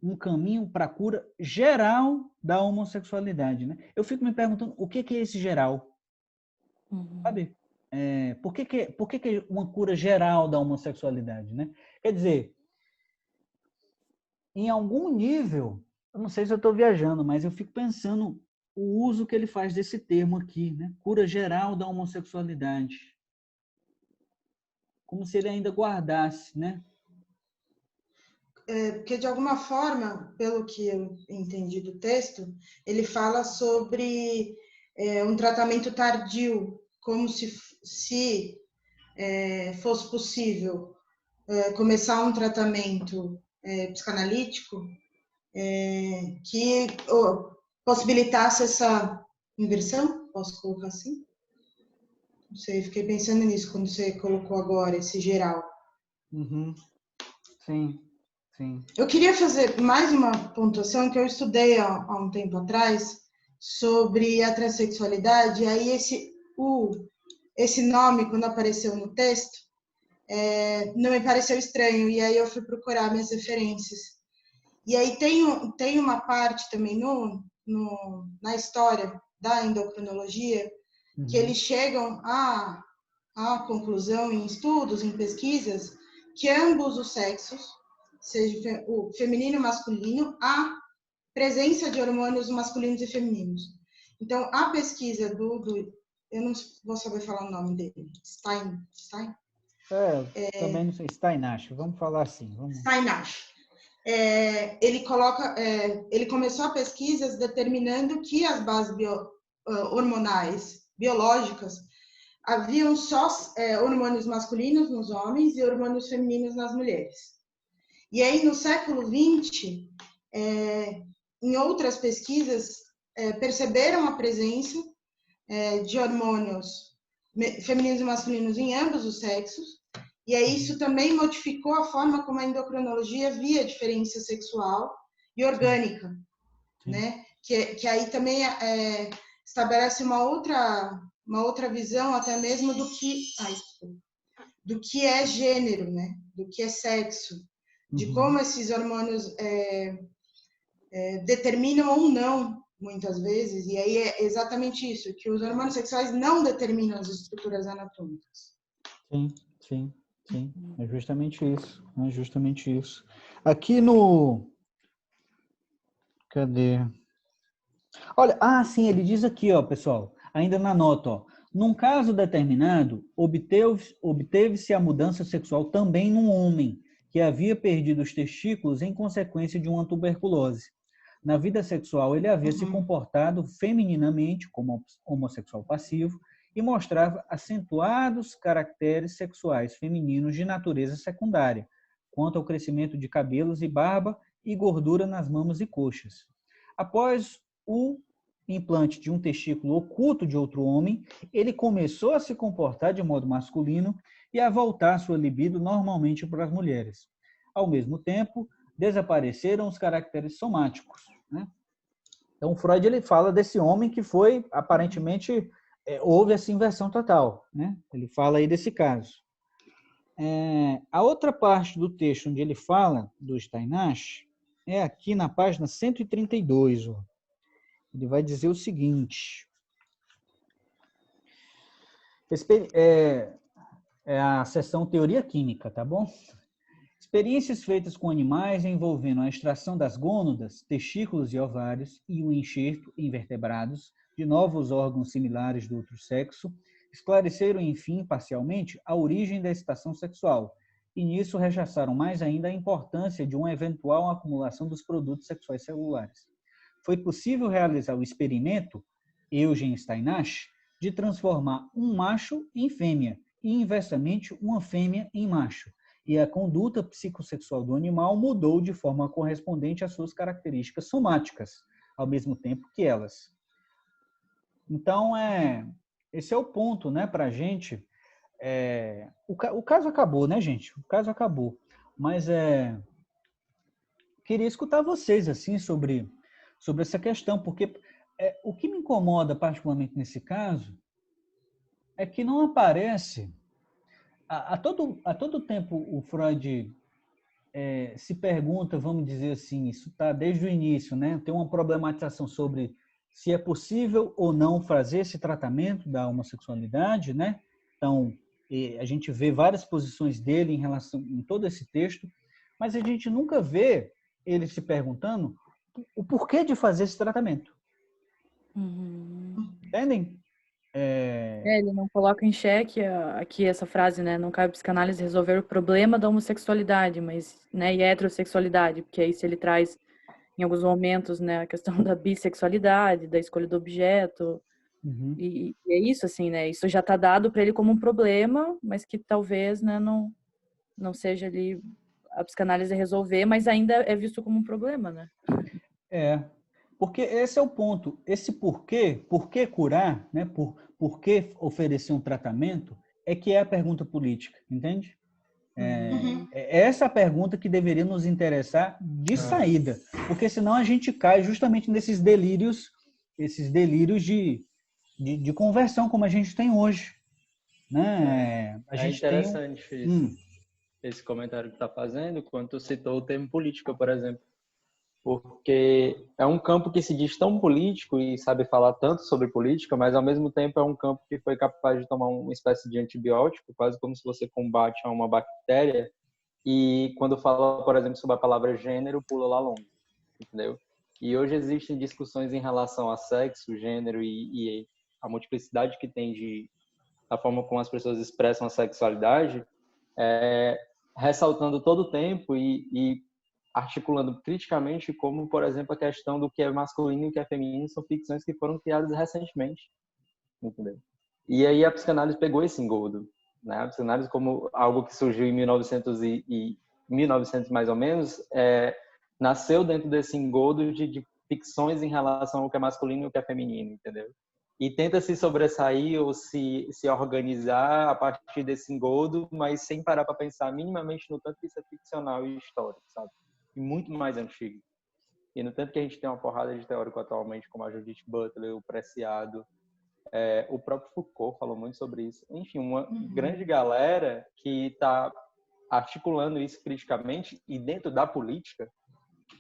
um caminho para a cura geral da homossexualidade, né? Eu fico me perguntando o que é esse geral, sabe? Por que uma cura geral da homossexualidade, né? Quer dizer, em algum nível, eu não sei se eu estou viajando, mas eu fico pensando o uso que ele faz desse termo aqui, né? Cura geral da homossexualidade. Como se ele ainda guardasse, né? Porque, de alguma forma, pelo que eu entendi do texto, ele fala sobre um tratamento tardio, como se fosse possível começar um tratamento psicanalítico que possibilitasse essa inversão, posso colocar assim? Não sei, fiquei pensando nisso quando você colocou agora esse geral. Uhum. Sim. Sim. Eu queria fazer mais uma pontuação que eu estudei há um tempo atrás sobre a transexualidade, e aí esse nome, quando apareceu no texto, não me pareceu estranho, e aí eu fui procurar minhas referências. E aí tem uma parte também na história da endocrinologia, que eles chegam à conclusão em estudos, em pesquisas, que ambos os sexos, seja o feminino e o masculino, há presença de hormônios masculinos e femininos. Então, a pesquisa eu não vou saber falar o nome dele, Stein? Também não sei, Steinash, vamos falar assim. Steinash. Ele começou a pesquisas determinando que as bases hormonais biológicas haviam só hormônios masculinos nos homens e hormônios femininos nas mulheres. E aí, no século XX, em outras pesquisas, perceberam a presença de hormônios femininos e masculinos em ambos os sexos, e aí isso também modificou a forma como a endocrinologia via a diferença sexual e orgânica, né? Que aí também estabelece uma outra visão até mesmo do que é gênero, né? Do que é sexo, de como esses hormônios determinam ou não, muitas vezes, e aí é exatamente isso, que os hormônios sexuais não determinam as estruturas anatômicas. Sim, é justamente isso, Aqui no... Cadê? Olha, sim, ele diz aqui, ó, pessoal, ainda na nota, ó, num caso determinado, obteve-se a mudança sexual também num homem que havia perdido os testículos em consequência de uma tuberculose. Na vida sexual, ele havia se comportado femininamente como homossexual passivo e mostrava acentuados caracteres sexuais femininos de natureza secundária, quanto ao crescimento de cabelos e barba e gordura nas mamas e coxas. Após o implante de um testículo oculto de outro homem, ele começou a se comportar de modo masculino e a voltar sua libido normalmente para as mulheres. Ao mesmo tempo, desapareceram os caracteres somáticos, né? Então, Freud ele fala desse homem que foi, aparentemente, houve essa inversão total, né? Ele fala aí desse caso. A outra parte do texto onde ele fala do Steinash é aqui na página 132. Ó. Ele vai dizer o seguinte. É a seção teoria química, tá bom? Experiências feitas com animais envolvendo a extração das gônadas, testículos e ovários e o enxerto em vertebrados de novos órgãos similares do outro sexo esclareceram, enfim, parcialmente, a origem da excitação sexual e nisso rechaçaram mais ainda a importância de uma eventual acumulação dos produtos sexuais celulares. Foi possível realizar o experimento, Eugen Steinash, de transformar um macho em fêmea e, inversamente, uma fêmea em macho. E a conduta psicossexual do animal mudou de forma correspondente às suas características somáticas, ao mesmo tempo que elas. Então, esse é o ponto, né, para a gente. O caso acabou, né, gente? O caso acabou. Mas queria escutar vocês assim sobre essa questão, porque o que me incomoda particularmente nesse caso é que não aparece a todo tempo o Freud se pergunta, vamos dizer assim, isso está desde o início, né? Tem uma problematização sobre se é possível ou não fazer esse tratamento da homossexualidade, né? Então, a gente vê várias posições dele em todo esse texto, mas a gente nunca vê ele se perguntando o porquê de fazer esse tratamento. Entendem? Ele não coloca em xeque aqui essa frase, né? Não cabe à psicanálise resolver o problema da homossexualidade, mas, né, e heterossexualidade, porque aí se ele traz em alguns momentos, né, a questão da bissexualidade, da escolha do objeto, e é isso, assim, né? Isso já está dado para ele como um problema, mas que talvez, né, não seja ali a psicanálise resolver, mas ainda é visto como um problema, né? Porque esse é o ponto. Esse por que curar, né? Por que oferecer um tratamento, é que é a pergunta política, entende? É essa a pergunta que deveria nos interessar de saída, porque senão a gente cai justamente nesses delírios de conversão, como a gente tem hoje. Né? É interessante esse comentário que está fazendo, quando tu citou o termo política, por exemplo. Porque é um campo que se diz tão político e sabe falar tanto sobre política, mas ao mesmo tempo é um campo que foi capaz de tomar uma espécie de antibiótico, quase como se você combate a uma bactéria, e quando fala, por exemplo, sobre a palavra gênero, pula lá longe, entendeu? E hoje existem discussões em relação a sexo, gênero e a multiplicidade que tem da forma como as pessoas expressam a sexualidade, ressaltando todo o tempo e articulando criticamente como, por exemplo, a questão do que é masculino e o que é feminino são ficções que foram criadas recentemente, entendeu? E aí a psicanálise pegou esse engodo, né? A psicanálise como algo que surgiu em 1900 mais ou menos, nasceu dentro desse engodo de ficções em relação ao que é masculino e o que é feminino, entendeu? E tenta se sobressair ou se organizar a partir desse engodo, mas sem parar para pensar minimamente no tanto que isso é ficcional e histórico, sabe? E muito mais antigo. E no tanto que a gente tem uma porrada de teórico atualmente, como a Judith Butler, o Preciado, o próprio Foucault falou muito sobre isso. Enfim, uma grande galera que está articulando isso criticamente e dentro da política,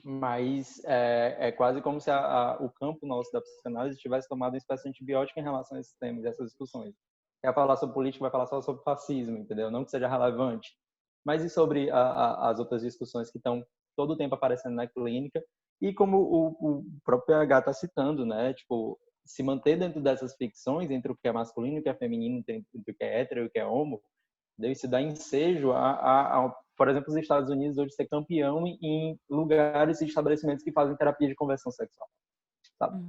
mas é quase como se o campo nosso da psicanálise tivesse tomado uma espécie de antibiótico em relação a esses temas, essas discussões. Quer falar sobre política, vai falar só sobre fascismo, entendeu? Não que seja relevante. Mas e sobre as outras discussões que estão todo o tempo aparecendo na clínica, e como o próprio PH está citando, né? Tipo, se manter dentro dessas ficções, entre o que é masculino e o que é feminino, entre o que é hétero e o que é homo, isso dá ensejo por exemplo, os Estados Unidos hoje ser campeão em lugares e estabelecimentos que fazem terapia de conversão sexual, sabe?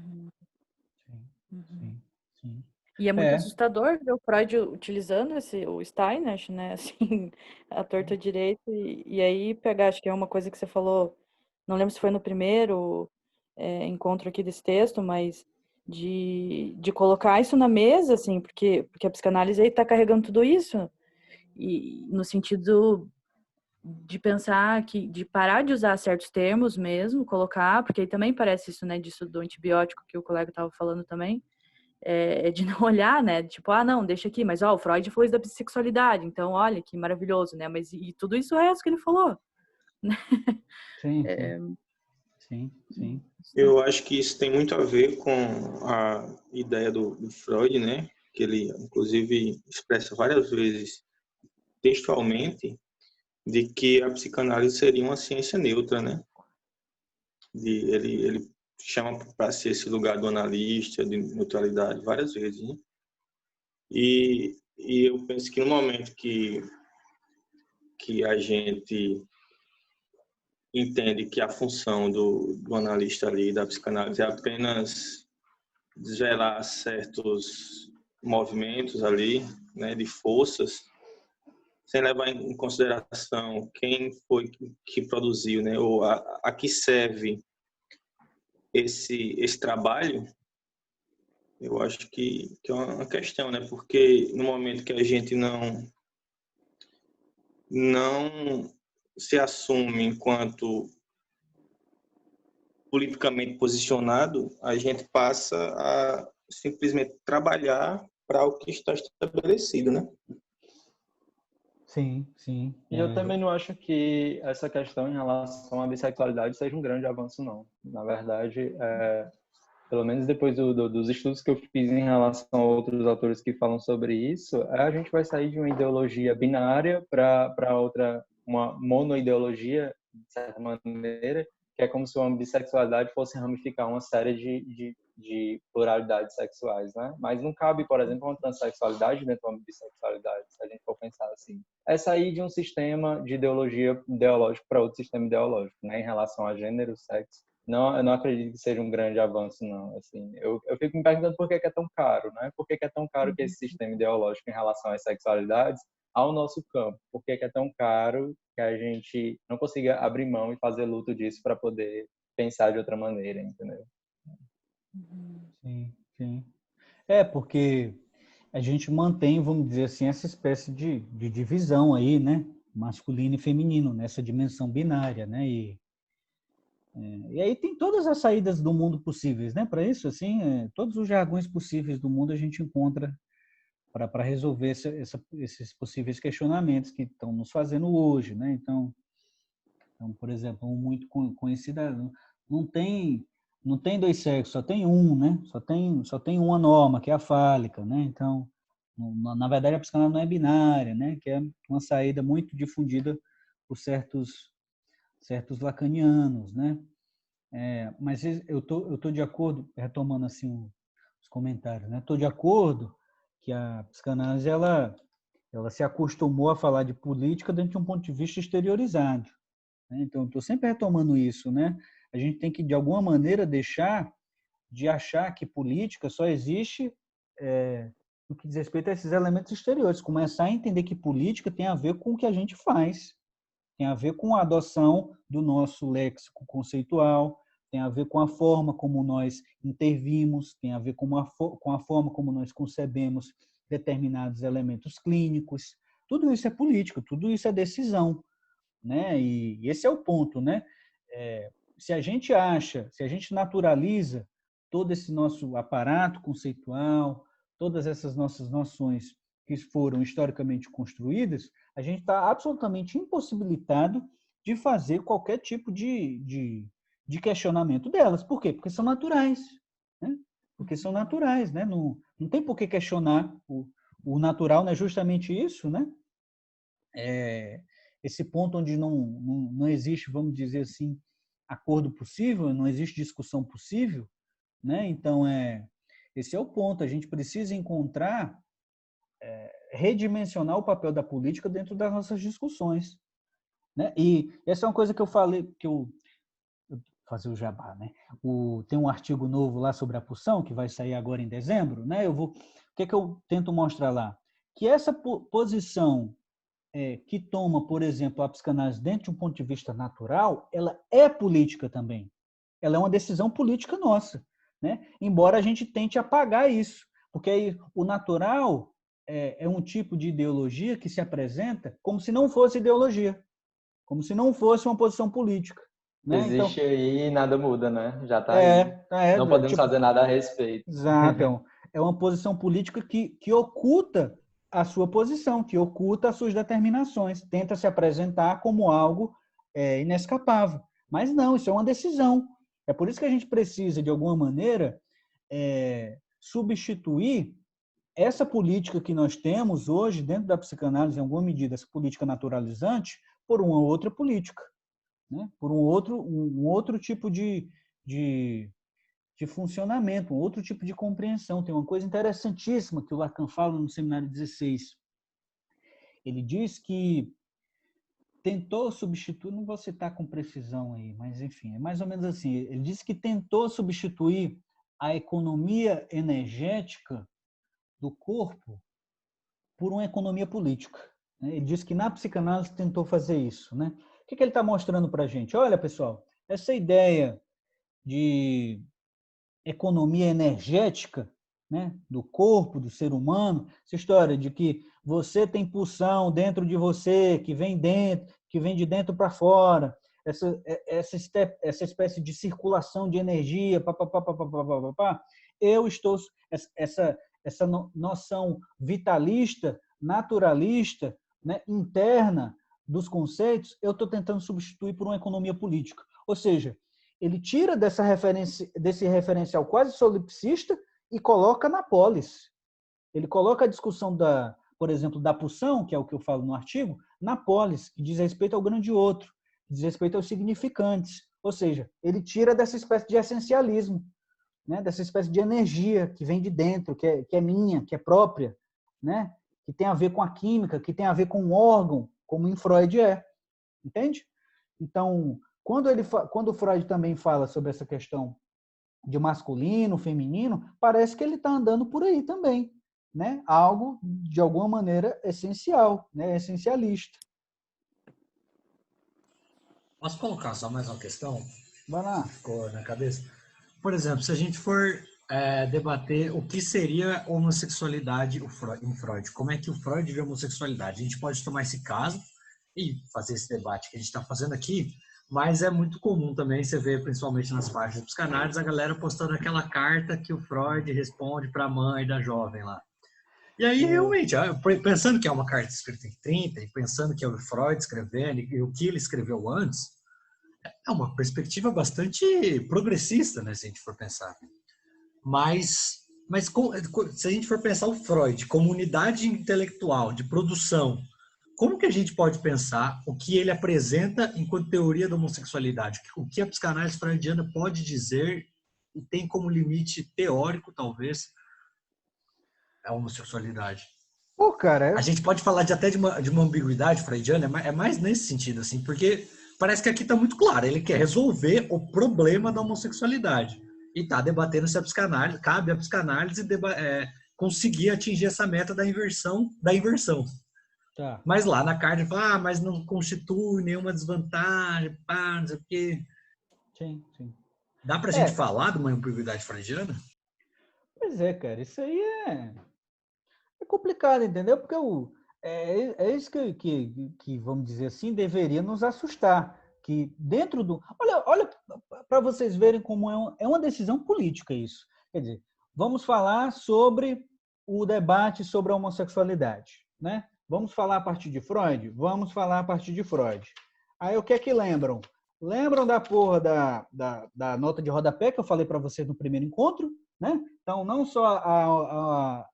Sim. E é muito assustador ver o Freud utilizando o Steinash, né, assim, a torta direita, e aí pegar, acho que é uma coisa que você falou, não lembro se foi no primeiro encontro aqui desse texto, mas de colocar isso na mesa, assim, porque a psicanálise aí está carregando tudo isso, e no sentido de pensar de parar de usar certos termos mesmo, colocar, porque aí também parece isso, né, disso do antibiótico que o colega estava falando também, de não olhar, né? Tipo, não, deixa aqui, mas o Freud falou isso da bissexualidade, então olha que maravilhoso, né? Mas e tudo isso é isso que ele falou. Sim. Eu acho que isso tem muito a ver com a ideia do Freud, né? que ele, inclusive, expressa várias vezes textualmente, de que a psicanálise seria uma ciência neutra, né? Ele chama para si esse lugar do analista, de neutralidade, várias vezes, né? E eu penso que no momento que a gente entende que a função do analista ali, da psicanálise, é apenas desvelar certos movimentos ali, né, de forças, sem levar em consideração quem foi que produziu, né, ou a que serve esse trabalho, eu acho que é uma questão, né, porque no momento que a gente não se assume enquanto politicamente posicionado, a gente passa a simplesmente trabalhar para o que está estabelecido, né? Sim, sim. E eu também não acho que essa questão em relação à bissexualidade seja um grande avanço, não. Na verdade, pelo menos depois dos estudos que eu fiz em relação a outros autores que falam sobre isso, a gente vai sair de uma ideologia binária para outra, uma monoideologia, de certa maneira, que é como se uma bissexualidade fosse ramificar uma série de pluralidades sexuais, né? Mas não cabe, por exemplo, uma transexualidade dentro de uma bissexualidade, se a gente for pensar assim. É sair de um sistema de ideológico para outro sistema ideológico, né? Em relação a gênero, sexo. Não, eu não acredito que seja um grande avanço, não. Assim, eu fico me perguntando por que é tão caro, né? Por que é tão caro que esse sistema ideológico em relação às sexualidades ao nosso campo? Por que é tão caro que a gente não consiga abrir mão e fazer luto disso para poder pensar de outra maneira, entendeu? Sim, sim. Porque a gente mantém, vamos dizer assim, essa espécie de divisão aí, né? Masculino e feminino, nessa dimensão binária, né? E aí tem todas as saídas do mundo possíveis, né? Para isso, assim, todos os jargões possíveis do mundo a gente encontra para resolver esses possíveis questionamentos que estão nos fazendo hoje, né? Então, por exemplo, um muito conhecido, não tem dois sexos, só tem um, né? Só tem uma norma, que é a fálica, né? Então, na verdade, a psicanálise não é binária, né? Que é uma saída muito difundida por certos lacanianos, né? Mas eu tô de acordo, retomando assim os comentários, né? Estou de acordo que a psicanálise ela se acostumou a falar de política dentro de um ponto de vista exteriorizado, né? Então, estou sempre retomando isso, né? A gente tem que, de alguma maneira, deixar de achar que política só existe no que diz respeito a esses elementos exteriores. Começar a entender que política tem a ver com o que a gente faz, tem a ver com a adoção do nosso léxico conceitual, tem a ver com a forma como nós intervimos, tem a ver com a forma como nós concebemos determinados elementos clínicos. Tudo isso é político, tudo isso é decisão, né? E esse é o ponto, né? Se a gente naturaliza todo esse nosso aparato conceitual, todas essas nossas noções que foram historicamente construídas, a gente está absolutamente impossibilitado de fazer qualquer tipo de questionamento delas. Por quê? Porque são naturais, né? Porque são naturais, né? Não tem por que questionar o natural, não é justamente isso, né? Esse ponto onde não existe, vamos dizer assim, acordo possível, não existe discussão possível, né? Então, esse é o ponto. A gente precisa encontrar, redimensionar o papel da política dentro das nossas discussões, né? E essa é uma coisa que eu falei, fazer o jabá, né? Tem um artigo novo lá sobre a pulsão, que vai sair agora em dezembro, né? O que eu tento mostrar lá? Que essa posição que toma, por exemplo, a psicanálise dentro de um ponto de vista natural, ela é política também. Ela é uma decisão política nossa, né? Embora a gente tente apagar isso, porque aí o natural é um tipo de ideologia que se apresenta como se não fosse ideologia, como se não fosse uma posição política, né? Existe então, aí e nada muda, né? Já está aí. Não podemos fazer nada a respeito. Exato. É uma posição política que oculta a sua posição, que oculta as suas determinações, tenta se apresentar como algo inescapável. Mas não, isso é uma decisão. É por isso que a gente precisa, de alguma maneira, substituir essa política que nós temos hoje dentro da psicanálise, em alguma medida, essa política naturalizante, por uma outra política, né? Por um outro tipo de funcionamento, um outro tipo de compreensão. Tem uma coisa interessantíssima que o Lacan fala no Seminário 16. Ele diz que tentou substituir, não vou citar com precisão aí, mas enfim, é mais ou menos assim. Ele disse que tentou substituir a economia energética do corpo por uma economia política. Ele disse que na psicanálise tentou fazer isso, né? O que ele está mostrando para a gente? Olha, pessoal, essa ideia de economia energética, né, do corpo, do ser humano, essa história de que você tem pulsão dentro de você, que vem de dentro para fora, essa espécie de circulação de energia, essa noção vitalista, naturalista, né, interna dos conceitos, eu estou tentando substituir por uma economia política. Ou seja, ele tira desse referencial quase solipsista e coloca na polis. Ele coloca a discussão, por exemplo, da pulsão, que é o que eu falo no artigo, na polis, que diz respeito ao grande outro, diz respeito aos significantes. Ou seja, ele tira dessa espécie de essencialismo, né? Dessa espécie de energia que vem de dentro, que é minha, que é própria, né? Que tem a ver com a química, que tem a ver com o órgão, como em Freud é. Entende? Então, quando o Freud também fala sobre essa questão de masculino, feminino, parece que ele está andando por aí também, né? Algo, de alguma maneira, essencial, né? Essencialista. Posso colocar só mais uma questão? Vai lá. Ficou na cabeça. Por exemplo, se a gente for debater o que seria homossexualidade em Freud, como é que o Freud vê a homossexualidade? A gente pode tomar esse caso e fazer esse debate que a gente está fazendo aqui, mas é muito comum também você ver, principalmente nas páginas de psicanálise, a galera postando aquela carta que o Freud responde para a mãe da jovem lá. E aí, realmente, pensando que é uma carta escrita em 30 e pensando que é o Freud escrevendo e o que ele escreveu antes, é uma perspectiva bastante progressista, né, se a gente for pensar. Mas se a gente for pensar o Freud como unidade intelectual de produção, como que a gente pode pensar o que ele apresenta enquanto teoria da homossexualidade? O que a psicanálise freudiana pode dizer e tem como limite teórico, talvez, a homossexualidade? Pô, cara, A gente pode falar até de uma ambiguidade freudiana, é mais nesse sentido, assim, porque parece que aqui está muito claro, ele quer resolver o problema da homossexualidade e está debatendo se a psicanálise, cabe à psicanálise conseguir atingir essa meta da inversão. Tá. Mas lá na carta ele fala, mas não constitui nenhuma desvantagem, pá, não sei o quê. Sim, sim. Dá pra gente falar de uma ambiguidade freudiana? Pois é, cara, isso aí é complicado, entendeu? Porque é isso que, vamos dizer assim, deveria nos assustar. Que dentro do... Olha para vocês verem como é uma decisão política isso. Quer dizer, vamos falar sobre o debate sobre a homossexualidade, né? Vamos falar a partir de Freud? Vamos falar a partir de Freud. Aí o que é que lembram? Lembram da porra da nota de rodapé que eu falei para vocês no primeiro encontro? Né? Então, não só a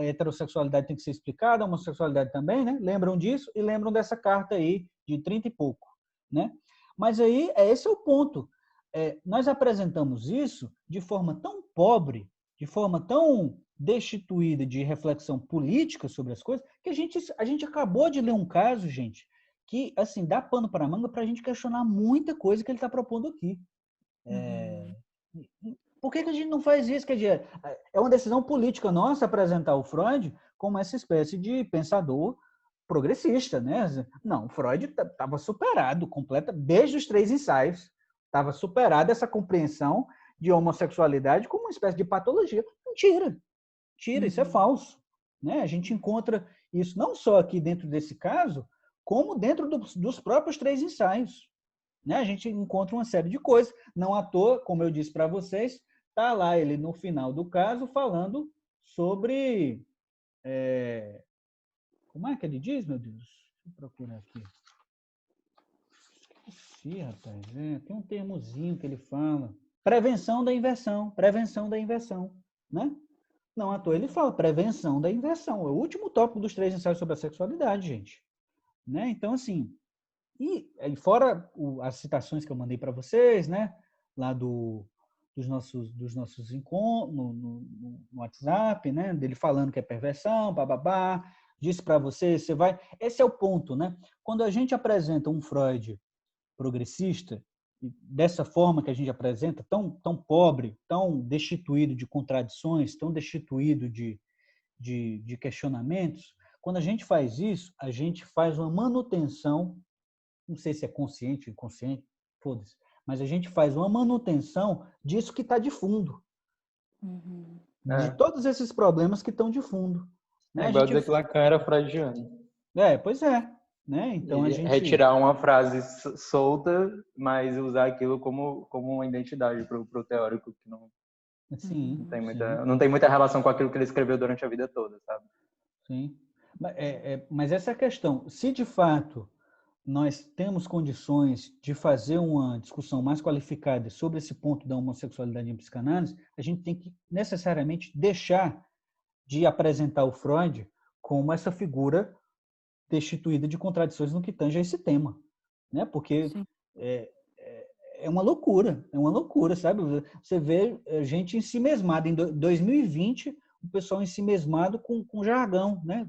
heterossexualidade tem que ser explicada, a homossexualidade também, né? Lembram disso e lembram dessa carta aí de 30 e pouco. Né? Mas aí, esse é o ponto. Nós apresentamos isso de forma tão pobre, de forma tão destituída de reflexão política sobre as coisas, que a gente acabou de ler um caso, gente, que assim dá pano para a manga para a gente questionar muita coisa que ele está propondo aqui. Por que a gente não faz isso? Quer dizer, é uma decisão política nossa apresentar o Freud como essa espécie de pensador progressista, né? Não, o Freud estava superado desde os 3 ensaios, estava superada essa compreensão de homossexualidade como uma espécie de patologia. Mentira, isso é falso. Né? A gente encontra isso não só aqui dentro desse caso, como dentro dos próprios 3 ensaios. Né? A gente encontra uma série de coisas. Não à toa, como eu disse para vocês, está lá ele no final do caso falando sobre... Como é que ele diz, meu Deus? Deixa eu procurar aqui. Esqueci, rapaz. Tem um termozinho que ele fala. Prevenção da inversão. Né? Não à toa ele fala prevenção da inversão. É o último tópico dos 3 ensaios sobre a sexualidade, gente. Né? Então, assim, e fora as citações que eu mandei para vocês, né? Lá dos nossos encontros no WhatsApp, né? Dele falando que é perversão, bababá, disse para você vai... Esse é o ponto, né? Quando a gente apresenta um Freud progressista, dessa forma que a gente apresenta, tão pobre, tão destituído de contradições, tão destituído de questionamentos, quando a gente faz isso, a gente faz uma manutenção, não sei se é consciente ou inconsciente, foda-se, mas a gente faz uma manutenção disso que está de fundo. Uhum. De todos esses problemas que estão de fundo. Né? É igual dizer que Lacan era freudiano. Pois é. Né? Então, a gente... Retirar uma frase solta, mas usar aquilo como uma identidade para o teórico que não, sim, não tem muita relação com aquilo que ele escreveu durante a vida toda, sabe? Sim. Mas essa é a questão. Se, de fato, nós temos condições de fazer uma discussão mais qualificada sobre esse ponto da homossexualidade em psicanálise, a gente tem que necessariamente deixar de apresentar o Freud como essa figura destituída de contradições no que tange a esse tema, né? Porque é uma loucura, sabe? Você vê gente ensimesmada em 2020, o pessoal ensimesmado com jargão, né?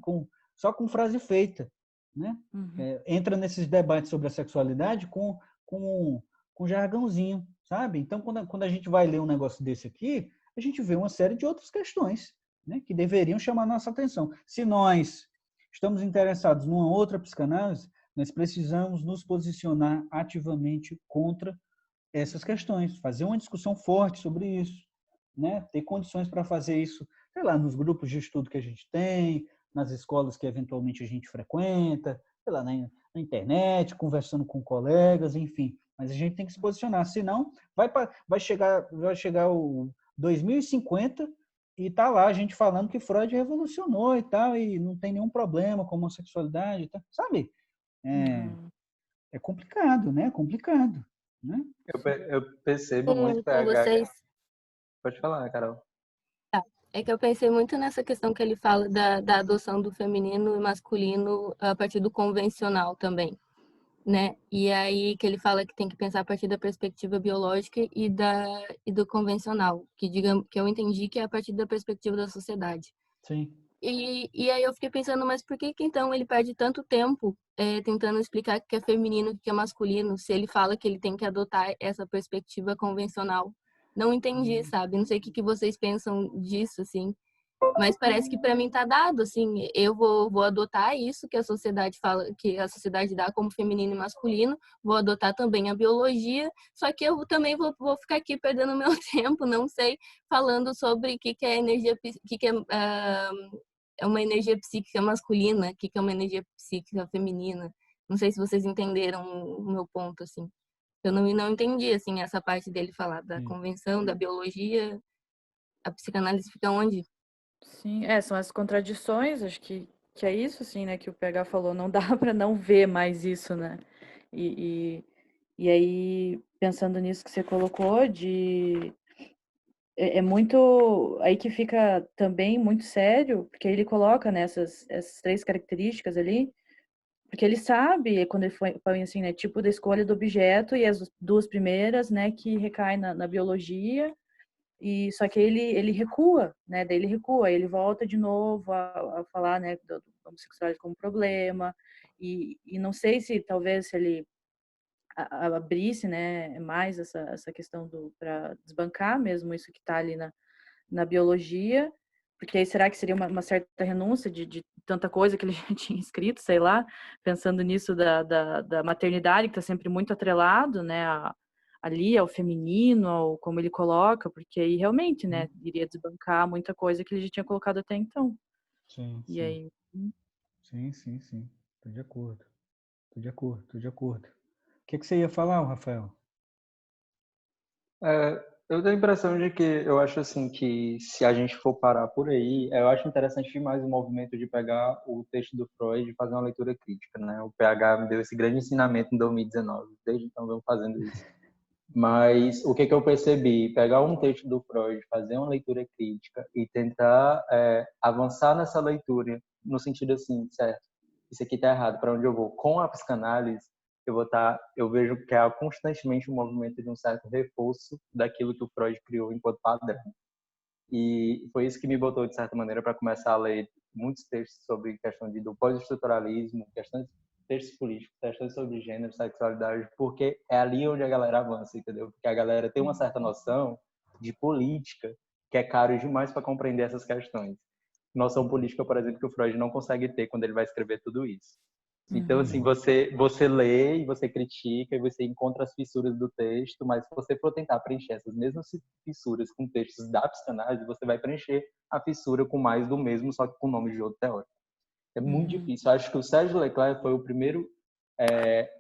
Só com frase feita, né? Uhum. Entra nesses debates sobre a sexualidade com jargãozinho, sabe? Então, quando a gente vai ler um negócio desse aqui, a gente vê uma série de outras questões, né? Que deveriam chamar nossa atenção. Se nós estamos interessados numa outra psicanálise, nós precisamos nos posicionar ativamente contra essas questões, fazer uma discussão forte sobre isso, né? Ter condições para fazer isso, sei lá, nos grupos de estudo que a gente tem, nas escolas que eventualmente a gente frequenta, sei lá, na internet, conversando com colegas, enfim. Mas a gente tem que se posicionar, senão vai chegar o 2050 e tá lá a gente falando que Freud revolucionou e tal, e não tem nenhum problema com a homossexualidade, tá? Sabe? É complicado, né? É complicado, né? Eu percebo muito Com vocês. Pode falar, Carol. É que eu pensei muito nessa questão que ele fala da adoção do feminino e masculino a partir do convencional também, né? E aí que ele fala que tem que pensar a partir da perspectiva biológica e do convencional, que eu entendi que é a partir da perspectiva da sociedade. Sim. E aí eu fiquei pensando, mas por que então ele perde tanto tempo tentando explicar o que é feminino e o que é masculino, se ele fala que ele tem que adotar essa perspectiva convencional? Não entendi, sabe? Não sei o que vocês pensam disso, assim. Mas parece que para mim tá dado, assim, eu vou adotar isso que a sociedade fala, que a sociedade dá como feminino e masculino, vou adotar também a biologia, só que eu também vou ficar aqui perdendo meu tempo, não sei, falando sobre o que é energia, que é uma energia psíquica masculina, o que é uma energia psíquica feminina. Não sei se vocês entenderam o meu ponto, assim. Eu não entendi, assim, essa parte dele falar da convenção, da biologia. A psicanálise fica onde? Sim, são as contradições, acho que é isso, assim, né, que o PH falou, não dá para não ver mais isso, né? E aí, pensando nisso que você colocou, é muito, aí que fica também muito sério, porque ele coloca, né, essas 3 características ali, porque ele sabe, quando ele põe assim, né, tipo da escolha do objeto, e as 2 primeiras, né, que recai na biologia, e só que ele recua, né? Daí ele recua, ele volta de novo a falar, né, do homossexualidade como problema, e não sei se talvez se ele abrisse, né, mais essa questão para desbancar mesmo isso que está ali na biologia, porque aí será que seria uma certa renúncia de tanta coisa que ele já tinha escrito, sei lá, pensando nisso da maternidade, que está sempre muito atrelado, né, ali ao feminino, ao como ele coloca, porque aí realmente, né, iria desbancar muita coisa que ele já tinha colocado até então. Sim, e aí... Sim. Tô de acordo. O que você ia falar, Rafael? Eu tenho a impressão de que, eu acho assim, que se a gente for parar por aí, eu acho interessante demais o movimento de pegar o texto do Freud e fazer uma leitura crítica, né? O PH me deu esse grande ensinamento em 2019, desde então vamos fazendo isso. Mas o que eu percebi? Pegar um texto do Freud, fazer uma leitura crítica e tentar avançar nessa leitura, no sentido assim, certo, isso aqui está errado, para onde eu vou? Com a psicanálise, eu vejo que há constantemente um movimento de um certo reforço daquilo que o Freud criou enquanto padrão. E foi isso que me botou, de certa maneira, para começar a ler muitos textos sobre questão do pós-estruturalismo, textos políticos, questões sobre gênero, sexualidade, porque é ali onde a galera avança, entendeu? Porque a galera tem uma certa noção de política que é caro demais para compreender essas questões. Noção política, por exemplo, que o Freud não consegue ter quando ele vai escrever tudo isso. Então, assim, você lê e você critica e você encontra as fissuras do texto, mas se você for tentar preencher essas mesmas fissuras com textos da psicanálise, você vai preencher a fissura com mais do mesmo, só que com o nome de outro teórico. É muito difícil. Eu acho que o Sérgio Leclerc foi o primeiro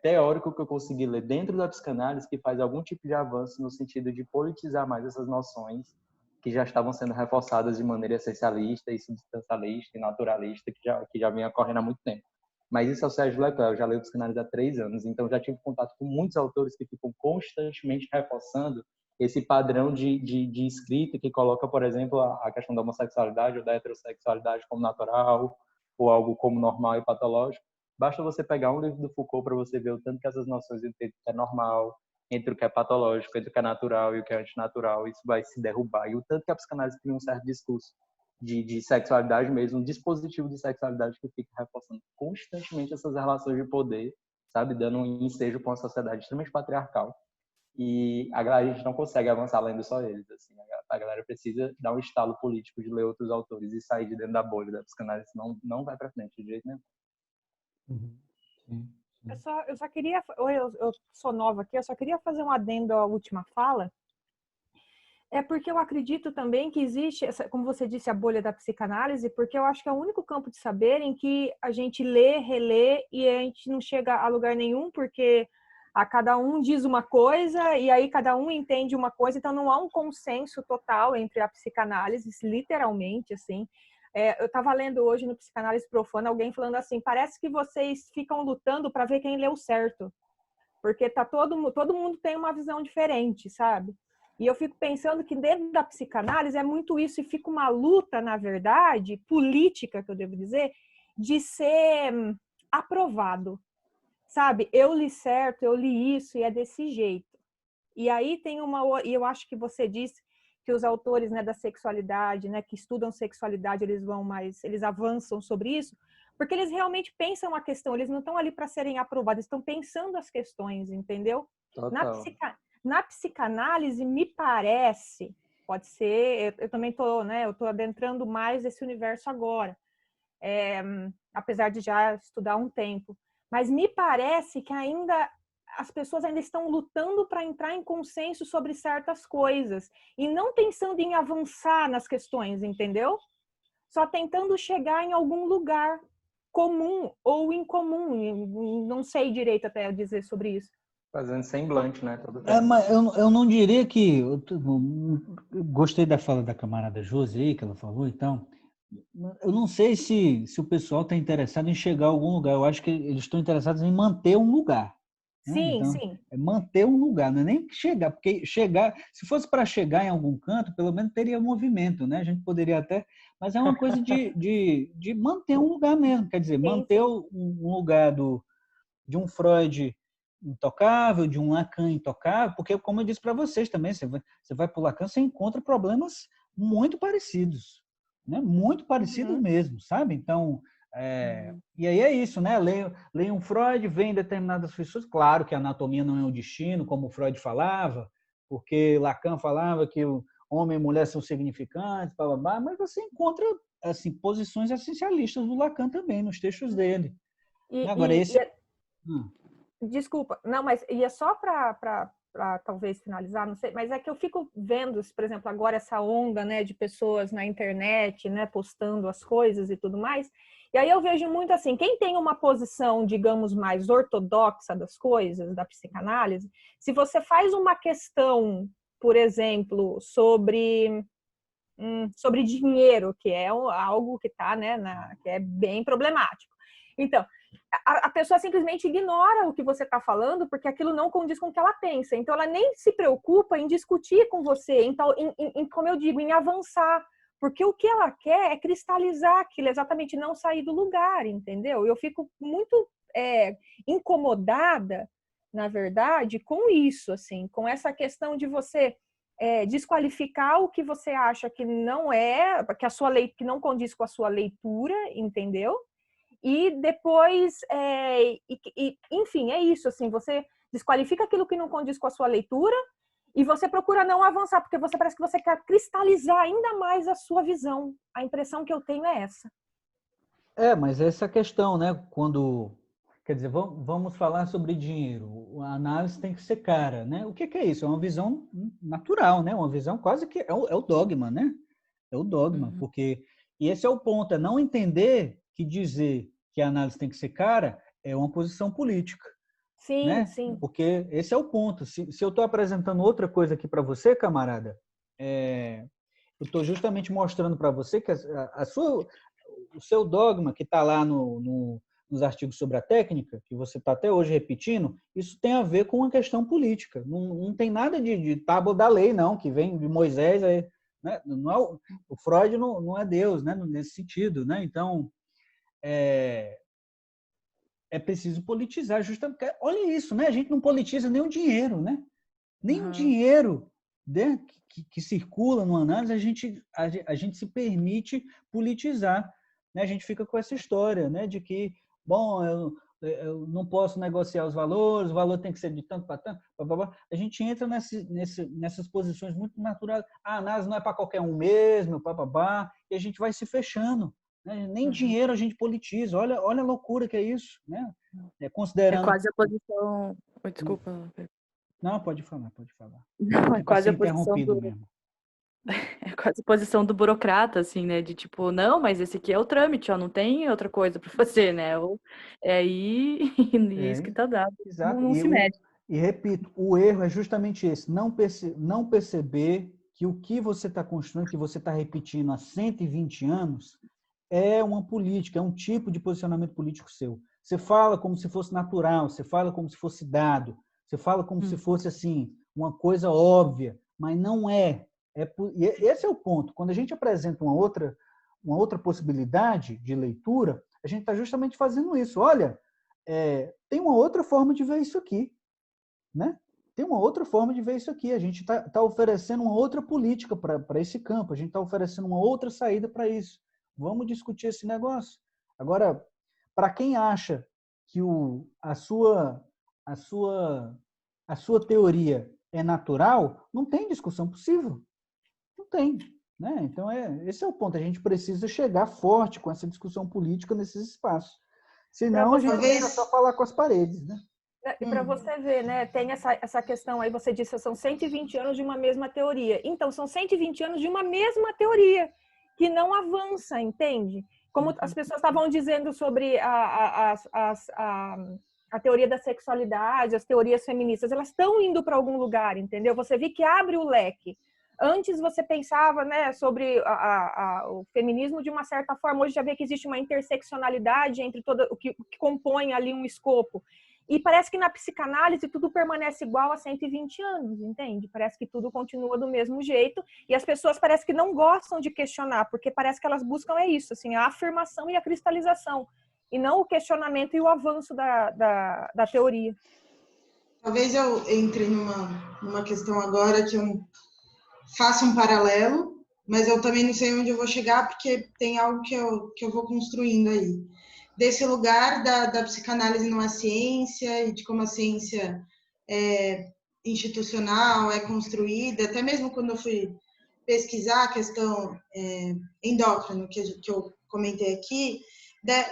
teórico que eu consegui ler dentro da psicanálise que faz algum tipo de avanço no sentido de politizar mais essas noções que já estavam sendo reforçadas de maneira essencialista e substancialista e naturalista, que já vem ocorrendo há muito tempo. Mas isso é o Sérgio Leclerc, eu já leio psicanálise há 3 anos, então já tive contato com muitos autores que ficam constantemente reforçando esse padrão de escrita que coloca, por exemplo, a questão da homossexualidade ou da heterossexualidade como natural, ou algo como normal e patológico. Basta você pegar um livro do Foucault para você ver o tanto que essas noções entre o que é normal, entre o que é patológico, entre o que é natural e o que é antinatural, isso vai se derrubar. E o tanto que a psicanálise cria um certo discurso de sexualidade mesmo, um dispositivo de sexualidade que fica reforçando constantemente essas relações de poder, sabe? Dando um ensejo para uma sociedade extremamente patriarcal. E a gente não consegue avançar lendo só eles. Assim, a galera precisa dar um estalo político de ler outros autores e sair de dentro da bolha da psicanálise, senão não vai para frente de jeito nenhum. Sim. Eu só queria, eu sou nova aqui, eu só queria fazer um adendo à última fala. É porque eu acredito também que existe, como você disse, a bolha da psicanálise, porque eu acho que é o único campo de saber em que a gente lê, relê e a gente não chega a lugar nenhum, porque a cada um diz uma coisa e aí cada um entende uma coisa, então não há um consenso total entre a psicanálise, literalmente, assim. Eu estava lendo hoje no Psicanálise Profana alguém falando assim, parece que vocês ficam lutando para ver quem leu certo, porque todo mundo tem uma visão diferente, sabe? E eu fico pensando que dentro da psicanálise é muito isso, e fica uma luta, na verdade, política, que eu devo dizer, de ser aprovado, sabe? Eu li certo, eu li isso, e é desse jeito. E aí tem e eu acho que você disse que os autores, né, da sexualidade, né, que estudam sexualidade, eles avançam sobre isso, porque eles realmente pensam a questão, eles não estão ali para serem aprovados, estão pensando as questões, entendeu? Na psicanálise, me parece, pode ser, eu também estou, né, eu estou adentrando mais esse universo agora, apesar de já estudar há um tempo, mas me parece que as pessoas ainda estão lutando para entrar em consenso sobre certas coisas e não pensando em avançar nas questões, entendeu? Só tentando chegar em algum lugar comum ou incomum, não sei direito até dizer sobre isso. Fazendo semblante, né? Mas eu não diria que... Eu gostei da fala da camarada Josi aí, que ela falou, então... Eu não sei se o pessoal está interessado em chegar a algum lugar. Eu acho que eles estão interessados em manter um lugar. Né? Sim, então, sim. É manter um lugar, não é nem chegar, porque se fosse para chegar em algum canto, pelo menos teria movimento, né? A gente poderia até... Mas é uma coisa de manter um lugar mesmo, quer dizer, manter um lugar de um Freud intocável, de um Lacan intocável, porque, como eu disse para vocês também, você vai para o Lacan, você encontra problemas muito parecidos, né? Muito parecidos mesmo, sabe? Então, e aí é isso, né? Leia um Freud, vem determinadas pessoas, claro que a anatomia não é o destino, como o Freud falava, porque Lacan falava que o homem e mulher são significantes, blá, blá, blá, mas você encontra assim, posições essencialistas do Lacan também, nos textos dele. Agora, Desculpa, não, mas é só para talvez finalizar, não sei, mas é que eu fico vendo, por exemplo, agora essa onda, né, de pessoas na internet, né, postando as coisas e tudo mais, e aí eu vejo muito assim, quem tem uma posição, digamos, mais ortodoxa das coisas, da psicanálise, se você faz uma questão, por exemplo, sobre dinheiro, que é algo que está, né, que é bem problemático. Então, a pessoa simplesmente ignora o que você está falando porque aquilo não condiz com o que ela pensa. Então, ela nem se preocupa em discutir com você, então, como eu digo, em avançar. Porque o que ela quer é cristalizar aquilo, exatamente não sair do lugar, entendeu? Eu fico muito incomodada, na verdade, com isso, assim, com essa questão de você desqualificar o que você acha que não é, que não condiz com a sua leitura, entendeu? E depois, enfim, é isso, assim, você desqualifica aquilo que não condiz com a sua leitura e você procura não avançar, porque você parece que você quer cristalizar ainda mais a sua visão. A impressão que eu tenho é essa. Mas essa questão, né? Quer dizer, vamos falar sobre dinheiro. A análise tem que ser cara, né? O que é isso? É uma visão natural, né? Uma visão quase que é o dogma, né? É o dogma, porque... E esse é o ponto, é não entender que dizer que a análise tem que ser cara é uma posição política. Sim, né? sim. Porque esse é o ponto. Se eu estou apresentando outra coisa aqui para você, camarada, eu estou justamente mostrando para você que o seu dogma, que está lá nos artigos sobre a técnica, que você está até hoje repetindo, isso tem a ver com uma questão política. Não tem nada de tábua da lei, não, que vem de Moisés. Né? Não é o Freud não é Deus, né? Nesse sentido. Né? Então, é preciso politizar, justamente. Olha isso, né? A gente não politiza nem o dinheiro, né? Nem o dinheiro, né, que circula no análise, a gente se permite politizar. Né? A gente fica com essa história, né, de que, bom, eu não posso negociar os valores, o valor tem que ser de tanto para tanto. A gente entra nessas posições muito naturais. A análise não é para qualquer um mesmo, e a gente vai se fechando. Né? Nem dinheiro a gente politiza. Olha a loucura que é isso. Né? Considerando... É quase a posição... Desculpa. Não, pode falar. Não, é quase a posição mesmo. É quase a posição do burocrata, assim, né? De tipo, não, mas esse aqui é o trâmite, ó, não tem outra coisa para fazer, né? É aí e isso que tá dado. Exato. Não se mede. E repito, o erro é justamente esse, não perceber que o que você está construindo, que você está repetindo há 120 anos, é uma política, é um tipo de posicionamento político seu. Você fala como se fosse natural, você fala como se fosse dado, você fala como se fosse assim, uma coisa óbvia, mas não é. E esse é o ponto. Quando a gente apresenta uma outra possibilidade de leitura, a gente está justamente fazendo isso. Olha, tem uma outra forma de ver isso aqui. Né? Tem uma outra forma de ver isso aqui. A gente está oferecendo uma outra política para esse campo. A gente está oferecendo uma outra saída para isso. Vamos discutir esse negócio. Agora, para quem acha que a sua teoria é natural, não tem discussão possível. Não tem. Né? Então, esse é o ponto. A gente precisa chegar forte com essa discussão política nesses espaços. Senão, a gente vai só falar com as paredes. Né? E para você ver, né, tem essa questão aí, você disse, são 120 anos de uma mesma teoria. Então, são 120 anos de uma mesma teoria, que não avança, entende? Como as pessoas estavam dizendo sobre a teoria da sexualidade, as teorias feministas, elas estão indo para algum lugar, entendeu? Você vê que abre o leque. Antes você pensava, né, sobre o feminismo de uma certa forma, hoje já vê que existe uma interseccionalidade entre todo o que compõe ali um escopo. E parece que na psicanálise tudo permanece igual a 120 anos, entende? Parece que tudo continua do mesmo jeito e as pessoas parece que não gostam de questionar, porque parece que elas buscam isso, assim, a afirmação e a cristalização, e não o questionamento e o avanço da teoria. Talvez eu entre numa questão agora que eu faço um paralelo, mas eu também não sei onde eu vou chegar, porque tem algo que eu vou construindo aí. Desse lugar da psicanálise não é ciência, e de como a ciência é institucional, é construída, até mesmo quando eu fui pesquisar a questão endócrina, que eu comentei aqui,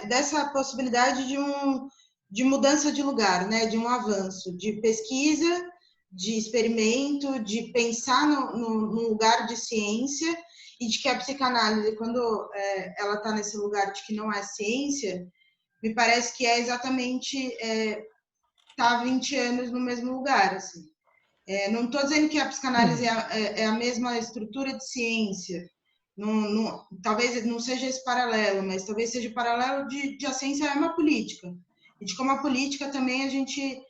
dessa possibilidade de mudança de lugar, né, de um avanço, de pesquisa, de experimento, de pensar num lugar de ciência, e de que a psicanálise, quando ela está nesse lugar de que não é ciência, me parece que é exatamente tá há 20 anos no mesmo lugar. Assim. Não estou dizendo que a psicanálise é a mesma estrutura de ciência, talvez não seja esse paralelo, mas talvez seja o paralelo de a ciência é uma política. e de como a política também a gente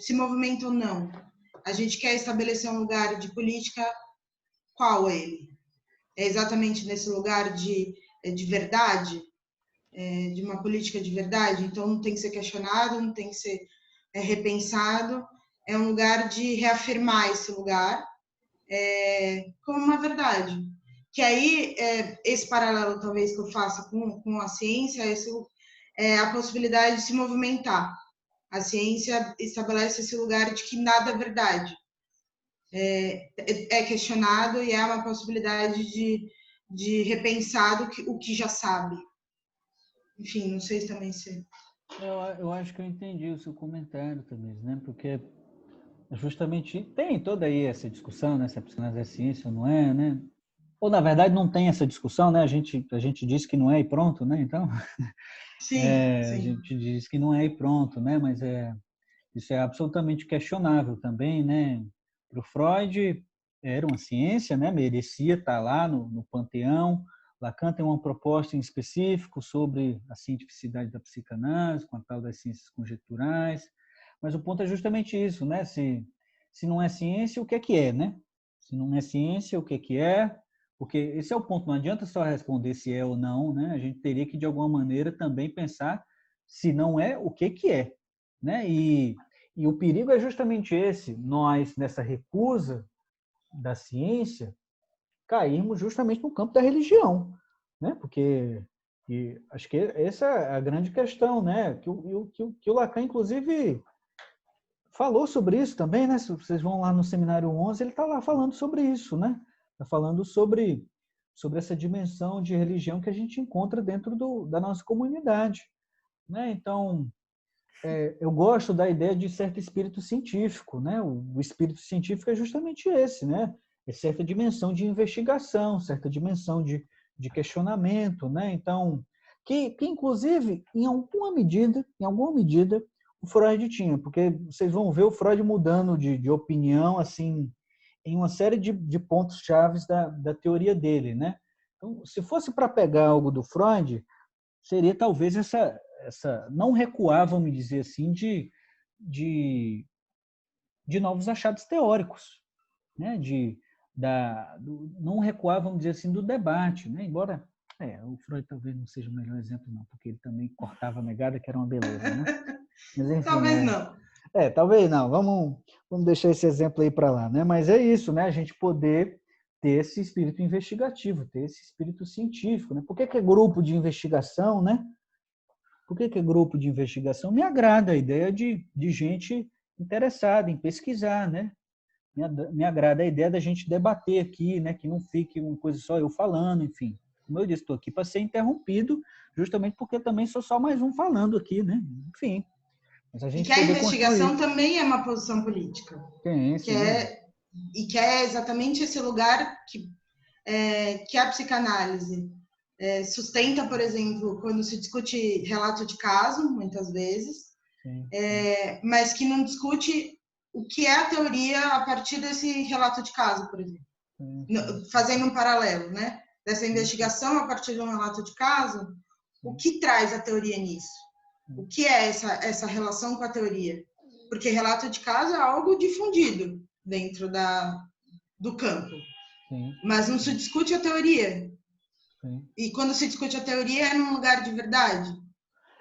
se movimenta ou não. A gente quer estabelecer um lugar de política, qual ele? É exatamente nesse lugar de verdade, de uma política de verdade? Então não tem que ser questionado, não tem que ser repensado, é um lugar de reafirmar esse lugar como uma verdade. Que aí, esse paralelo talvez que eu faça com a ciência, é a possibilidade de se movimentar. A ciência estabelece esse lugar de que nada é verdade. É questionado e é uma possibilidade de repensar o que já sabe. Enfim, não sei se também se... Eu acho que eu entendi o seu comentário também, né? Porque justamente tem toda aí essa discussão, né? Se a psicanálise é ciência ou não é, né? Ou, na verdade, não tem essa discussão, né? A gente diz que não é e pronto, né? Então, sim. A gente diz que não é e pronto, né? Mas isso é absolutamente questionável também, né? Para o Freud, era uma ciência, né? Merecia estar lá no panteão. Lacan tem uma proposta em específico sobre a cientificidade da psicanálise, com a tal das ciências conjecturais. Mas o ponto é justamente isso, né? Se não é ciência, o que é, né? Se não é ciência, o que é? Porque esse é o ponto, não adianta só responder se é ou não, né? A gente teria que, de alguma maneira, também pensar se não é, o que é, né? E o perigo é justamente esse, nós, nessa recusa da ciência, cairmos justamente no campo da religião, né? Porque acho que essa é a grande questão, né? Que o Lacan, inclusive, falou sobre isso também, né? Se vocês vão lá no Seminário 11, ele está lá falando sobre isso, né? Está falando sobre essa dimensão de religião que a gente encontra dentro da nossa comunidade, né? Então, eu gosto da ideia de certo espírito científico, né? O espírito científico é justamente esse, né? É certa dimensão de investigação, certa dimensão de questionamento, né? Então, que inclusive, em alguma medida, o Freud tinha, porque vocês vão ver o Freud mudando de opinião, assim, em uma série de pontos chaves da teoria dele, né? Então, se fosse para pegar algo do Freud, seria talvez essa não recuar, vamos dizer assim, de novos achados teóricos, né? Não recuar, vamos dizer assim, do debate, né? Embora o Freud talvez não seja o melhor exemplo, não, porque ele também cortava a megada, que era uma beleza, né? Mas, enfim, talvez não. Talvez não. Vamos deixar esse exemplo aí para lá, né? Mas é isso, né? A gente poder ter esse espírito investigativo, ter esse espírito científico, né? Por que é grupo de investigação, né? Por que é grupo de investigação? Me agrada a ideia de gente interessada em pesquisar, né? Me agrada a ideia da gente debater aqui, né? Que não fique uma coisa só eu falando, enfim. Como eu disse, estou aqui para ser interrompido, justamente porque eu também sou só mais um falando aqui, né? Enfim. Mas a gente e que a investigação também é uma posição política. E que é exatamente esse lugar que a psicanálise sustenta, por exemplo, quando se discute relato de caso, muitas vezes, mas que não discute o que é a teoria a partir desse relato de caso, por exemplo. Fazendo um paralelo, né? Dessa investigação a partir de um relato de caso, o que traz a teoria nisso? O que é essa relação com a teoria? Porque relato de caso é algo difundido dentro do campo. Mas não se discute a teoria. E quando se discute a teoria é num lugar de verdade.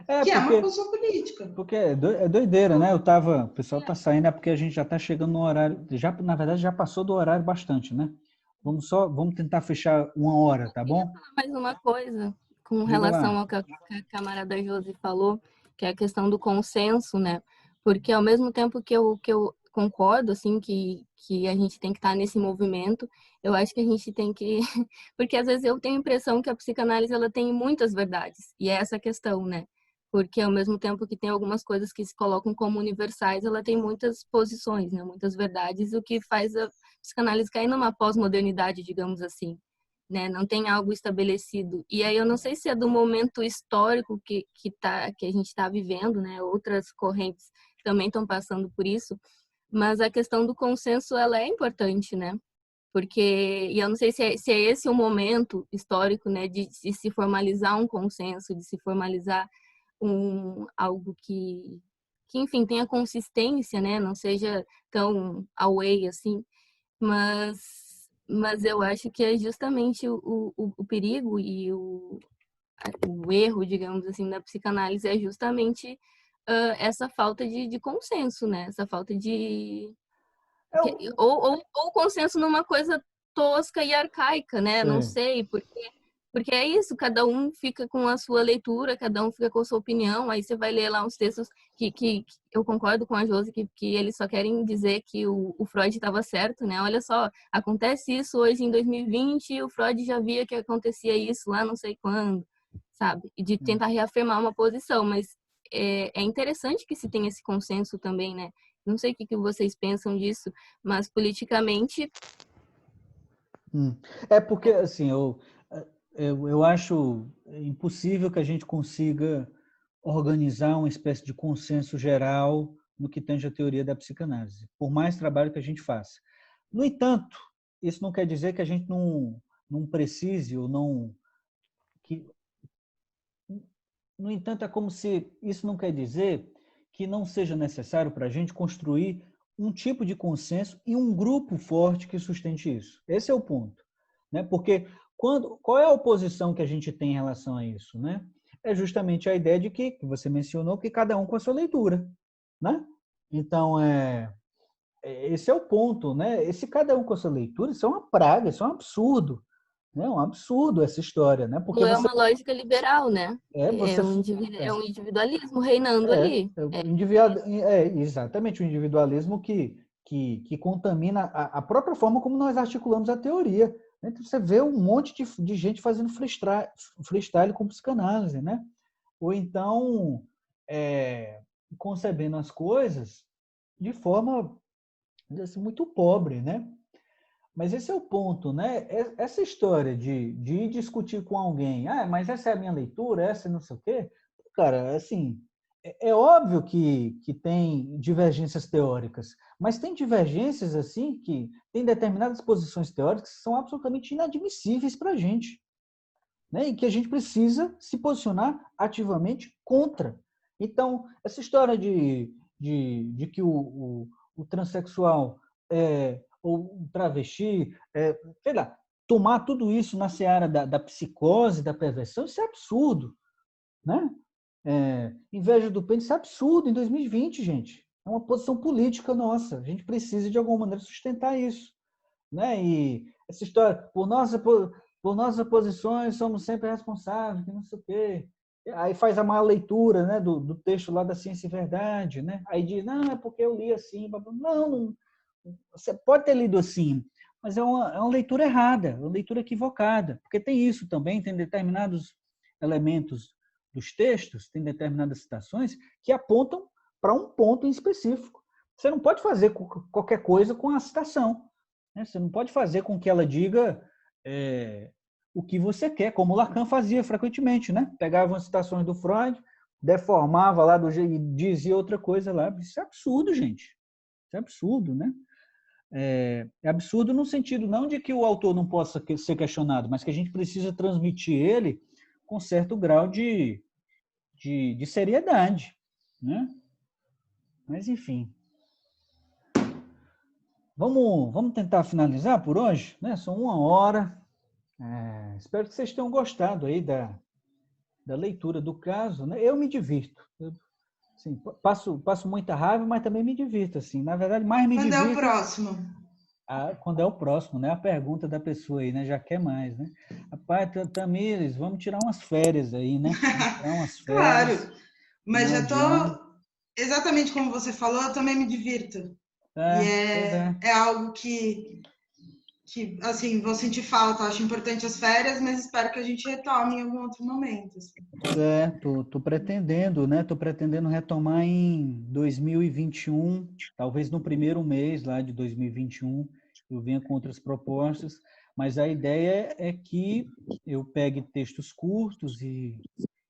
É uma posição política. Porque é doideira, né? O pessoal tá saindo, porque a gente já tá chegando no horário, na verdade já passou do horário bastante, né? Vamos tentar fechar 1 hora, tá bom? Mais uma coisa com relação ao que a camarada Josi falou, que é a questão do consenso, né? Porque ao mesmo tempo que eu concordo, assim, que a gente tem que estar nesse movimento, eu acho que a gente tem que... Porque às vezes eu tenho a impressão que a psicanálise, ela tem muitas verdades, e é essa a questão, né? Porque ao mesmo tempo que tem algumas coisas que se colocam como universais, ela tem muitas posições, né? Muitas verdades, o que faz a psicanálise cair numa pós-modernidade, digamos assim. Né? Não tem algo estabelecido. E aí eu não sei se é do momento histórico que a gente está vivendo, né? Outras correntes também estão passando por isso, mas a questão do consenso, ela é importante, né? E eu não sei se é esse o momento histórico, né? De se formalizar um consenso, de se formalizar algo que enfim, tenha consistência, né? Não seja tão away assim, mas eu acho que é justamente o perigo e o erro, digamos assim, da psicanálise é justamente essa falta de consenso, né? Essa falta de... Ou consenso numa coisa tosca e arcaica, né? Não sei, porque é isso, cada um fica com a sua leitura, cada um fica com a sua opinião, aí você vai ler lá uns textos que eu concordo com a Josi, que eles só querem dizer que o Freud estava certo, né? Olha só, acontece isso hoje em 2020 e o Freud já via que acontecia isso lá não sei quando, sabe? E de tentar reafirmar uma posição, mas é interessante que se tenha esse consenso também, né? Não sei o que vocês pensam disso, mas politicamente... É porque, assim, eu acho impossível que a gente consiga organizar uma espécie de consenso geral no que tange a teoria da psicanálise, por mais trabalho que a gente faça. No entanto, isso não quer dizer que a gente não precise ou não... No entanto, é como se isso não quer dizer que não seja necessário para a gente construir um tipo de consenso e um grupo forte que sustente isso. Esse é o ponto, né? Porque qual é a oposição que a gente tem em relação a isso, né? É justamente a ideia de que você mencionou, que cada um com a sua leitura, né? Então, esse é o ponto, né? Esse cada um com a sua leitura, isso é uma praga, isso é um absurdo, né? É um absurdo essa história, né? Porque não é uma lógica liberal, né? É um individualismo reinando ali. Exatamente, o individualismo que contamina a própria forma como nós articulamos a teoria. Então, você vê um monte de gente fazendo freestyle com psicanálise, né? Ou então concebendo as coisas de forma assim, muito pobre, né? Mas esse é o ponto, né? Essa história de ir discutir com alguém, mas essa é a minha leitura, essa não sei o quê. Cara, assim, é óbvio que tem divergências teóricas, mas tem divergências, assim, que tem determinadas posições teóricas que são absolutamente inadmissíveis para a gente, né? E que a gente precisa se posicionar ativamente contra. Então, essa história de que o transexual ou um travesti, sei lá, tomar tudo isso na seara da psicose, da perversão, isso é absurdo, né? Inveja do pênis, isso é absurdo em 2020, gente. É uma posição política nossa. A gente precisa, de alguma maneira, sustentar isso, né? E essa história, por nossas posições, somos sempre responsáveis, que não sei o quê. Aí faz a má leitura, né, do texto lá da Ciência e Verdade, né? Aí diz, não, é porque eu li assim. Não, você pode ter lido assim, mas é uma leitura errada, uma leitura equivocada, porque tem isso também, tem determinados elementos dos textos, tem determinadas citações que apontam para um ponto em específico. Você não pode fazer qualquer coisa com a citação, né? Você não pode fazer com que ela diga o que você quer, como Lacan fazia frequentemente, né? Pegava as citações do Freud, deformava lá e dizia outra coisa lá. Isso é absurdo, gente. Isso é absurdo, né? É absurdo no sentido não de que o autor não possa ser questionado, mas que a gente precisa transmitir ele com certo grau de seriedade, né? Mas, enfim. Vamos tentar finalizar por hoje, né? São 1h. Espero que vocês tenham gostado aí da leitura do caso, né? Eu me divirto. Assim, passo muita raiva, mas também me divirto, assim. Na verdade, mais me divirto... Quando é o próximo? Quando é o próximo, né? A pergunta da pessoa aí, né? Já quer mais, né? Rapaz, Tamires, vamos tirar umas férias aí, né? Vamos tirar umas férias. Claro, mas já estou... Exatamente como você falou, eu também me divirto. É algo que, assim, vou sentir falta. Acho importante as férias, mas espero que a gente retome em algum outro momento. Assim. Tô pretendendo, né? Tô pretendendo retomar em 2021, talvez no primeiro mês lá de 2021, eu venha com outras propostas, mas a ideia é que eu pegue textos curtos e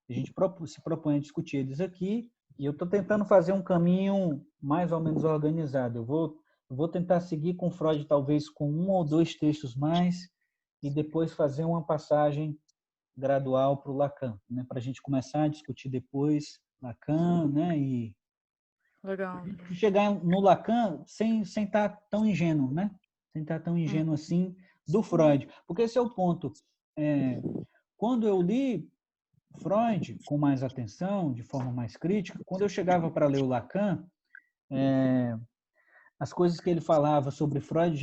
a gente se propõe a discutir eles aqui, e eu estou tentando fazer um caminho mais ou menos organizado. Eu vou tentar seguir com Freud, talvez com 1 ou 2 textos mais, e depois fazer uma passagem gradual para o Lacan, né? Para a gente começar a discutir depois Lacan, né? E Legal. chegar no Lacan sem estar tão ingênuo, né? Sem estar tão ingênuo assim do Freud. Porque esse é o ponto. Quando eu li Freud com mais atenção, de forma mais crítica, quando eu chegava para ler o Lacan, as coisas que ele falava sobre Freud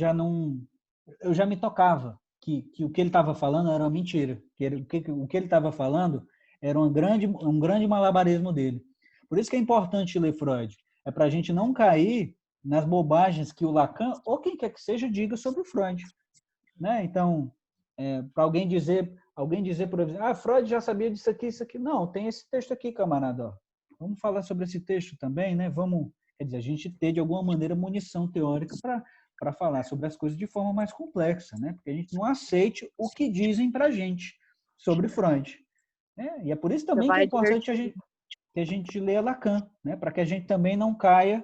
eu já me tocava que o que ele estava falando era uma mentira, o que ele estava falando era um grande malabarismo dele. Por isso que é importante ler Freud, é para a gente não cair nas bobagens que o Lacan ou quem quer que seja diga sobre Freud, né? Então, para alguém dizer, por exemplo, Freud já sabia disso aqui, isso aqui. Não, tem esse texto aqui, camarada. Ó. Vamos falar sobre esse texto também, né? Quer dizer, a gente ter de alguma maneira munição teórica para falar sobre as coisas de forma mais complexa, né? Porque a gente não aceite o que dizem para a gente sobre Freud. Né? E é por isso também que é importante que a gente leia Lacan, né? Para que a gente também não caia,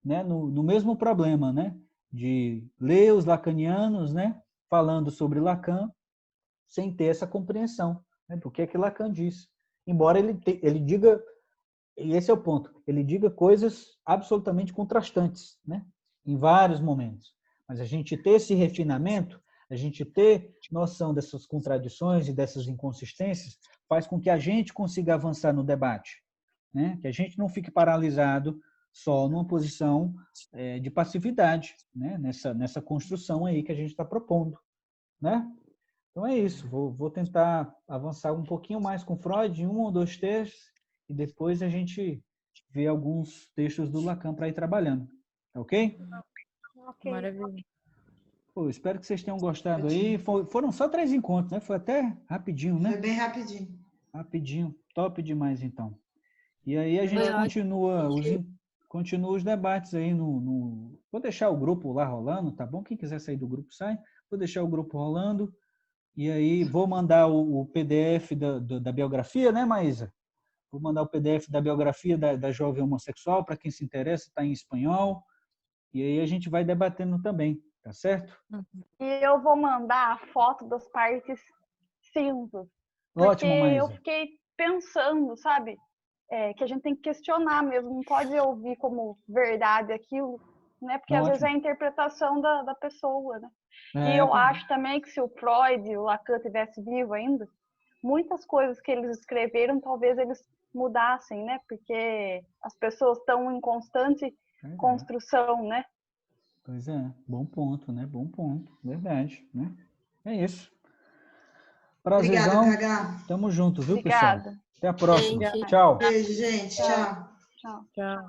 né, no mesmo problema, né? De ler os lacanianos, né? Falando sobre Lacan sem ter essa compreensão, né? Do que é que Lacan diz. Embora ele diga, e esse é o ponto, ele diga coisas absolutamente contrastantes, né? Em vários momentos. Mas a gente ter esse refinamento, a gente ter noção dessas contradições e dessas inconsistências, faz com que a gente consiga avançar no debate, né? Que a gente não fique paralisado só numa posição de passividade, né? Nessa construção aí que a gente está propondo, né? Então é isso. Vou tentar avançar um pouquinho mais com Freud, em um ou dois textos, e depois a gente vê alguns textos do Lacan para ir trabalhando. Ok? Maravilha. Pô, espero que vocês tenham gostado aí. Foram só 3 encontros, né? Foi até rapidinho, né? Foi bem rapidinho. Rapidinho. Top demais, então. E aí a gente continua os debates aí no... Vou deixar o grupo lá rolando, tá bom? Quem quiser sair do grupo, sai. Vou deixar o grupo rolando. E aí vou mandar o PDF da biografia, né, Maísa? Vou mandar o PDF da biografia da jovem homossexual, para quem se interessa, está em espanhol. E aí a gente vai debatendo também, tá certo? E eu vou mandar a foto das partes cinzas. Porque Ótimo, Maísa. eu fiquei pensando, sabe? Que a gente tem que questionar mesmo, não pode ouvir como verdade aquilo, né? Porque às vezes é a interpretação da pessoa, né? E eu acho também que se o Freud e o Lacan tivesse vivo ainda, muitas coisas que eles escreveram, talvez eles mudassem, né? Porque as pessoas estão em constante construção, né? Pois é, bom ponto, né? Bom ponto, verdade, né? É isso. Prazerzão. Obrigada, PH. Tamo junto, viu, Obrigada. pessoal? Até a próxima. Gente. Tchau. Beijo, gente. Tchau. Tchau. Tchau.